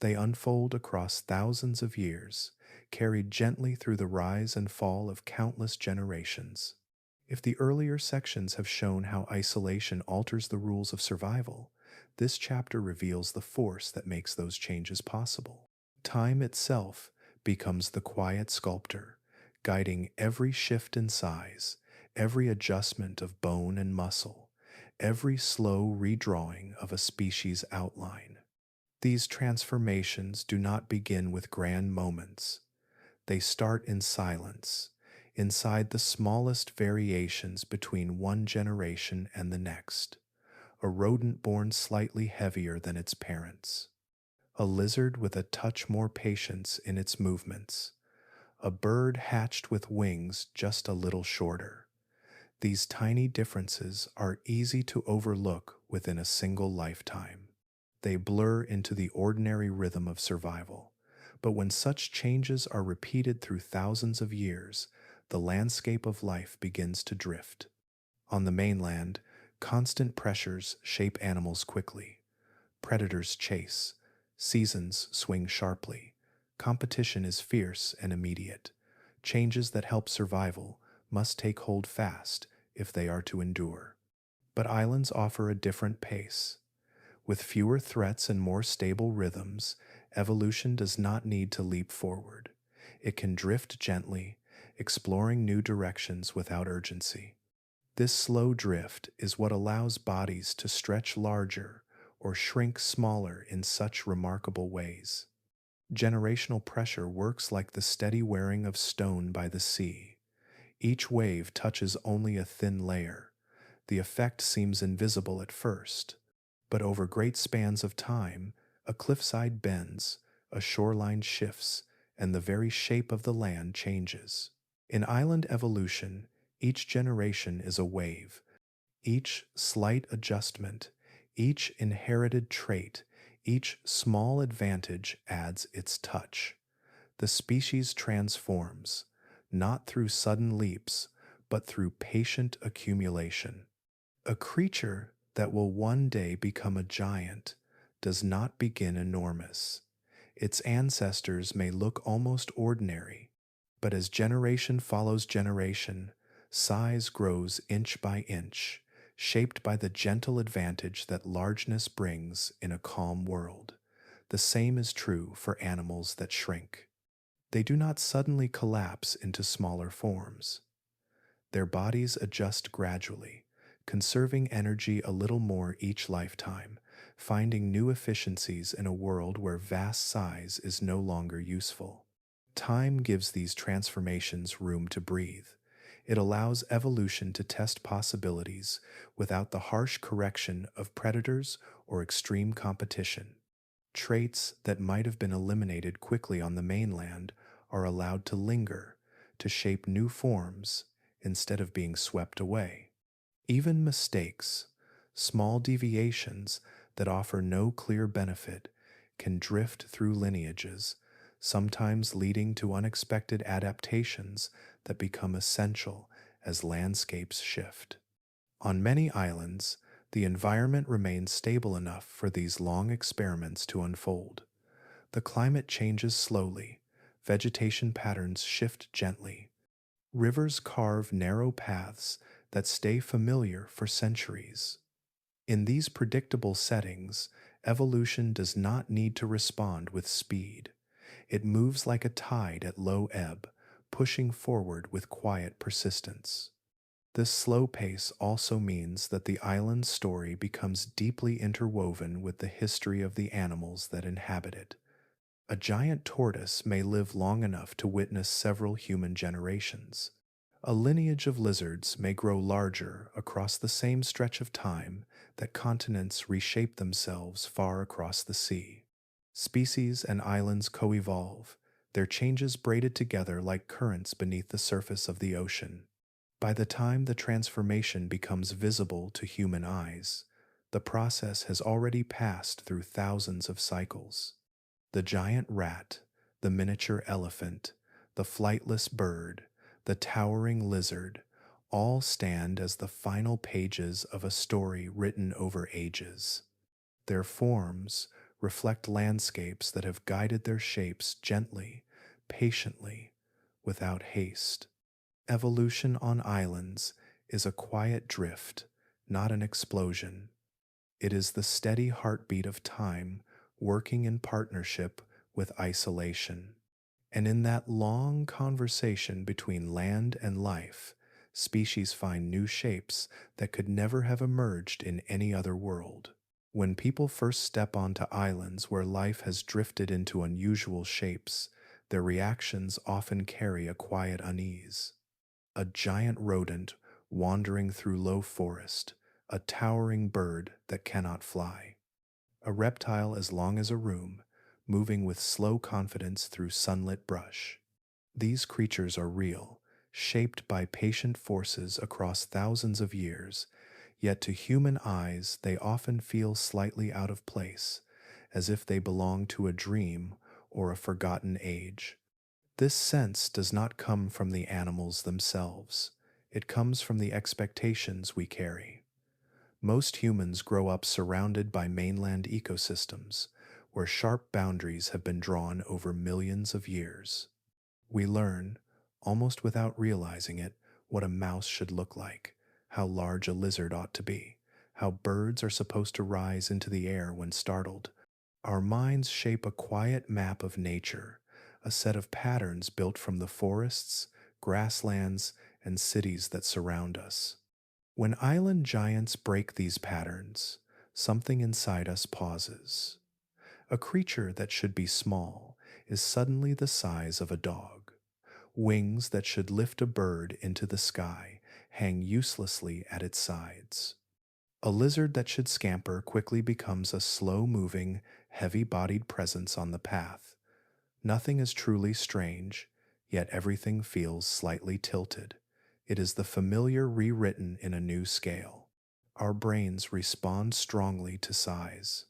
They unfold across thousands of years, carried gently through the rise and fall of countless generations. If the earlier sections have shown how isolation alters the rules of survival, this chapter reveals the force that makes those changes possible. Time itself becomes the quiet sculptor, guiding every shift in size, every adjustment of bone and muscle, every slow redrawing of a species' outline. These transformations do not begin with grand moments. They start in silence, inside the smallest variations between one generation and the next. A rodent born slightly heavier than its parents, a lizard with a touch more patience in its movements, a bird hatched with wings just a little shorter. These tiny differences are easy to overlook within a single lifetime. They blur into the ordinary rhythm of survival. But when such changes are repeated through thousands of years, the landscape of life begins to drift. On the mainland, constant pressures shape animals quickly. Predators chase, seasons swing sharply, competition is fierce and immediate. Changes that help survival must take hold fast if they are to endure. But islands offer a different pace. With fewer threats and more stable rhythms, evolution does not need to leap forward. It can drift gently, exploring new directions without urgency. This slow drift is what allows bodies to stretch larger or shrink smaller in such remarkable ways. Generational pressure works like the steady wearing of stone by the sea. Each wave touches only a thin layer. The effect seems invisible at first, but over great spans of time, a cliffside bends, a shoreline shifts, and the very shape of the land changes. In island evolution, each generation is a wave. Each slight adjustment, each inherited trait, each small advantage adds its touch. The species transforms, not through sudden leaps, but through patient accumulation. A creature that will one day become a giant does not begin enormous. Its ancestors may look almost ordinary, but as generation follows generation, size grows inch by inch, shaped by the gentle advantage that largeness brings in a calm world. The same is true for animals that shrink. They do not suddenly collapse into smaller forms. Their bodies adjust gradually, conserving energy a little more each lifetime, finding new efficiencies in a world where vast size is no longer useful. Time gives these transformations room to breathe. It allows evolution to test possibilities without the harsh correction of predators or extreme competition. Traits that might have been eliminated quickly on the mainland are allowed to linger, to shape new forms instead of being swept away. Even mistakes, small deviations that offer no clear benefit, can drift through lineages, sometimes leading to unexpected adaptations that become essential as landscapes shift. On many islands, the environment remains stable enough for these long experiments to unfold. The climate changes slowly, vegetation patterns shift gently, Rivers carve narrow paths that stay familiar for centuries. In these predictable settings, evolution does not need to respond with speed. It moves like a tide at low ebb, pushing forward with quiet persistence. This slow pace also means that the island's story becomes deeply interwoven with the history of the animals that inhabit it. A giant tortoise may live long enough to witness several human generations. A lineage of lizards may grow larger across the same stretch of time that continents reshape themselves far across the sea. Species and islands co-evolve, their changes braided together like currents beneath the surface of the ocean. By the time the transformation becomes visible to human eyes, the process has already passed through thousands of cycles. The giant rat, the miniature elephant, the flightless bird, the towering lizard, all stand as the final pages of a story written over ages. Their forms reflect landscapes that have guided their shapes gently, patiently, without haste. Evolution on islands is a quiet drift, not an explosion. It is the steady heartbeat of time working in partnership with isolation. And in that long conversation between land and life, species find new shapes that could never have emerged in any other world. When people first step onto islands where life has drifted into unusual shapes, their reactions often carry a quiet unease. A giant rodent wandering through low forest, a towering bird that cannot fly, a reptile as long as a room, moving with slow confidence through sunlit brush. These creatures are real, shaped by patient forces across thousands of years, yet to human eyes they often feel slightly out of place, as if they belong to a dream or a forgotten age. This sense does not come from the animals themselves. It comes from the expectations we carry. Most humans grow up surrounded by mainland ecosystems, where sharp boundaries have been drawn over millions of years. We learn, almost without realizing it, what a mouse should look like, how large a lizard ought to be, how birds are supposed to rise into the air when startled. Our minds shape a quiet map of nature, a set of patterns built from the forests, grasslands, and cities that surround us. When island giants break these patterns, something inside us pauses. A creature that should be small is suddenly the size of a dog. Wings that should lift a bird into the sky hang uselessly at its sides. A lizard that should scamper quickly becomes a slow-moving, heavy-bodied presence on the path. Nothing is truly strange, yet everything feels slightly tilted. It is the familiar rewritten in a new scale. Our brains respond strongly to size.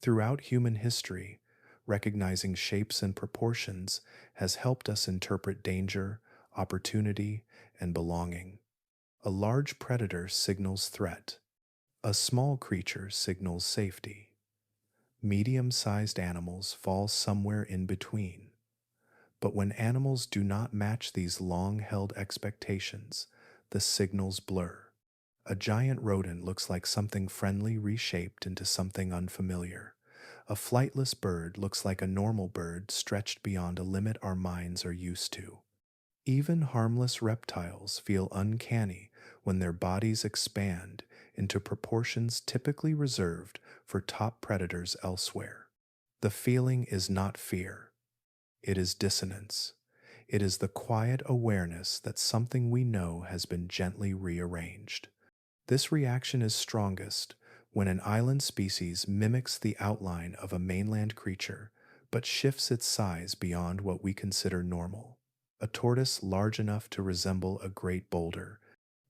Throughout human history, recognizing shapes and proportions has helped us interpret danger, opportunity, and belonging. A large predator signals threat. A small creature signals safety. Medium-sized animals fall somewhere in between. But when animals do not match these long-held expectations, the signals blur. A giant rodent looks like something friendly reshaped into something unfamiliar. A flightless bird looks like a normal bird stretched beyond a limit our minds are used to. Even harmless reptiles feel uncanny when their bodies expand into proportions typically reserved for top predators elsewhere. The feeling is not fear. It is dissonance. It is the quiet awareness that something we know has been gently rearranged. This reaction is strongest when an island species mimics the outline of a mainland creature but shifts its size beyond what we consider normal. A tortoise large enough to resemble a great boulder,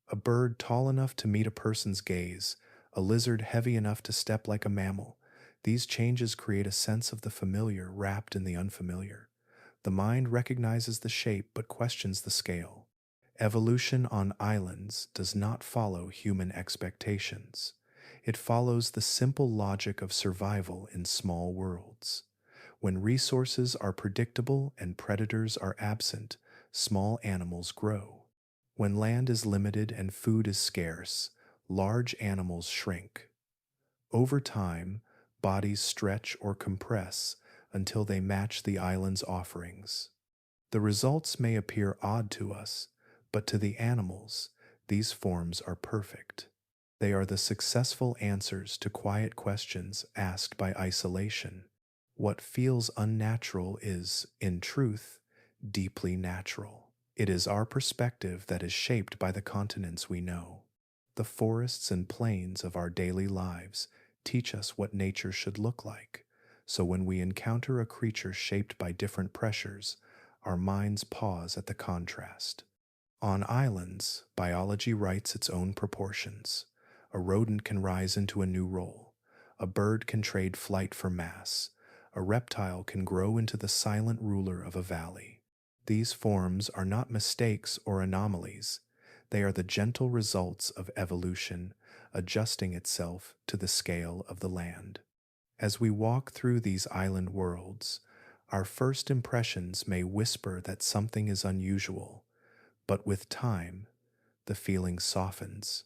a bird tall enough to meet a person's gaze, a lizard heavy enough to step like a mammal. These changes create a sense of the familiar wrapped in the unfamiliar. The mind recognizes the shape but questions the scale. Evolution on islands does not follow human expectations. It follows the simple logic of survival in small worlds. When resources are predictable and predators are absent, small animals grow. When land is limited and food is scarce, large animals shrink. Over time, bodies stretch or compress until they match the island's offerings. The results may appear odd to us, but to the animals, these forms are perfect. They are the successful answers to quiet questions asked by isolation. What feels unnatural is, in truth, deeply natural. It is our perspective that is shaped by the continents we know. The forests and plains of our daily lives teach us what nature should look like. So when we encounter a creature shaped by different pressures, our minds pause at the contrast. On islands, biology writes its own proportions. A rodent can rise into a new role. A bird can trade flight for mass. A reptile can grow into the silent ruler of a valley. These forms are not mistakes or anomalies. They are the gentle results of evolution, adjusting itself to the scale of the land. As we walk through these island worlds, our first impressions may whisper that something is unusual, but with time, the feeling softens.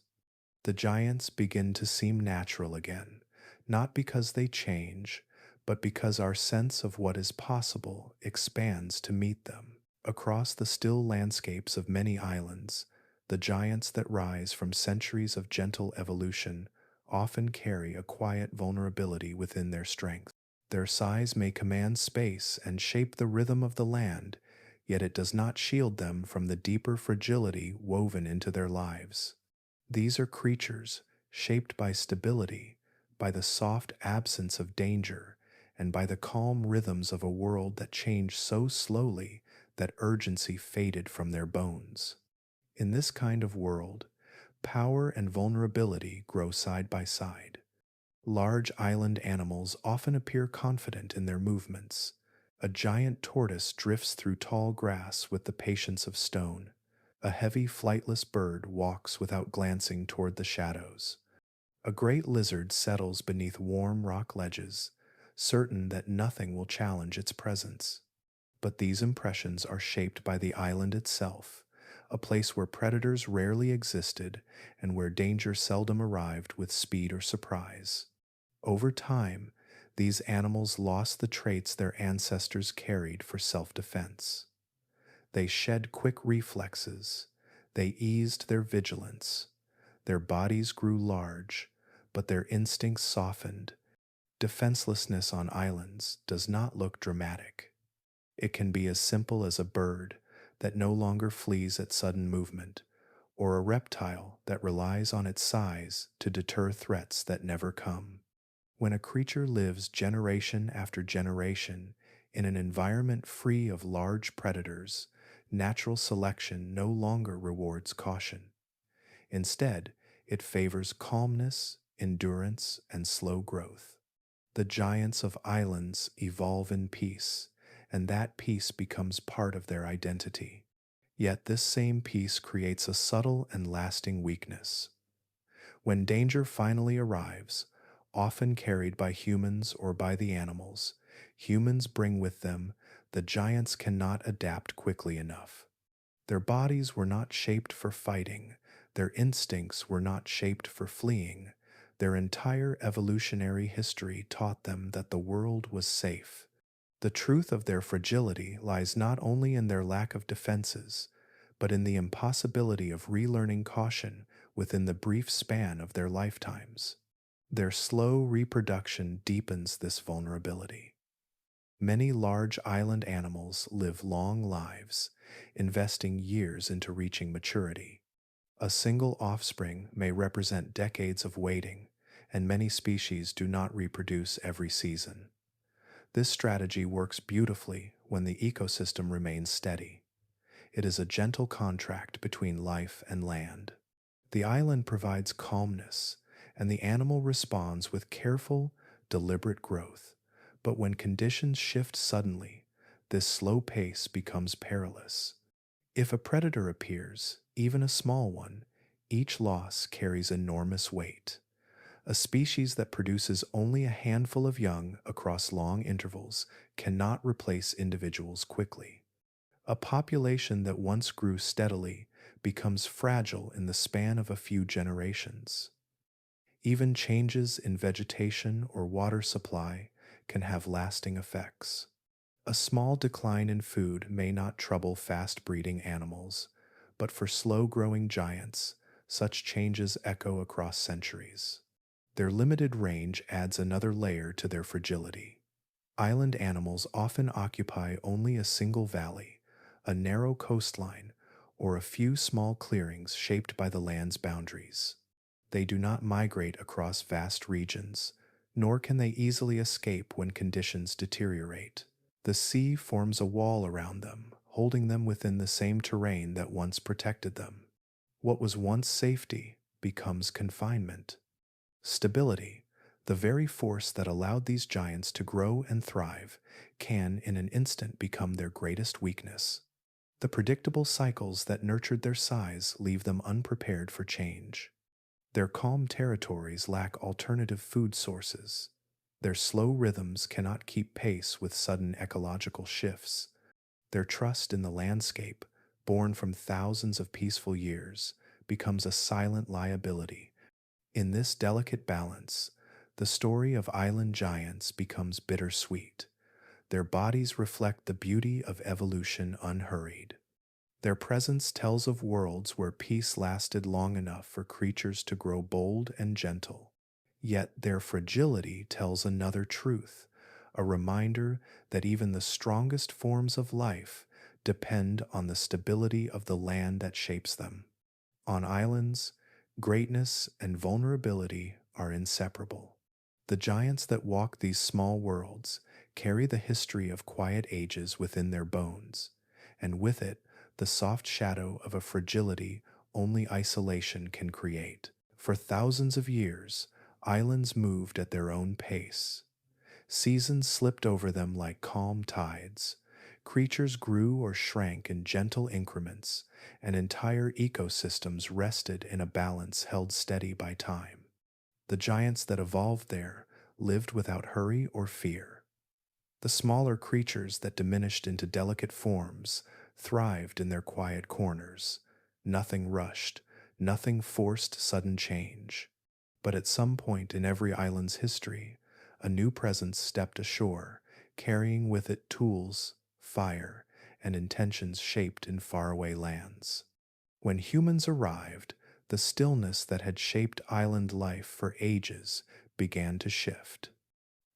The giants begin to seem natural again, not because they change, but because our sense of what is possible expands to meet them. Across the still landscapes of many islands, the giants that rise from centuries of gentle evolution often carry a quiet vulnerability within their strength. Their size may command space and shape the rhythm of the land, yet it does not shield them from the deeper fragility woven into their lives. These are creatures shaped by stability, by the soft absence of danger, and by the calm rhythms of a world that changed so slowly that urgency faded from their bones. In this kind of world, power and vulnerability grow side by side. Large island animals often appear confident in their movements. A giant tortoise drifts through tall grass with the patience of stone. A heavy, flightless bird walks without glancing toward the shadows. A great lizard settles beneath warm rock ledges, certain that nothing will challenge its presence. But these impressions are shaped by the island itself, a place where predators rarely existed and where danger seldom arrived with speed or surprise. Over time, these animals lost the traits their ancestors carried for self-defense. They shed quick reflexes. They eased their vigilance. Their bodies grew large, but their instincts softened. Defenselessness on islands does not look dramatic. It can be as simple as a bird that no longer flees at sudden movement, or a reptile that relies on its size to deter threats that never come. When a creature lives generation after generation in an environment free of large predators, natural selection no longer rewards caution. Instead, it favors calmness, endurance, and slow growth. The giants of islands evolve in peace, and that peace becomes part of their identity. Yet this same peace creates a subtle and lasting weakness. When danger finally arrives, often carried by humans or by the animals, humans bring with them the giants cannot adapt quickly enough. Their bodies were not shaped for fighting, their instincts were not shaped for fleeing. Their entire evolutionary history taught them that the world was safe. The truth of their fragility lies not only in their lack of defenses, but in the impossibility of relearning caution within the brief span of their lifetimes. Their slow reproduction deepens this vulnerability. Many large island animals live long lives, investing years into reaching maturity. A single offspring may represent decades of waiting, and many species do not reproduce every season. This strategy works beautifully when the ecosystem remains steady. It is a gentle contract between life and land. The island provides calmness, and the animal responds with careful, deliberate growth. But when conditions shift suddenly, this slow pace becomes perilous. If a predator appears, even a small one, each loss carries enormous weight. A species that produces only a handful of young across long intervals cannot replace individuals quickly. A population that once grew steadily becomes fragile in the span of a few generations. Even changes in vegetation or water supply can have lasting effects. A small decline in food may not trouble fast breeding animals, but for slow growing giants, such changes echo across centuries. Their limited range adds another layer to their fragility. Island animals often occupy only a single valley, a narrow coastline, or a few small clearings shaped by the land's boundaries. They do not migrate across vast regions, nor can they easily escape when conditions deteriorate. The sea forms a wall around them, holding them within the same terrain that once protected them. What was once safety becomes confinement. Stability, the very force that allowed these giants to grow and thrive, can in an instant become their greatest weakness. The predictable cycles that nurtured their size leave them unprepared for change. Their calm territories lack alternative food sources. Their slow rhythms cannot keep pace with sudden ecological shifts. Their trust in the landscape, born from thousands of peaceful years, becomes a silent liability. In this delicate balance, the story of island giants becomes bittersweet. Their bodies reflect the beauty of evolution unhurried. Their presence tells of worlds where peace lasted long enough for creatures to grow bold and gentle. Yet their fragility tells another truth, a reminder that even the strongest forms of life depend on the stability of the land that shapes them. On islands, greatness and vulnerability are inseparable. The giants that walk these small worlds carry the history of quiet ages within their bones, and with it, the soft shadow of a fragility only isolation can create. For thousands of years, islands moved at their own pace. Seasons slipped over them like calm tides. Creatures grew or shrank in gentle increments, and entire ecosystems rested in a balance held steady by time. The giants that evolved there lived without hurry or fear. The smaller creatures that diminished into delicate forms thrived in their quiet corners. Nothing rushed, nothing forced sudden change. But at some point in every island's history, a new presence stepped ashore, carrying with it tools, fire, and intentions shaped in faraway lands. When humans arrived, the stillness that had shaped island life for ages began to shift.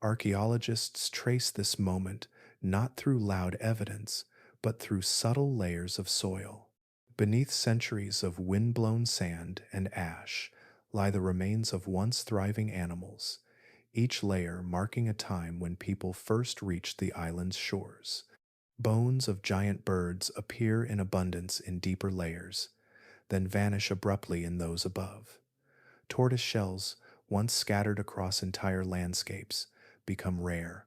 Archaeologists trace this moment not through loud evidence, but through subtle layers of soil. Beneath centuries of wind-blown sand and ash lie the remains of once thriving animals, each layer marking a time when people first reached the island's shores. Bones of giant birds appear in abundance in deeper layers, then vanish abruptly in those above. Tortoise shells, once scattered across entire landscapes, become rare.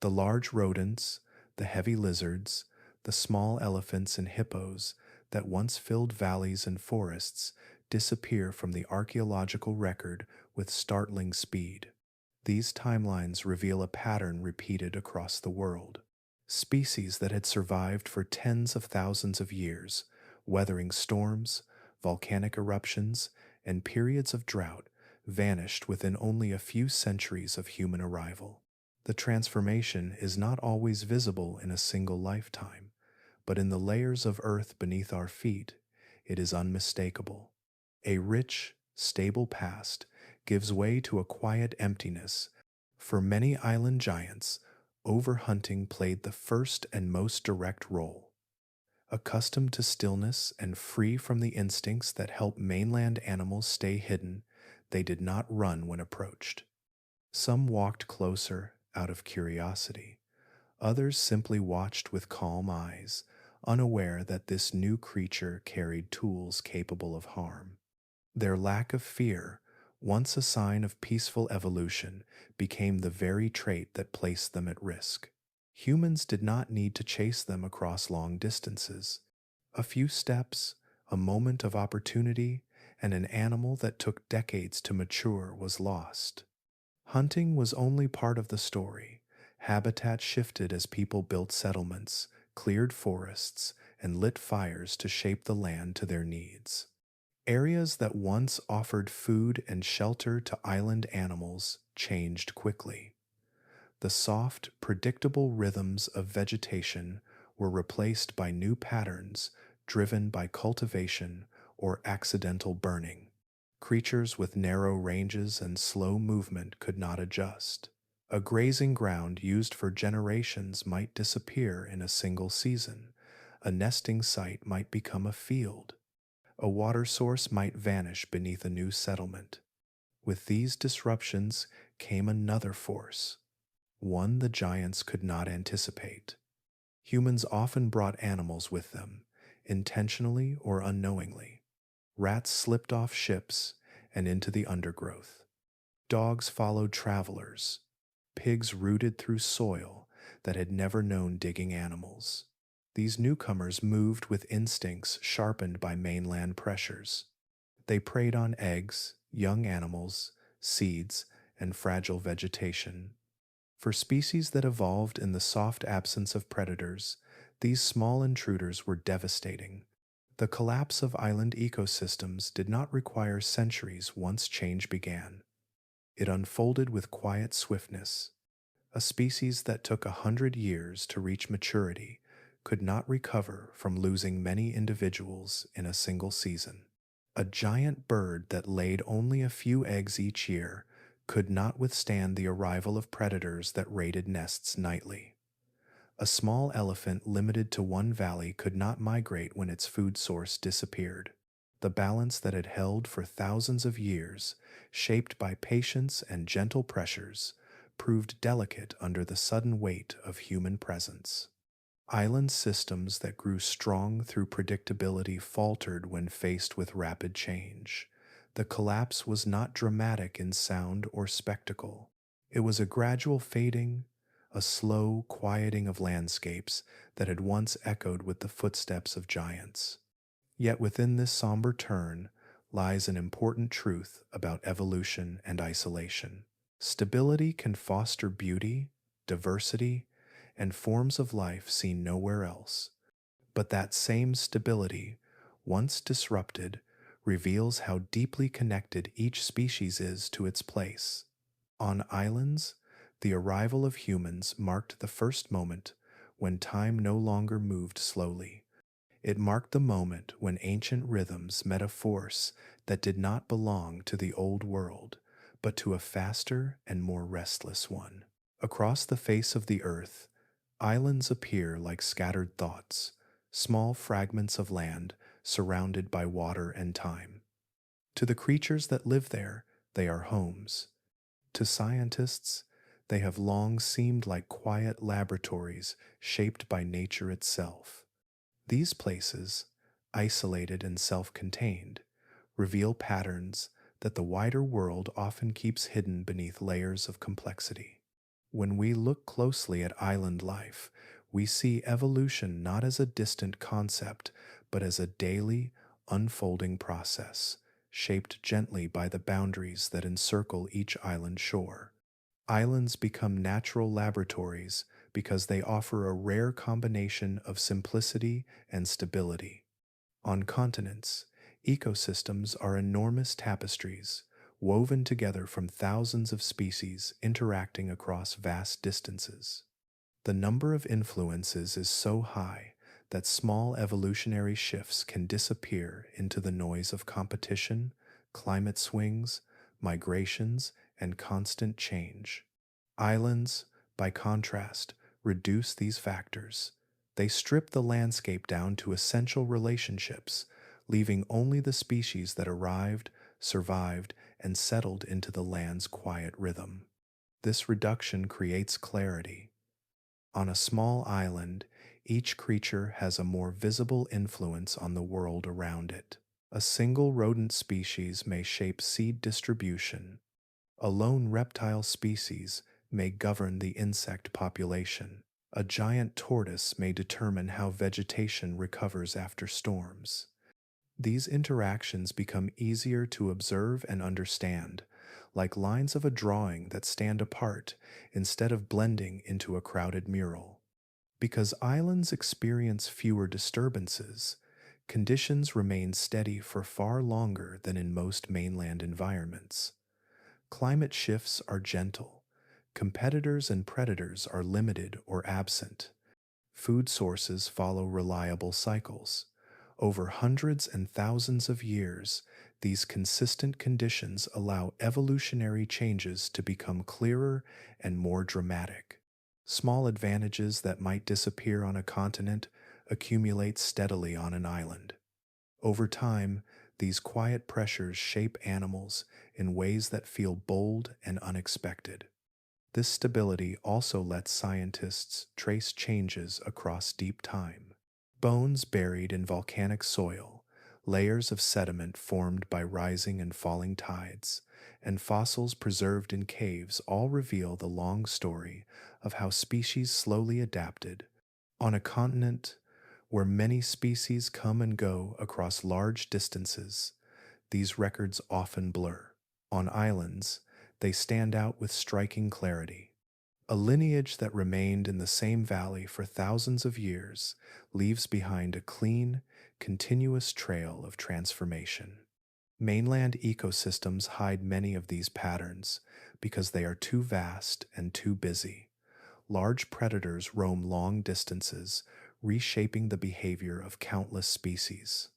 The large rodents, the heavy lizards, the small elephants and hippos that once filled valleys and forests disappear from the archaeological record with startling speed. These timelines reveal a pattern repeated across the world. Species that had survived for tens of thousands of years, weathering storms, volcanic eruptions, and periods of drought, vanished within only a few centuries of human arrival. The transformation is not always visible in a single lifetime, but in the layers of earth beneath our feet, it is unmistakable. A rich, stable past gives way to a quiet emptiness. For many island giants, overhunting played the first and most direct role. Accustomed to stillness and free from the instincts that help mainland animals stay hidden, they did not run when approached. Some walked closer out of curiosity. Others simply watched with calm eyes, unaware that this new creature carried tools capable of harm. Their lack of fear, once a sign of peaceful evolution, became the very trait that placed them at risk. Humans did not need to chase them across long distances. A few steps, a moment of opportunity, and an animal that took decades to mature was lost. Hunting was only part of the story. Habitat shifted as people built settlements, cleared forests, and lit fires to shape the land to their needs. Areas that once offered food and shelter to island animals changed quickly. The soft, predictable rhythms of vegetation were replaced by new patterns driven by cultivation or accidental burning. Creatures with narrow ranges and slow movement could not adjust. A grazing ground used for generations might disappear in a single season. A nesting site might become a field. A water source might vanish beneath a new settlement. With these disruptions came another force, one the giants could not anticipate. Humans often brought animals with them, intentionally or unknowingly. Rats slipped off ships and into the undergrowth. Dogs followed travelers. Pigs rooted through soil that had never known digging animals. These newcomers moved with instincts sharpened by mainland pressures. They preyed on eggs, young animals, seeds, and fragile vegetation. For species that evolved in the soft absence of predators, these small intruders were devastating. The collapse of island ecosystems did not require centuries once change began. It unfolded with quiet swiftness. A species that took 100 years to reach maturity could not recover from losing many individuals in a single season. A giant bird that laid only a few eggs each year could not withstand the arrival of predators that raided nests nightly. A small elephant limited to one valley could not migrate when its food source disappeared. The balance that had held for thousands of years, shaped by patience and gentle pressures, proved delicate under the sudden weight of human presence. Island systems that grew strong through predictability faltered when faced with rapid change. The collapse was not dramatic in sound or spectacle. It was a gradual fading, a slow quieting of landscapes that had once echoed with the footsteps of giants. Yet within this somber turn lies an important truth about evolution and isolation. Stability can foster beauty, diversity, and forms of life seen nowhere else. But that same stability, once disrupted, reveals how deeply connected each species is to its place. On islands, the arrival of humans marked the first moment when time no longer moved slowly. It marked the moment when ancient rhythms met a force that did not belong to the old world, but to a faster and more restless one. Across the face of the earth, islands appear like scattered thoughts, small fragments of land surrounded by water and time. To the creatures that live there, they are homes. To scientists, they have long seemed like quiet laboratories shaped by nature itself. These places, isolated and self-contained, reveal patterns that the wider world often keeps hidden beneath layers of complexity. When we look closely at island life, we see evolution not as a distant concept, but as a daily, unfolding process, shaped gently by the boundaries that encircle each island shore. Islands become natural laboratories because they offer a rare combination of simplicity and stability. On continents, ecosystems are enormous tapestries, woven together from thousands of species interacting across vast distances. The number of influences is so high that small evolutionary shifts can disappear into the noise of competition, climate swings, migrations, and constant change. Islands, by contrast, reduce these factors. They strip the landscape down to essential relationships, leaving only the species that arrived, survived, and settled into the land's quiet rhythm. This reduction creates clarity. On a small island, each creature has a more visible influence on the world around it. A single rodent species may shape seed distribution. A lone reptile species may govern the insect population. A giant tortoise may determine how vegetation recovers after storms. These interactions become easier to observe and understand, like lines of a drawing that stand apart instead of blending into a crowded mural. Because islands experience fewer disturbances, conditions remain steady for far longer than in most mainland environments. Climate shifts are gentle. Competitors and predators are limited or absent. Food sources follow reliable cycles. Over hundreds and thousands of years, these consistent conditions allow evolutionary changes to become clearer and more dramatic. Small advantages that might disappear on a continent accumulate steadily on an island. Over time, these quiet pressures shape animals in ways that feel bold and unexpected. This stability also lets scientists trace changes across deep time. Bones buried in volcanic soil, layers of sediment formed by rising and falling tides, and fossils preserved in caves all reveal the long story of how species slowly adapted. On a continent where many species come and go across large distances, these records often blur. On islands, they stand out with striking clarity. A lineage that remained in the same valley for thousands of years leaves behind a clean, continuous trail of transformation. Mainland ecosystems hide many of these patterns because they are too vast and too busy. Large predators roam long distances, reshaping the behavior of countless species.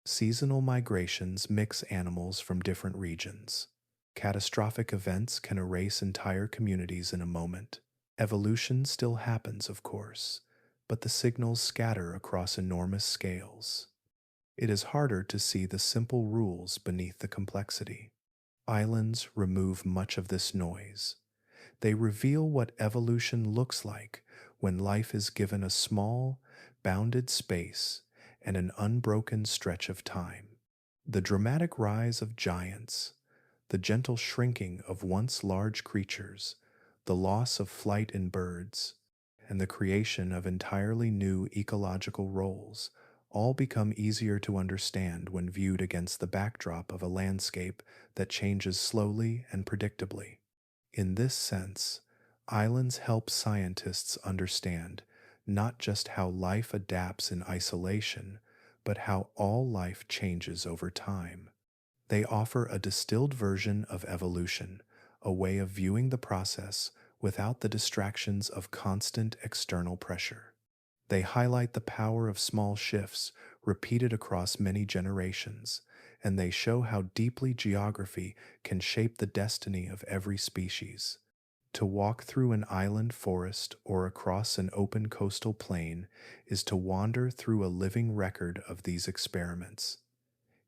Seasonal migrations mix animals from different regions. Catastrophic events can erase entire communities in a moment. Evolution still happens, of course, but the signals scatter across enormous scales. It is harder to see the simple rules beneath the complexity. Islands remove much of this noise. They reveal what evolution looks like when life is given a small, bounded space and an unbroken stretch of time. The dramatic rise of giants, the gentle shrinking of once large creatures, the loss of flight in birds, and the creation of entirely new ecological roles all become easier to understand when viewed against the backdrop of a landscape that changes slowly and predictably. In this sense, islands help scientists understand not just how life adapts in isolation, but how all life changes over time. They offer a distilled version of evolution, a way of viewing the process without the distractions of constant external pressure. They highlight the power of small shifts repeated across many generations, and they show how deeply geography can shape the destiny of every species. To walk through an island forest or across an open coastal plain is to wander through a living record of these experiments.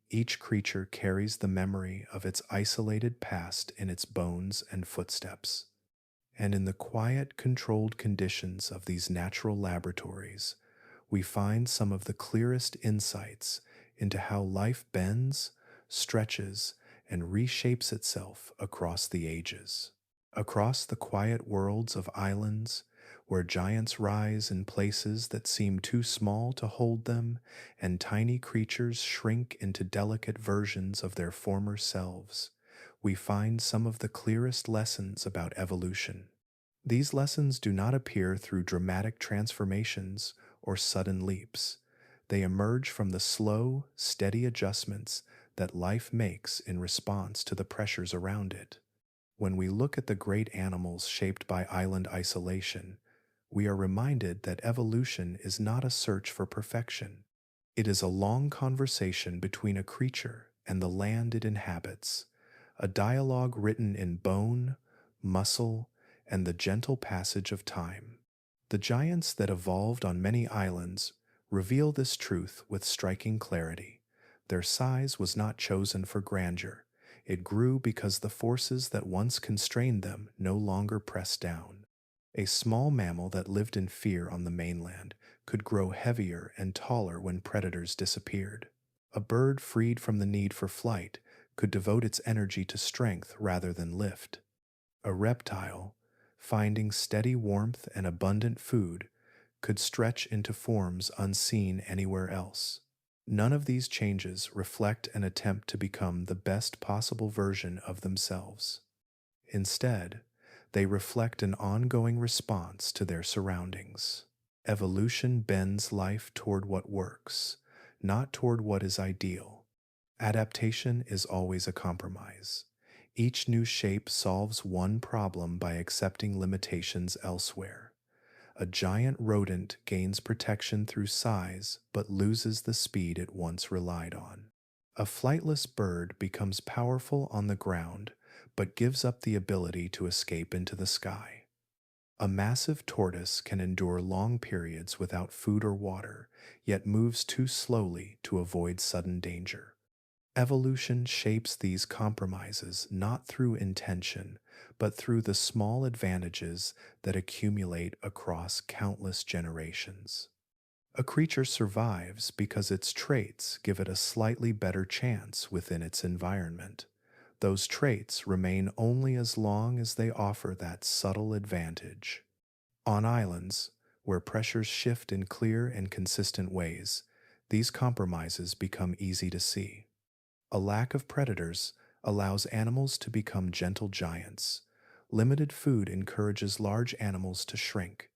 Each creature carries the memory of its isolated past in its bones and footsteps. And in the quiet, controlled conditions of these natural laboratories, we find some of the clearest insights into how life bends, stretches, and reshapes itself across the ages. Across the quiet worlds of islands, where giants rise in places that seem too small to hold them, and tiny creatures shrink into delicate versions of their former selves, we find some of the clearest lessons about evolution. These lessons do not appear through dramatic transformations or sudden leaps. They emerge from the slow, steady adjustments that life makes in response to the pressures around it. When we look at the great animals shaped by island isolation, we are reminded that evolution is not a search for perfection. It is a long conversation between a creature and the land it inhabits, a dialogue written in bone, muscle, and the gentle passage of time. The giants that evolved on many islands reveal this truth with striking clarity. Their size was not chosen for grandeur. It grew because the forces that once constrained them no longer pressed down. A small mammal that lived in fear on the mainland could grow heavier and taller when predators disappeared. A bird freed from the need for flight could devote its energy to strength rather than lift. A reptile, finding steady warmth and abundant food, could stretch into forms unseen anywhere else. None of these changes reflect an attempt to become the best possible version of themselves. Instead, they reflect an ongoing response to their surroundings. Evolution bends life toward what works, not toward what is ideal. Adaptation is always a compromise. Each new shape solves one problem by accepting limitations elsewhere. A giant rodent gains protection through size but loses the speed it once relied on. A flightless bird becomes powerful on the ground but gives up the ability to escape into the sky. A massive tortoise can endure long periods without food or water, yet moves too slowly to avoid sudden danger. Evolution shapes these compromises not through intention, but through the small advantages that accumulate across countless generations. A creature survives because its traits give it a slightly better chance within its environment. Those traits remain only as long as they offer that subtle advantage. On islands, where pressures shift in clear and consistent ways, these compromises become easy to see. A lack of predators allows animals to become gentle giants. Limited food encourages large animals to shrink.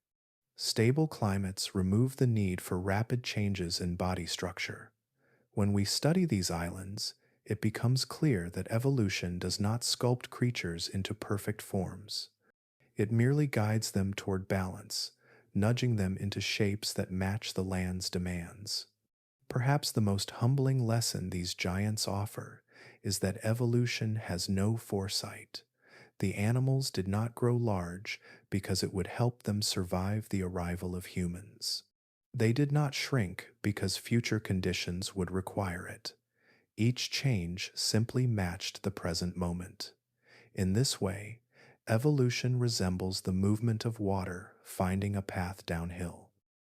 Stable climates remove the need for rapid changes in body structure. When we study these islands, it becomes clear that evolution does not sculpt creatures into perfect forms. It merely guides them toward balance, nudging them into shapes that match the land's demands. Perhaps the most humbling lesson these giants offer is that evolution has no foresight. The animals did not grow large because it would help them survive the arrival of humans. They did not shrink because future conditions would require it. Each change simply matched the present moment. In this way, evolution resembles the movement of water finding a path downhill.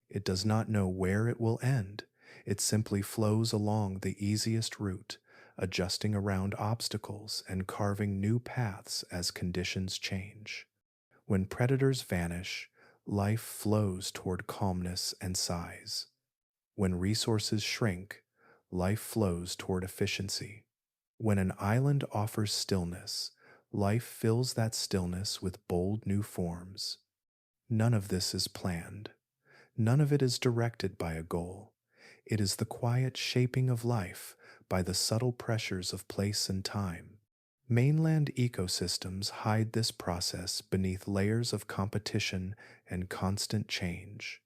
It does not know where it will end. It simply flows along the easiest route, adjusting around obstacles and carving new paths as conditions change. When predators vanish, life flows toward calmness and size. When resources shrink, life flows toward efficiency. When an island offers stillness, life fills that stillness with bold new forms. None of this is planned. None of it is directed by a goal. It is the quiet shaping of life by the subtle pressures of place and time. Mainland ecosystems hide this process beneath layers of competition and constant change,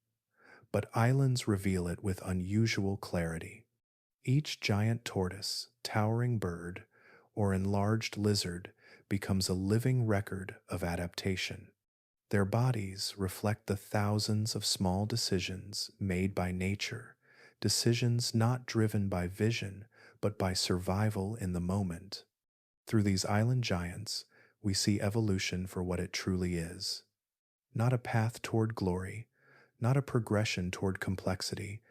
but islands reveal it with unusual clarity. Each giant tortoise, towering bird, or enlarged lizard becomes a living record of adaptation. Their bodies reflect the thousands of small decisions made by nature, decisions not driven by vision, but by survival in the moment. Through these island giants, we see evolution for what it truly is. Not a path toward glory, not a progression toward complexity,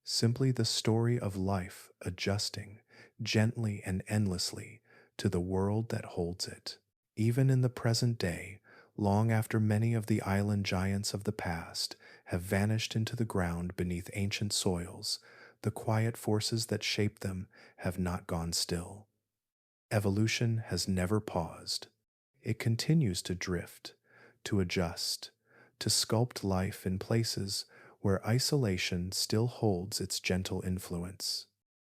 simply the story of life adjusting, gently and endlessly, to the world that holds it. Even in the present day, long after many of the island giants of the past have vanished into the ground beneath ancient soils, the quiet forces that shape them have not gone still. Evolution has never paused. It continues to drift, to adjust, to sculpt life in places where isolation still holds its gentle influence.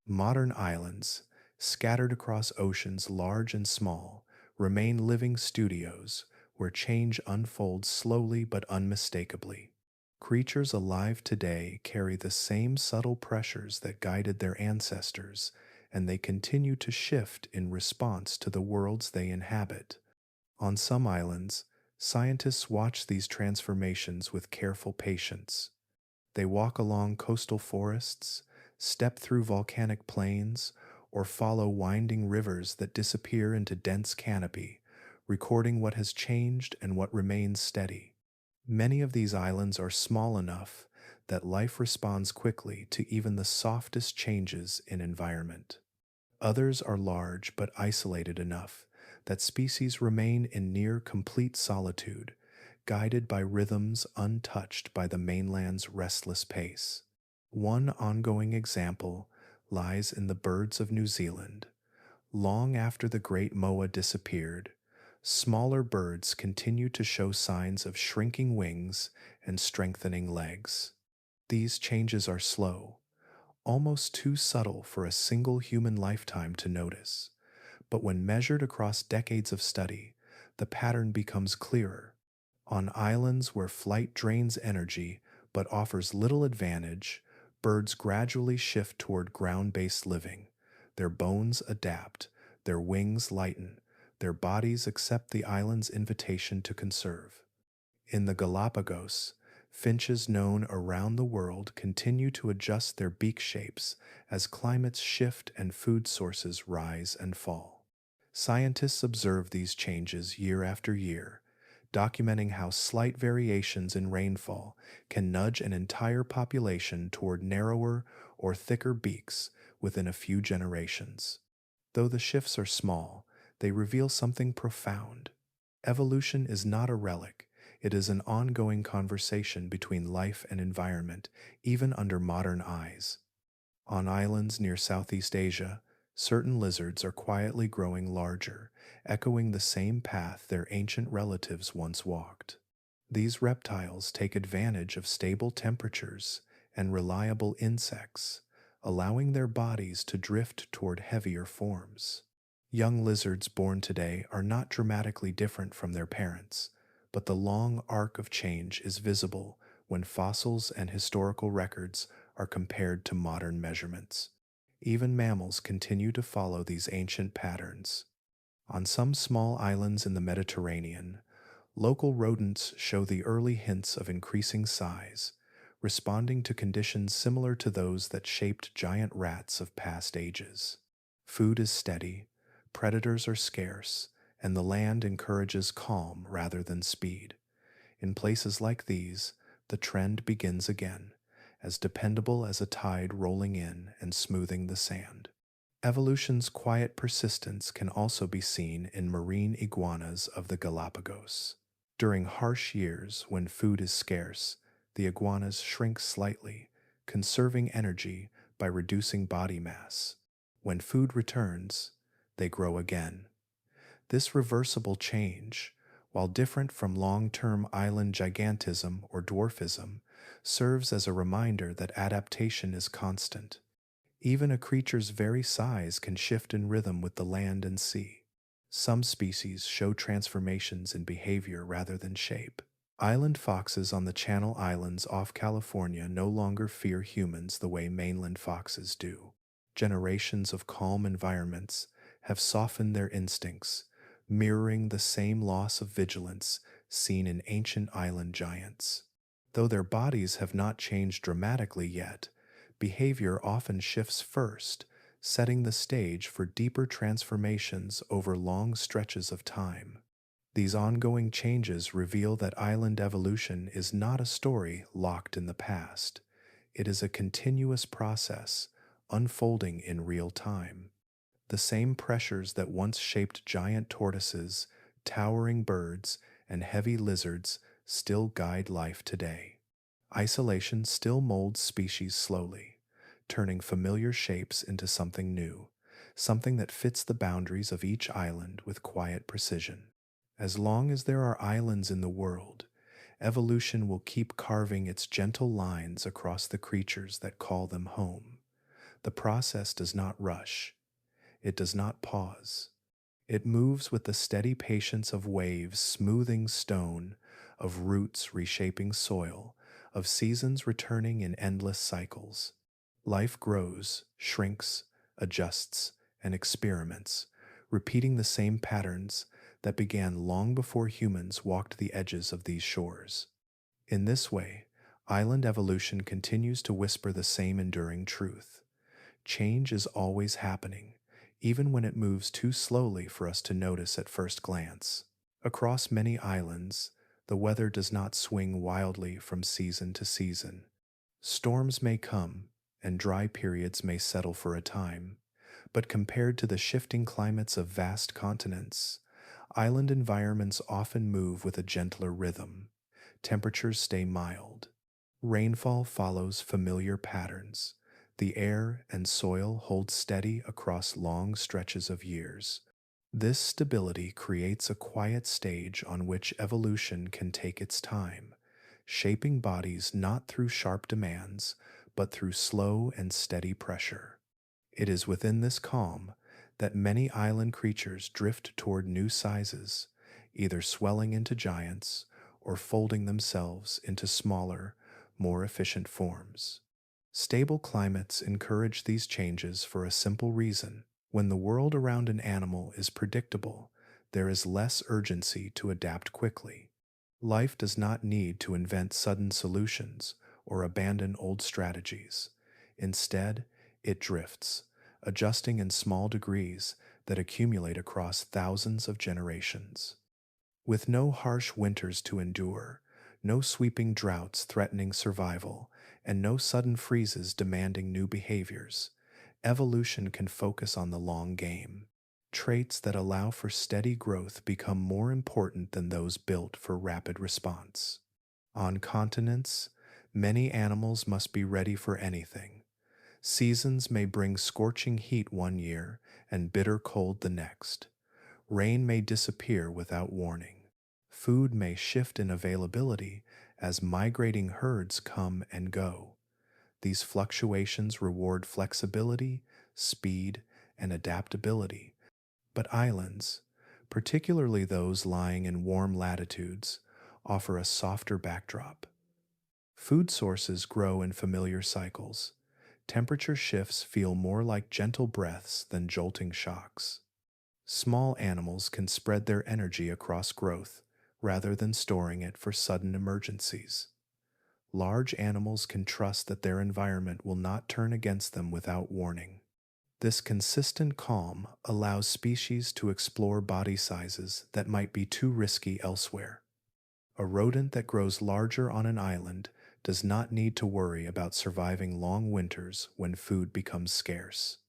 Modern islands, scattered across oceans large and small, remain living studios where change unfolds slowly but unmistakably. Creatures alive today carry the same subtle pressures that guided their ancestors, and they continue to shift in response to the worlds they inhabit. On some islands, scientists watch these transformations with careful patience. They walk along coastal forests, step through volcanic plains, or follow winding rivers that disappear into dense canopy, recording what has changed and what remains steady. Many of these islands are small enough that life responds quickly to even the softest changes in environment. Others are large but isolated enough that species remain in near complete solitude, guided by rhythms untouched by the mainland's restless pace. One ongoing example lies in the birds of New Zealand. Long after the great moa disappeared, smaller birds continue to show signs of shrinking wings and strengthening legs. These changes are slow, almost too subtle for a single human lifetime to notice. But when measured across decades of study, the pattern becomes clearer. On islands where flight drains energy but offers little advantage, birds gradually shift toward ground based living. Their bones adapt, their wings lighten, their bodies accept the island's invitation to conserve. In the Galapagos, finches known around the world continue to adjust their beak shapes as climates shift and food sources rise and fall. Scientists observe these changes year after year, documenting how slight variations in rainfall can nudge an entire population toward narrower or thicker beaks within a few generations. Though the shifts are small, they reveal something profound. Evolution is not a relic, it is an ongoing conversation between life and environment, even under modern eyes. On islands near Southeast Asia, certain lizards are quietly growing larger, echoing the same path their ancient relatives once walked. These reptiles take advantage of stable temperatures and reliable insects, allowing their bodies to drift toward heavier forms. Young lizards born today are not dramatically different from their parents, but the long arc of change is visible when fossils and historical records are compared to modern measurements. Even mammals continue to follow these ancient patterns. On some small islands in the Mediterranean, local rodents show the early hints of increasing size, responding to conditions similar to those that shaped giant rats of past ages. Food is steady, predators are scarce, and the land encourages calm rather than speed. In places like these, the trend begins again, as dependable as a tide rolling in and smoothing the sand. Evolution's quiet persistence can also be seen in marine iguanas of the Galapagos. During harsh years when food is scarce, the iguanas shrink slightly, conserving energy by reducing body mass. When food returns, they grow again. This reversible change, while different from long-term island gigantism or dwarfism, serves as a reminder that adaptation is constant. Even a creature's very size can shift in rhythm with the land and sea. Some species show transformations in behavior rather than shape. Island foxes on the Channel Islands off California no longer fear humans the way mainland foxes do. Generations of calm environments have softened their instincts, mirroring the same loss of vigilance seen in ancient island giants. Though their bodies have not changed dramatically yet, behavior often shifts first, setting the stage for deeper transformations over long stretches of time. These ongoing changes reveal that island evolution is not a story locked in the past. It is a continuous process, unfolding in real time. The same pressures that once shaped giant tortoises, towering birds, and heavy lizards still guide life today. Isolation still molds species slowly, turning familiar shapes into something new, something that fits the boundaries of each island with quiet precision. As long as there are islands in the world, evolution will keep carving its gentle lines across the creatures that call them home. The process does not rush. It does not pause. It moves with the steady patience of waves smoothing stone, of roots reshaping soil, of seasons returning in endless cycles. Life grows, shrinks, adjusts, and experiments, repeating the same patterns that began long before humans walked the edges of these shores. In this way, island evolution continues to whisper the same enduring truth. Change is always happening, even when it moves too slowly for us to notice at first glance. Across many islands, the weather does not swing wildly from season to season. Storms may come, and dry periods may settle for a time, but compared to the shifting climates of vast continents, island environments often move with a gentler rhythm. Temperatures stay mild. Rainfall follows familiar patterns. The air and soil hold steady across long stretches of years. This stability creates a quiet stage on which evolution can take its time, shaping bodies not through sharp demands, but through slow and steady pressure. It is within this calm that many island creatures drift toward new sizes, either swelling into giants or folding themselves into smaller, more efficient forms. Stable climates encourage these changes for a simple reason. When the world around an animal is predictable, there is less urgency to adapt quickly. Life does not need to invent sudden solutions or abandon old strategies. Instead, it drifts, adjusting in small degrees that accumulate across thousands of generations. With no harsh winters to endure, no sweeping droughts threatening survival, and no sudden freezes demanding new behaviors, evolution can focus on the long game. Traits that allow for steady growth become more important than those built for rapid response. On continents, many animals must be ready for anything. Seasons may bring scorching heat one year and bitter cold the next. Rain may disappear without warning. Food may shift in availability as migrating herds come and go. These fluctuations reward flexibility, speed, and adaptability. But islands, particularly those lying in warm latitudes, offer a softer backdrop. Food sources grow in familiar cycles. Temperature shifts feel more like gentle breaths than jolting shocks. Small animals can spread their energy across growth rather than storing it for sudden emergencies. Large animals can trust that their environment will not turn against them without warning. This consistent calm allows species to explore body sizes that might be too risky elsewhere. A rodent that grows larger on an island does not need to worry about surviving long winters when food becomes scarce.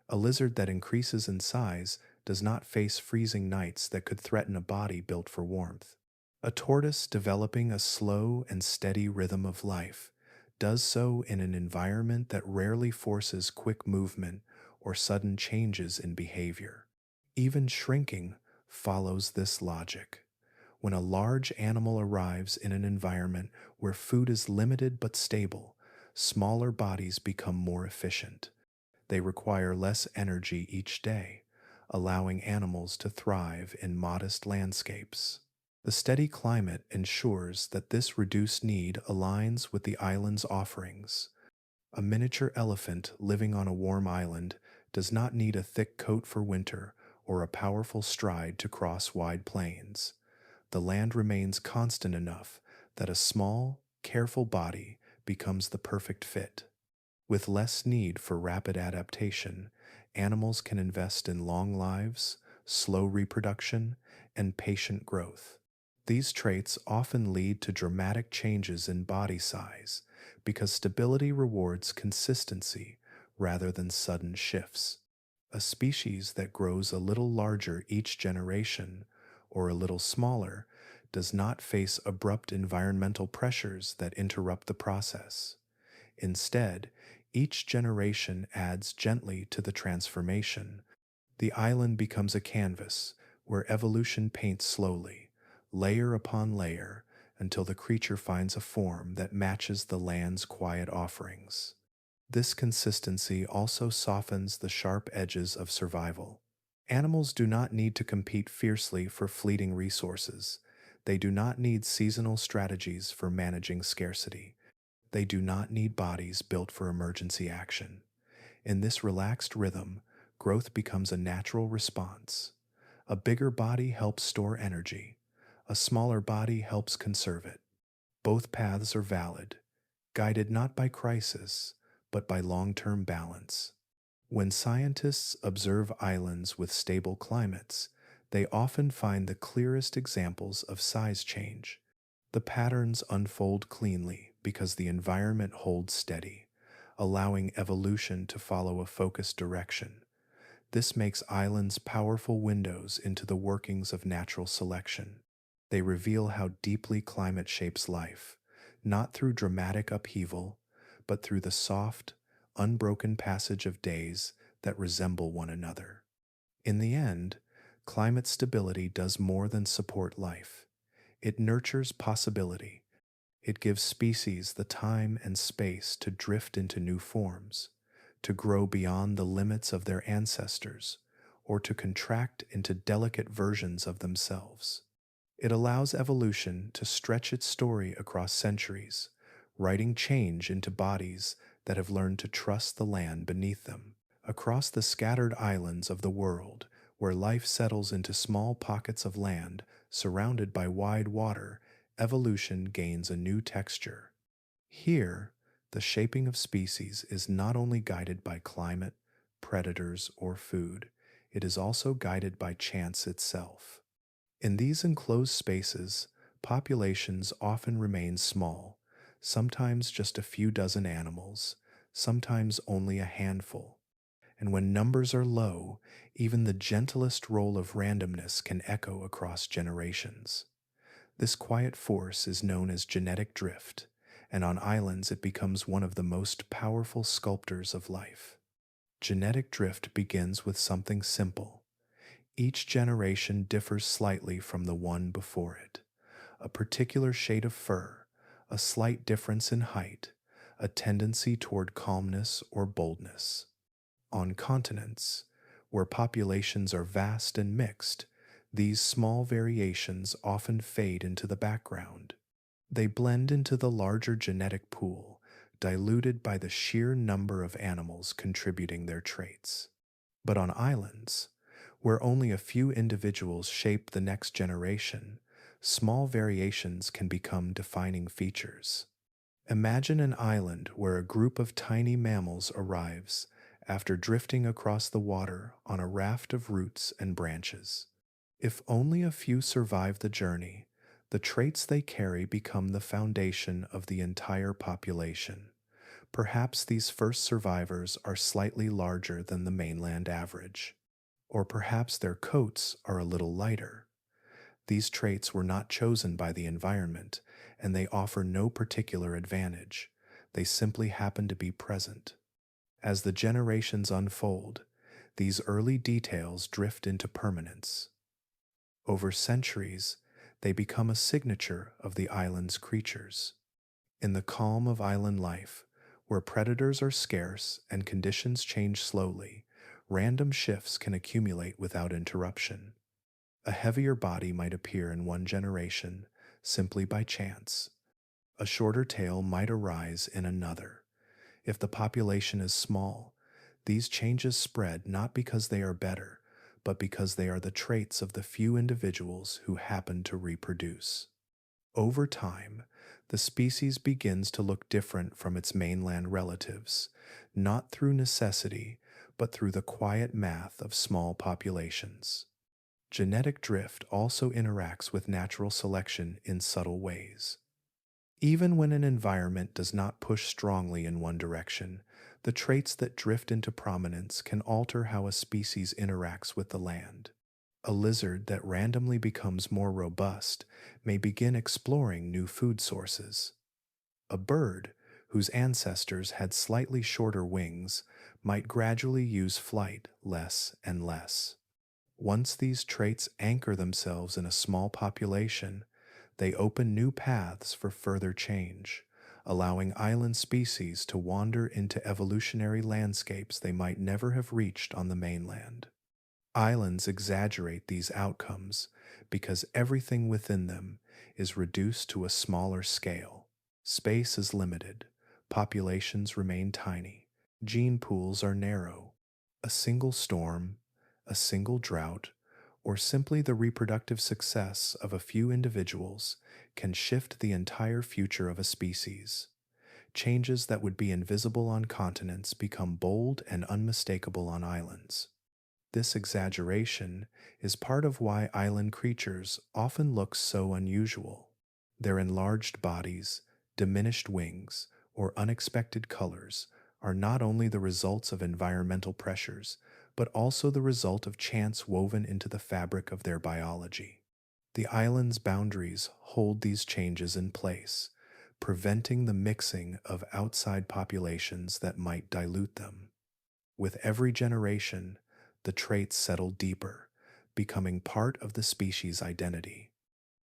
A lizard that increases in size does not face freezing nights that could threaten a body built for warmth. A tortoise developing a slow and steady rhythm of life does so in an environment that rarely forces quick movement or sudden changes in behavior. Even shrinking follows this logic. When a large animal arrives in an environment where food is limited but stable, smaller bodies become more efficient. They require less energy each day, allowing animals to thrive in modest landscapes. The steady climate ensures that this reduced need aligns with the island's offerings. A miniature elephant living on a warm island does not need a thick coat for winter or a powerful stride to cross wide plains. The land remains constant enough that a small, careful body becomes the perfect fit. With less need for rapid adaptation, animals can invest in long lives, slow reproduction, and patient growth. These traits often lead to dramatic changes in body size because stability rewards consistency rather than sudden shifts. A species that grows a little larger each generation or a little smaller does not face abrupt environmental pressures that interrupt the process. Instead, each generation adds gently to the transformation. The island becomes a canvas where evolution paints slowly, layer upon layer, until the creature finds a form that matches the land's quiet offerings. This consistency also softens the sharp edges of survival. Animals do not need to compete fiercely for fleeting resources. They do not need seasonal strategies for managing scarcity. They do not need bodies built for emergency action. In this relaxed rhythm, growth becomes a natural response. A bigger body helps store energy. A smaller body helps conserve it. Both paths are valid, guided not by crisis, but by long-term balance. When scientists observe islands with stable climates, they often find the clearest examples of size change. The patterns unfold cleanly because the environment holds steady, allowing evolution to follow a focused direction. This makes islands powerful windows into the workings of natural selection. They reveal how deeply climate shapes life, not through dramatic upheaval, but through the soft, unbroken passage of days that resemble one another. In the end, climate stability does more than support life. It nurtures possibility. It gives species the time and space to drift into new forms, to grow beyond the limits of their ancestors, or to contract into delicate versions of themselves. It allows evolution to stretch its story across centuries, writing change into bodies that have learned to trust the land beneath them. Across the scattered islands of the world, where life settles into small pockets of land surrounded by wide water, evolution gains a new texture. Here, the shaping of species is not only guided by climate, predators, or food, it is also guided by chance itself. In these enclosed spaces, populations often remain small, sometimes just a few dozen animals, sometimes only a handful. And when numbers are low, even the gentlest roll of randomness can echo across generations. This quiet force is known as genetic drift, and on islands it becomes one of the most powerful sculptors of life. Genetic drift begins with something simple. Each generation differs slightly from the one before it. A particular shade of fur, a slight difference in height, a tendency toward calmness or boldness. On continents, where populations are vast and mixed, these small variations often fade into the background. They blend into the larger genetic pool, diluted by the sheer number of animals contributing their traits. But on islands, where only a few individuals shape the next generation, small variations can become defining features. Imagine an island where a group of tiny mammals arrives after drifting across the water on a raft of roots and branches. If only a few survive the journey, the traits they carry become the foundation of the entire population. Perhaps these first survivors are slightly larger than the mainland average, or perhaps their coats are a little lighter. These traits were not chosen by the environment, and they offer no particular advantage. They simply happen to be present. As the generations unfold, these early details drift into permanence. Over centuries, they become a signature of the island's creatures. In the calm of island life, where predators are scarce and conditions change slowly, random shifts can accumulate without interruption. A heavier body might appear in one generation simply by chance. A shorter tail might arise in another. If the population is small, these changes spread not because they are better, but because they are the traits of the few individuals who happen to reproduce. Over time, the species begins to look different from its mainland relatives, not through necessity, but through the quiet math of small populations. Genetic drift also interacts with natural selection in subtle ways. Even when an environment does not push strongly in one direction, the traits that drift into prominence can alter how a species interacts with the land. A lizard that randomly becomes more robust may begin exploring new food sources. A bird whose ancestors had slightly shorter wings might gradually use flight less and less. Once these traits anchor themselves in a small population, they open new paths for further change, allowing island species to wander into evolutionary landscapes they might never have reached on the mainland. Islands exaggerate these outcomes because everything within them is reduced to a smaller scale. Space is limited, populations remain tiny, gene pools are narrow. A single storm, a single drought, or simply the reproductive success of a few individuals can shift the entire future of a species. Changes that would be invisible on continents become bold and unmistakable on islands. This exaggeration is part of why island creatures often look so unusual. Their enlarged bodies, diminished wings, or unexpected colors are not only the results of environmental pressures, but also the result of chance woven into the fabric of their biology. The island's boundaries hold these changes in place, preventing the mixing of outside populations that might dilute them. With every generation, the traits settle deeper, becoming part of the species' identity.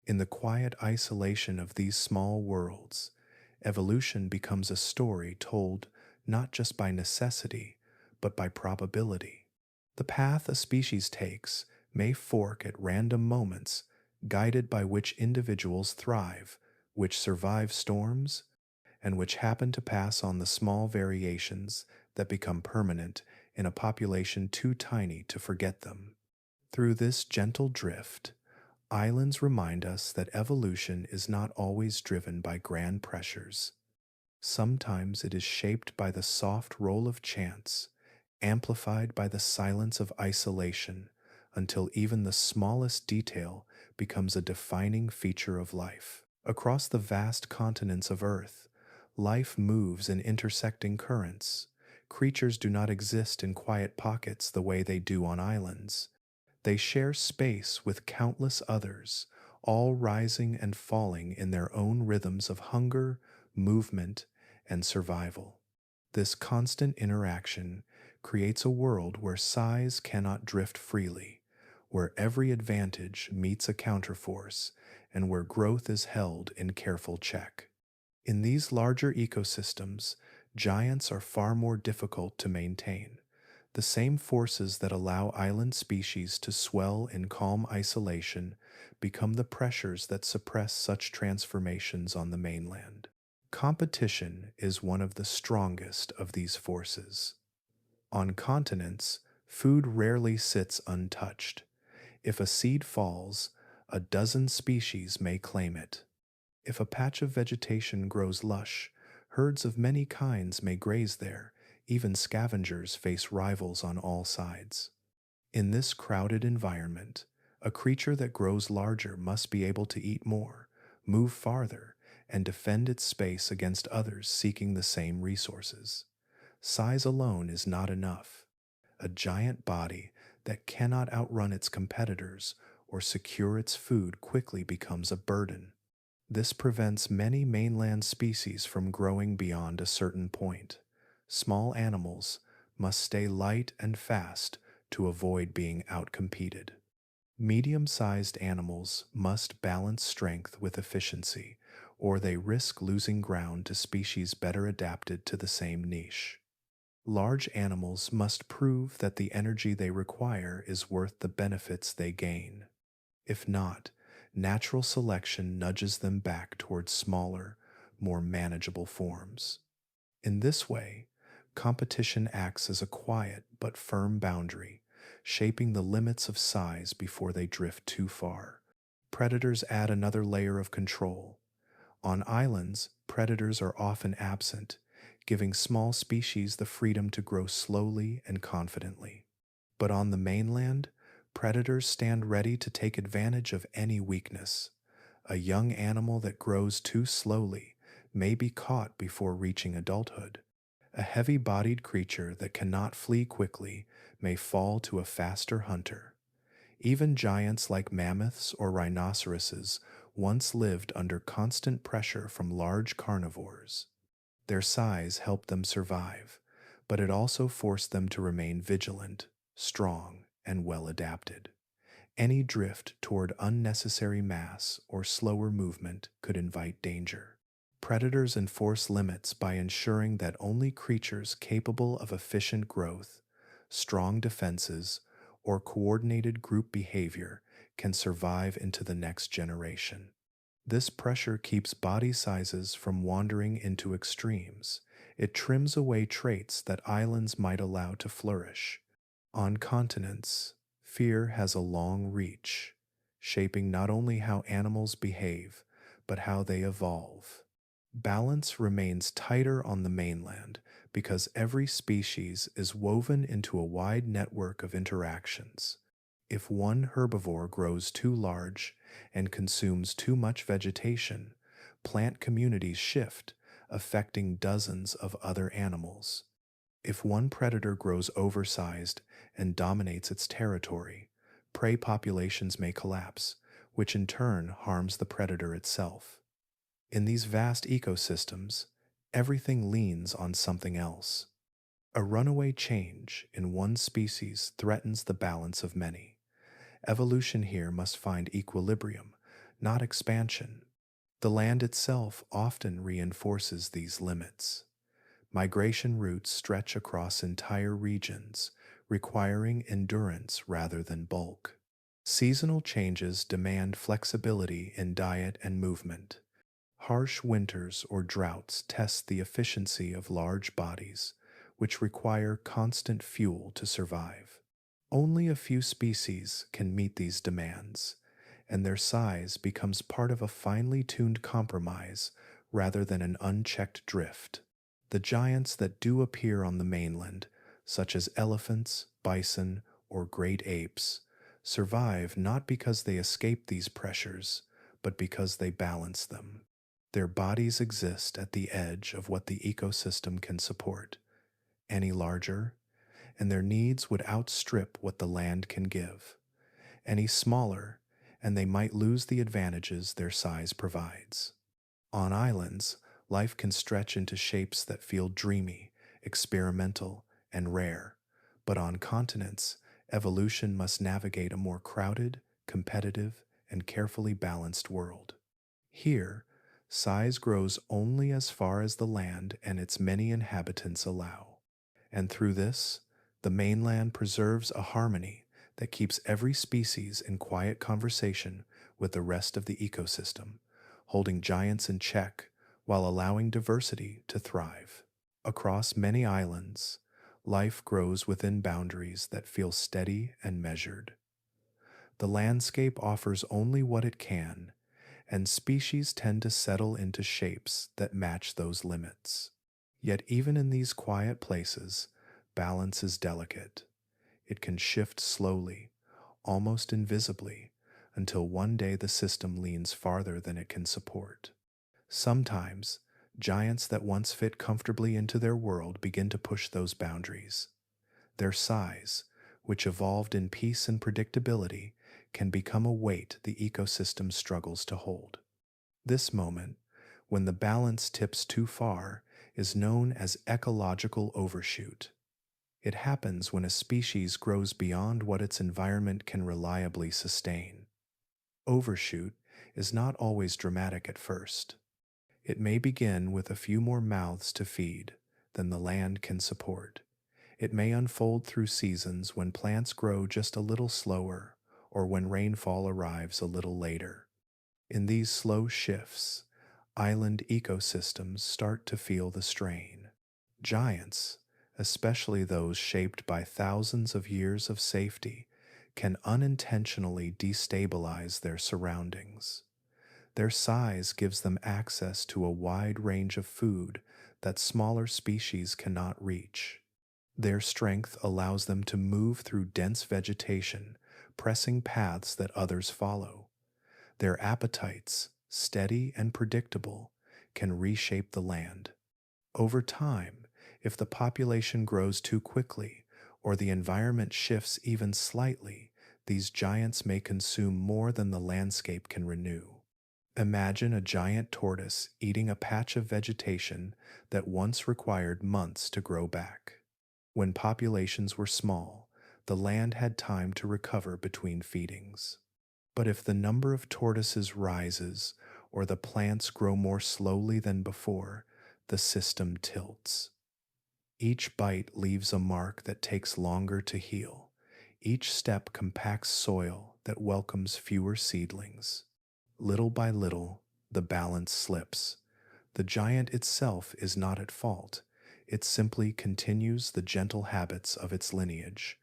In the quiet isolation of these small worlds, evolution becomes a story told not just by necessity, but by probability. The path a species takes may fork at random moments, guided by which individuals thrive, which survive storms, and which happen to pass on the small variations that become permanent in a population too tiny to forget them. Through this gentle drift, islands remind us that evolution is not always driven by grand pressures. Sometimes it is shaped by the soft roll of chance, amplified by the silence of isolation, until even the smallest detail becomes a defining feature of life. Across the vast continents of Earth, life moves in intersecting currents. Creatures do not exist in quiet pockets the way they do on islands. They share space with countless others, all rising and falling in their own rhythms of hunger, movement, and survival. This constant interaction creates a world where size cannot drift freely, where every advantage meets a counterforce, and where growth is held in careful check. In these larger ecosystems, giants are far more difficult to maintain. The same forces that allow island species to swell in calm isolation become the pressures that suppress such transformations on the mainland. Competition is one of the strongest of these forces. On continents, food rarely sits untouched. If a seed falls, a dozen species may claim it. If a patch of vegetation grows lush, herds of many kinds may graze there. Even scavengers face rivals on all sides. In this crowded environment, a creature that grows larger must be able to eat more, move farther, and defend its space against others seeking the same resources. Size alone is not enough. A giant body that cannot outrun its competitors or secure its food quickly becomes a burden. This prevents many mainland species from growing beyond a certain point. Small animals must stay light and fast to avoid being outcompeted. Medium-sized animals must balance strength with efficiency, or they risk losing ground to species better adapted to the same niche. Large animals must prove that the energy they require is worth the benefits they gain. If not, natural selection nudges them back towards smaller, more manageable forms. In this way, competition acts as a quiet but firm boundary, shaping the limits of size before they drift too far. Predators add another layer of control. On islands, predators are often absent, giving small species the freedom to grow slowly and confidently. But on the mainland, predators stand ready to take advantage of any weakness. A young animal that grows too slowly may be caught before reaching adulthood. A heavy-bodied creature that cannot flee quickly may fall to a faster hunter. Even giants like mammoths or rhinoceroses once lived under constant pressure from large carnivores. Their size helped them survive, but it also forced them to remain vigilant, strong, and well adapted. Any drift toward unnecessary mass or slower movement could invite danger. Predators enforce limits by ensuring that only creatures capable of efficient growth, strong defenses, or coordinated group behavior can survive into the next generation. This pressure keeps body sizes from wandering into extremes. It trims away traits that islands might allow to flourish. On continents, fear has a long reach, shaping not only how animals behave, but how they evolve. Balance remains tighter on the mainland because every species is woven into a wide network of interactions. If one herbivore grows too large and consumes too much vegetation, plant communities shift, affecting dozens of other animals. If one predator grows oversized and dominates its territory, prey populations may collapse, which in turn harms the predator itself. In these vast ecosystems, everything leans on something else. A runaway change in one species threatens the balance of many. Evolution here must find equilibrium, not expansion. The land itself often reinforces these limits. Migration routes stretch across entire regions, requiring endurance rather than bulk. Seasonal changes demand flexibility in diet and movement. Harsh winters or droughts test the efficiency of large bodies, which require constant fuel to survive. Only a few species can meet these demands, and their size becomes part of a finely tuned compromise rather than an unchecked drift. The giants that do appear on the mainland, such as elephants, bison, or great apes, survive not because they escape these pressures, but because they balance them. Their bodies exist at the edge of what the ecosystem can support. Any larger, and their needs would outstrip what the land can give. Any smaller, and they might lose the advantages their size provides. On islands, life can stretch into shapes that feel dreamy, experimental, and rare. But on continents, evolution must navigate a more crowded, competitive, and carefully balanced world. Here, size grows only as far as the land and its many inhabitants allow. And through this, the mainland preserves a harmony that keeps every species in quiet conversation with the rest of the ecosystem, holding giants in check while allowing diversity to thrive. Across many islands, life grows within boundaries that feel steady and measured. The landscape offers only what it can, and species tend to settle into shapes that match those limits. Yet, even in these quiet places, balance is delicate. It can shift slowly, almost invisibly, until one day the system leans farther than it can support. Sometimes, giants that once fit comfortably into their world begin to push those boundaries. Their size, which evolved in peace and predictability, can become a weight the ecosystem struggles to hold. This moment, when the balance tips too far, is known as ecological overshoot. It happens when a species grows beyond what its environment can reliably sustain. Overshoot is not always dramatic at first. It may begin with a few more mouths to feed than the land can support. It may unfold through seasons when plants grow just a little slower or when rainfall arrives a little later. In these slow shifts, island ecosystems start to feel the strain. Giants, especially those shaped by thousands of years of safety, can unintentionally destabilize their surroundings. Their size gives them access to a wide range of food that smaller species cannot reach. Their strength allows them to move through dense vegetation, pressing paths that others follow. Their appetites, steady and predictable, can reshape the land. Over time, if the population grows too quickly or the environment shifts even slightly, these giants may consume more than the landscape can renew. Imagine a giant tortoise eating a patch of vegetation that once required months to grow back. When populations were small, the land had time to recover between feedings. But if the number of tortoises rises or the plants grow more slowly than before, the system tilts. Each bite leaves a mark that takes longer to heal. Each step compacts soil that welcomes fewer seedlings. Little by little, the balance slips. The giant itself is not at fault. It simply continues the gentle habits of its lineage.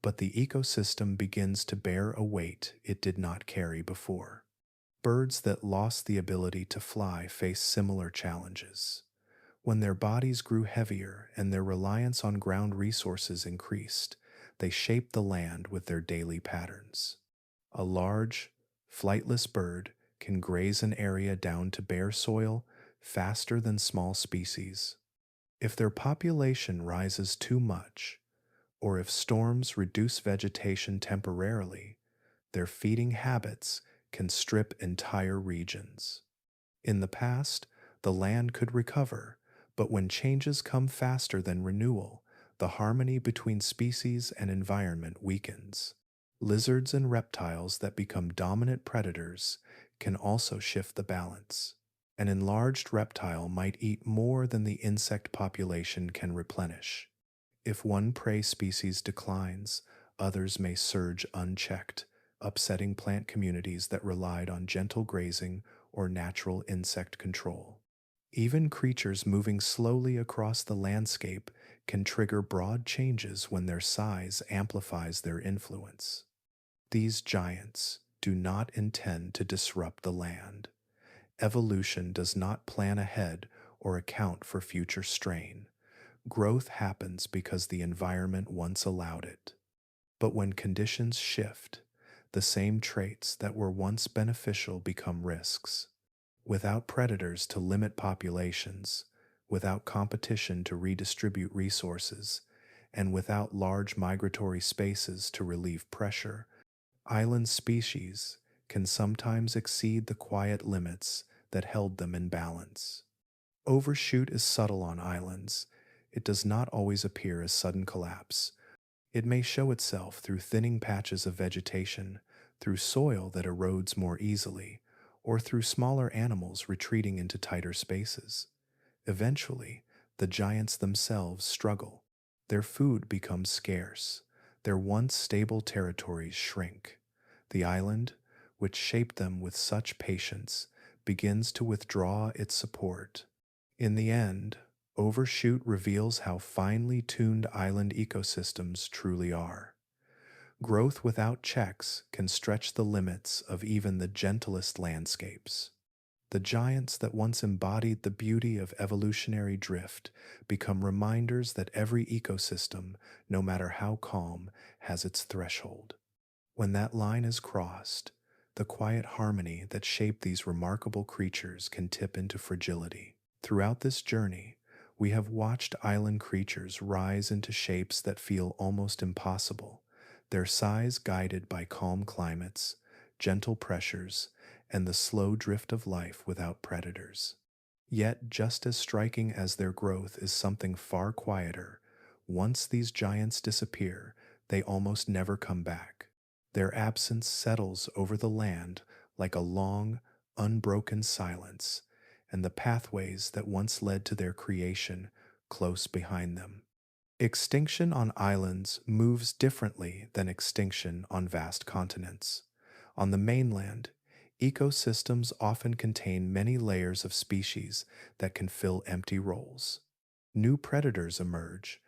But the ecosystem begins to bear a weight it did not carry before. Birds that lost the ability to fly face similar challenges. When their bodies grew heavier and their reliance on ground resources increased, they shaped the land with their daily patterns. A large, flightless bird can graze an area down to bare soil faster than small species. If their population rises too much, or if storms reduce vegetation temporarily, their feeding habits can strip entire regions. In the past, the land could recover, but when changes come faster than renewal, the harmony between species and environment weakens. Lizards and reptiles that become dominant predators can also shift the balance. An enlarged reptile might eat more than the insect population can replenish. If one prey species declines, others may surge unchecked, upsetting plant communities that relied on gentle grazing or natural insect control. Even creatures moving slowly across the landscape can trigger broad changes when their size amplifies their influence. These giants do not intend to disrupt the land. Evolution does not plan ahead or account for future strain. Growth happens because the environment once allowed it. But when conditions shift, the same traits that were once beneficial become risks. Without predators to limit populations, without competition to redistribute resources, and without large migratory spaces to relieve pressure, island species can sometimes exceed the quiet limits that held them in balance. Overshoot is subtle on islands. It does not always appear as sudden collapse. It may show itself through thinning patches of vegetation, through soil that erodes more easily, or through smaller animals retreating into tighter spaces. Eventually, the giants themselves struggle. Their food becomes scarce. Their once stable territories shrink. The island, which shaped them with such patience, begins to withdraw its support. In the end, Overshoot reveals how finely tuned island ecosystems truly are. Growth without checks can stretch the limits of even the gentlest landscapes. The giants that once embodied the beauty of evolutionary drift become reminders that every ecosystem, no matter how calm, has its threshold. When that line is crossed, the quiet harmony that shaped these remarkable creatures can tip into fragility. Throughout this journey, we have watched island creatures rise into shapes that feel almost impossible, their size guided by calm climates, gentle pressures, and the slow drift of life without predators. Yet, just as striking as their growth is something far quieter, once these giants disappear, they almost never come back. Their absence settles over the land like a long, unbroken silence, and the pathways that once led to their creation close behind them. Extinction on islands moves differently than extinction on vast continents. On the mainland, ecosystems often contain many layers of species that can fill empty roles. New predators emerge,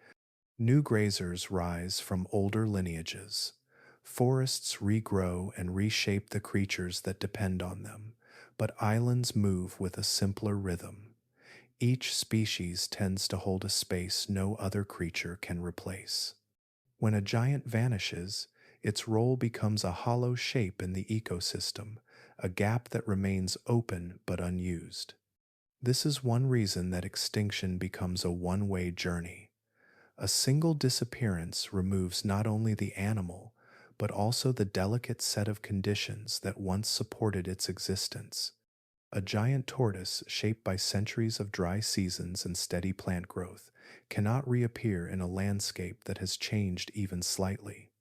new grazers rise from older lineages. Forests regrow and reshape the creatures that depend on them, but islands move with a simpler rhythm. Each species tends to hold a space no other creature can replace. When a giant vanishes, its role becomes a hollow shape in the ecosystem, a gap that remains open but unused. This is one reason that extinction becomes a one-way journey. A single disappearance removes not only the animal, but also the delicate set of conditions that once supported its existence. A giant tortoise shaped by centuries of dry seasons and steady plant growth cannot reappear in a landscape that has changed even slightly.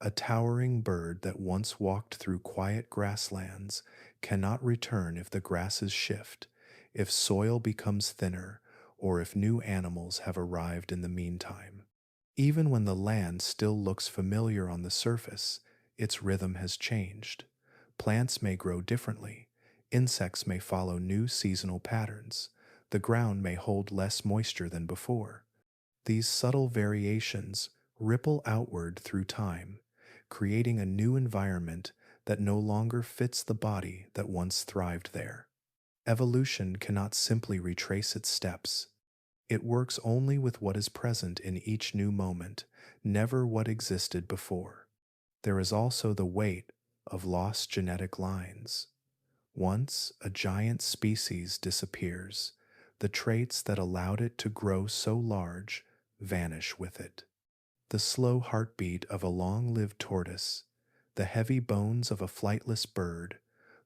A towering bird that once walked through quiet grasslands cannot return if the grasses shift, if soil becomes thinner, or if new animals have arrived in the meantime. Even when the land still looks familiar on the surface, its rhythm has changed. Plants may grow differently, insects may follow new seasonal patterns, the ground may hold less moisture than before. These subtle variations ripple outward through time, creating a new environment that no longer fits the body that once thrived there. Evolution cannot simply retrace its steps. It works only with what is present in each new moment, never what existed before. There is also the weight of lost genetic lines. Once a giant species disappears, the traits that allowed it to grow so large vanish with it. The slow heartbeat of a long-lived tortoise, the heavy bones of a flightless bird,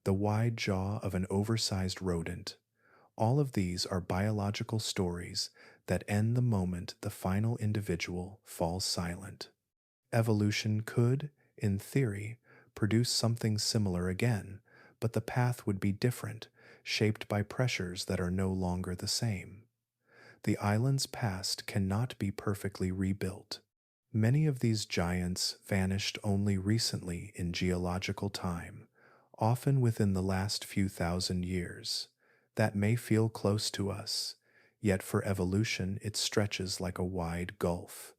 the wide jaw of an oversized rodent, all of these are biological stories that end the moment the final individual falls silent. Evolution could, in theory, produce something similar again, but the path would be different, shaped by pressures that are no longer the same. The island's past cannot be perfectly rebuilt. Many of these giants vanished only recently in geological time, often within the last few thousand years. That may feel close to us, yet for evolution it stretches like a wide gulf.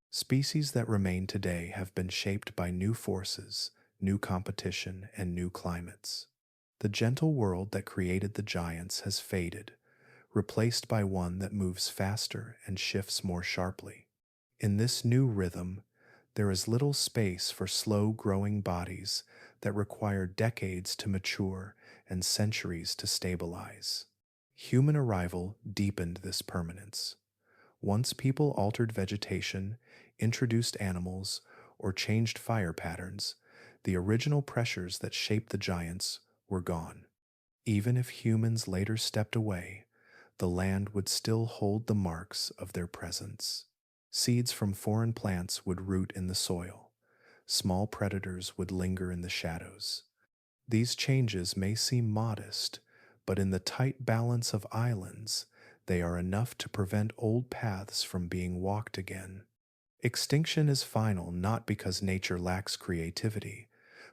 Species that remain today have been shaped by new forces, new competition, and new climates. The gentle world that created the giants has faded, replaced by one that moves faster and shifts more sharply. In this new rhythm, there is little space for slow-growing bodies that require decades to mature and centuries to stabilize. Human arrival deepened this permanence. Once people altered vegetation, introduced animals, or changed fire patterns, the original pressures that shaped the giants were gone. Even if humans later stepped away, the land would still hold the marks of their presence. Seeds from foreign plants would root in the soil. Small predators would linger in the shadows. These changes may seem modest, but in the tight balance of islands, they are enough to prevent old paths from being walked again. Extinction is final not because nature lacks creativity,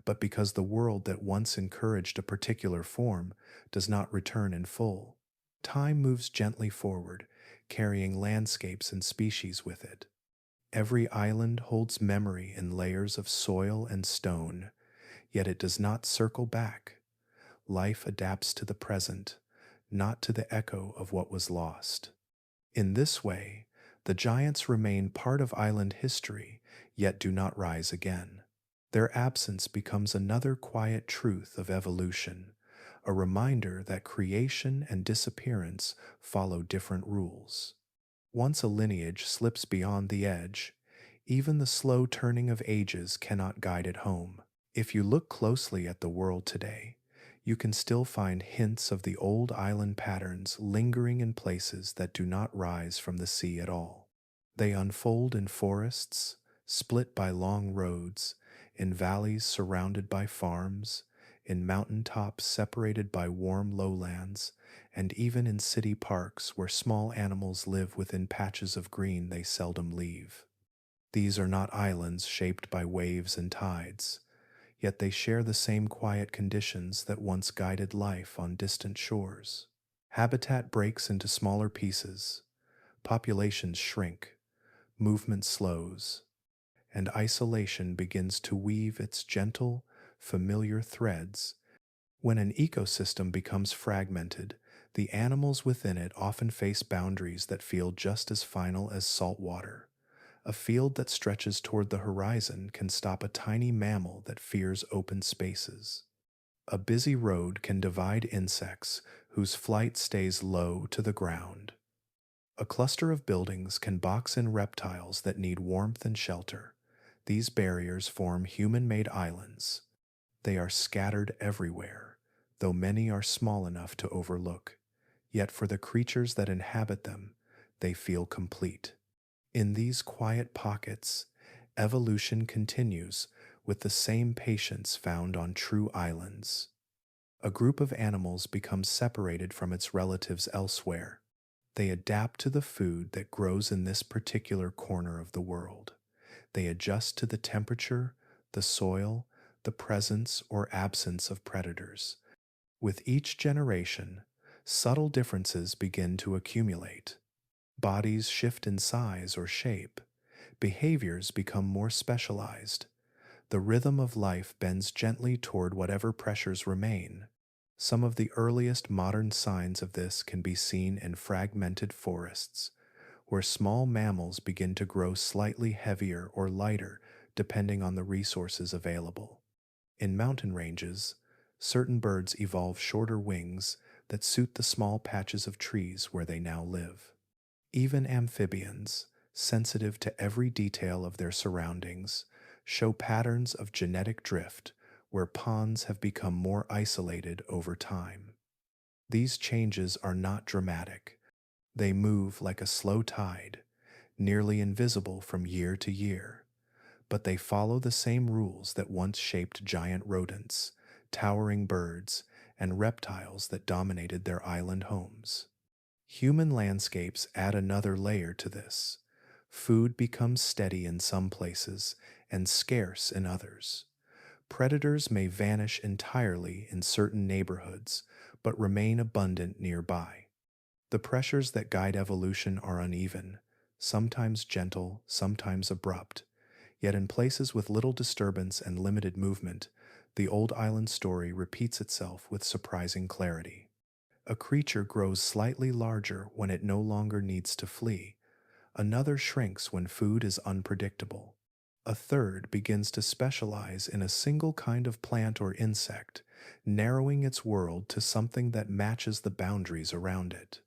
but because the world that once encouraged a particular form does not return in full. Time moves gently forward, carrying landscapes and species with it. Every island holds memory in layers of soil and stone, yet it does not circle back. Life adapts to the present, not to the echo of what was lost. In this way, the giants remain part of island history, yet do not rise again. Their absence becomes another quiet truth of evolution, a reminder that creation and disappearance follow different rules. Once a lineage slips beyond the edge, even the slow turning of ages cannot guide it home. If you look closely at the world today, you can still find hints of the old island patterns lingering in places that do not rise from the sea at all. They unfold in forests, split by long roads, in valleys surrounded by farms, in mountain tops separated by warm lowlands, and even in city parks where small animals live within patches of green they seldom leave. These are not islands shaped by waves and tides, yet they share the same quiet conditions that once guided life on distant shores. Habitat breaks into smaller pieces, populations shrink, movement slows, and isolation begins to weave its gentle, familiar threads. When an ecosystem becomes fragmented, the animals within it often face boundaries that feel just as final as salt water. A field that stretches toward the horizon can stop a tiny mammal that fears open spaces. A busy road can divide insects whose flight stays low to the ground. A cluster of buildings can box in reptiles that need warmth and shelter. These barriers form human-made islands. They are scattered everywhere, though many are small enough to overlook. Yet for the creatures that inhabit them, they feel complete. In these quiet pockets, evolution continues with the same patience found on true islands. A group of animals becomes separated from its relatives elsewhere. They adapt to the food that grows in this particular corner of the world. They adjust to the temperature, the soil, the presence or absence of predators. With each generation, subtle differences begin to accumulate. Bodies shift in size or shape. Behaviors become more specialized. The rhythm of life bends gently toward whatever pressures remain. Some of the earliest modern signs of this can be seen in fragmented forests, where small mammals begin to grow slightly heavier or lighter depending on the resources available. In mountain ranges, certain birds evolve shorter wings that suit the small patches of trees where they now live. Even amphibians, sensitive to every detail of their surroundings, show patterns of genetic drift where ponds have become more isolated over time. These changes are not dramatic. They move like a slow tide, nearly invisible from year to year, but they follow the same rules that once shaped giant rodents, towering birds, and reptiles that dominated their island homes. Human landscapes add another layer to this. Food becomes steady in some places and scarce in others. Predators may vanish entirely in certain neighborhoods, but remain abundant nearby. The pressures that guide evolution are uneven, sometimes gentle, sometimes abrupt. Yet in places with little disturbance and limited movement, the old island story repeats itself with surprising clarity. A creature grows slightly larger when it no longer needs to flee. Another shrinks when food is unpredictable. A third begins to specialize in a single kind of plant or insect, narrowing its world to something that matches the boundaries around it.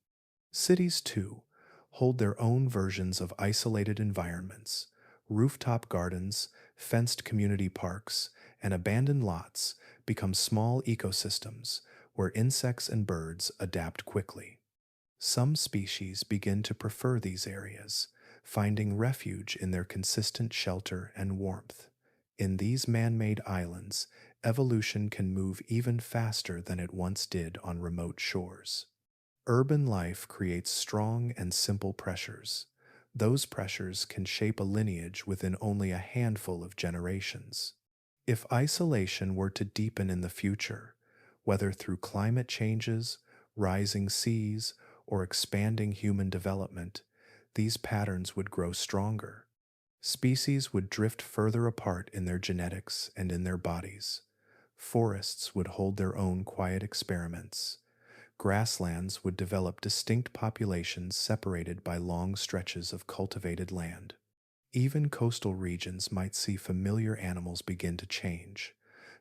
Cities, too, hold their own versions of isolated environments. Rooftop gardens, fenced community parks, and abandoned lots become small ecosystems where insects and birds adapt quickly. Some species begin to prefer these areas, finding refuge in their consistent shelter and warmth. In these man-made islands, evolution can move even faster than it once did on remote shores. Urban life creates strong and simple pressures. Those pressures can shape a lineage within only a handful of generations. If isolation were to deepen in the future, whether through climate changes, rising seas, or expanding human development, these patterns would grow stronger. Species would drift further apart in their genetics and in their bodies. Forests would hold their own quiet experiments. Grasslands would develop distinct populations separated by long stretches of cultivated land. Even coastal regions might see familiar animals begin to change,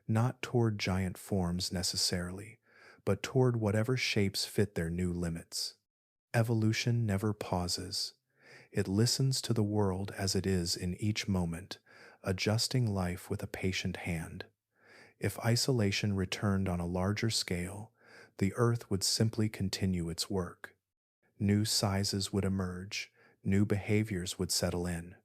not toward giant forms necessarily, but toward whatever shapes fit their new limits. Evolution never pauses. It listens to the world as it is in each moment, adjusting life with a patient hand. If isolation returned on a larger scale, the earth would simply continue its work. New sizes would emerge, new behaviors would settle in,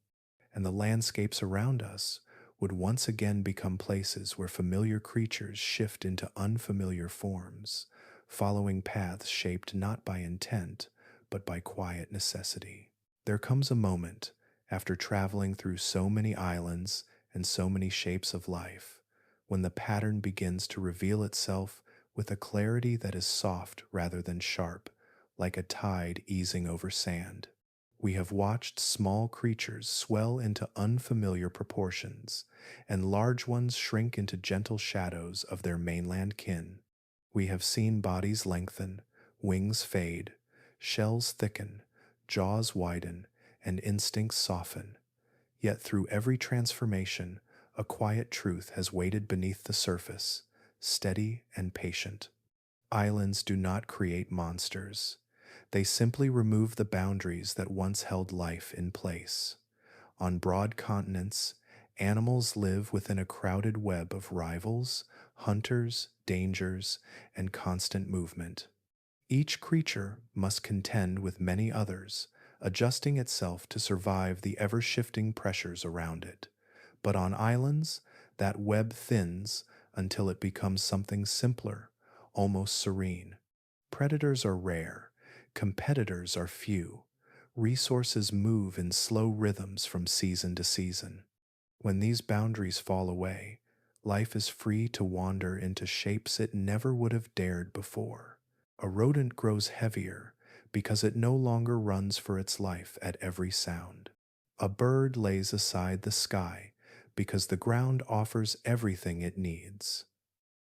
and the landscapes around us would once again become places where familiar creatures shift into unfamiliar forms, following paths shaped not by intent, but by quiet necessity. There comes a moment, after traveling through so many islands and so many shapes of life, when the pattern begins to reveal itself with a clarity that is soft rather than sharp, like a tide easing over sand. We have watched small creatures swell into unfamiliar proportions, and large ones shrink into gentle shadows of their mainland kin. We have seen bodies lengthen, wings fade, shells thicken, jaws widen, and instincts soften. Yet through every transformation, a quiet truth has waited beneath the surface, steady and patient. Islands do not create monsters. They simply remove the boundaries that once held life in place. On broad continents, animals live within a crowded web of rivals, hunters, dangers, and constant movement. Each creature must contend with many others, adjusting itself to survive the ever-shifting pressures around it. But on islands, that web thins until it becomes something simpler, almost serene. Predators are rare, competitors are few. Resources move in slow rhythms from season to season. When these boundaries fall away, life is free to wander into shapes it never would have dared before. A rodent grows heavier because it no longer runs for its life at every sound. A bird lays aside the sky because the ground offers everything it needs.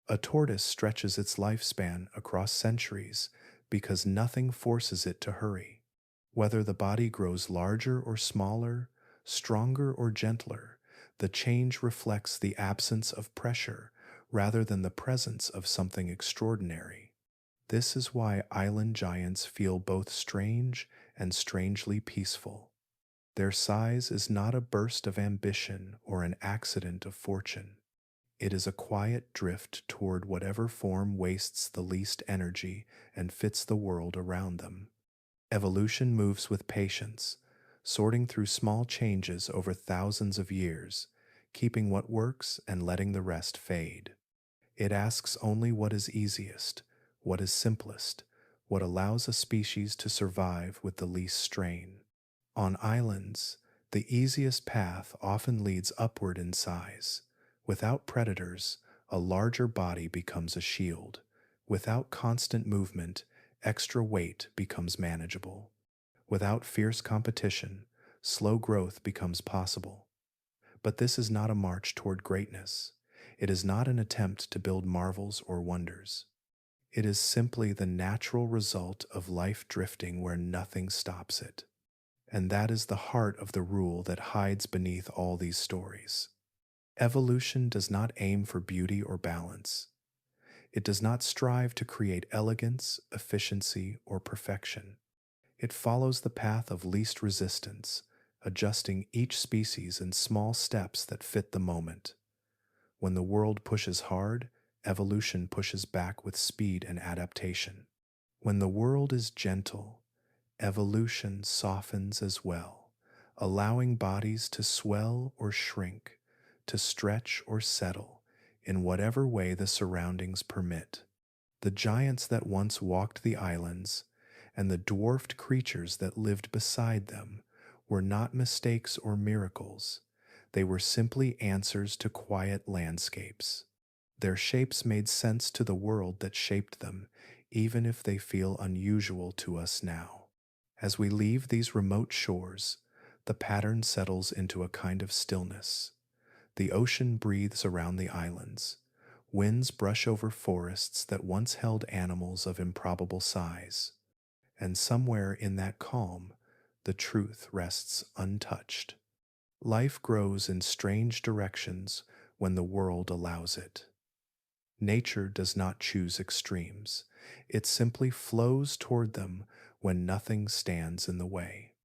A tortoise stretches its lifespan across centuries because nothing forces it to hurry. Whether the body grows larger or smaller, stronger or gentler, the change reflects the absence of pressure rather than the presence of something extraordinary. This is why island giants feel both strange and strangely peaceful. Their size is not a burst of ambition or an accident of fortune. It is a quiet drift toward whatever form wastes the least energy and fits the world around them. Evolution moves with patience, sorting through small changes over thousands of years, keeping what works and letting the rest fade. It asks only what is easiest, what is simplest, what allows a species to survive with the least strain. On islands, the easiest path often leads upward in size. Without predators, a larger body becomes a shield. Without constant movement, extra weight becomes manageable. Without fierce competition, slow growth becomes possible. But this is not a march toward greatness. It is not an attempt to build marvels or wonders. It is simply the natural result of life drifting where nothing stops it. And that is the heart of the rule that hides beneath all these stories. Evolution does not aim for beauty or balance. It does not strive to create elegance, efficiency, or perfection. It follows the path of least resistance, adjusting each species in small steps that fit the moment. When the world pushes hard, evolution pushes back with speed and adaptation. When the world is gentle, evolution softens as well, allowing bodies to swell or shrink, to stretch or settle, in whatever way the surroundings permit. The giants that once walked the islands and the dwarfed creatures that lived beside them were not mistakes or miracles. They were simply answers to quiet landscapes. Their shapes made sense to the world that shaped them, even if they feel unusual to us now. As we leave these remote shores, the pattern settles into a kind of stillness. The ocean breathes around the islands. Winds brush over forests that once held animals of improbable size. And somewhere in that calm, the truth rests untouched. Life grows in strange directions when the world allows it. Nature does not choose extremes. It simply flows toward them when nothing stands in the way.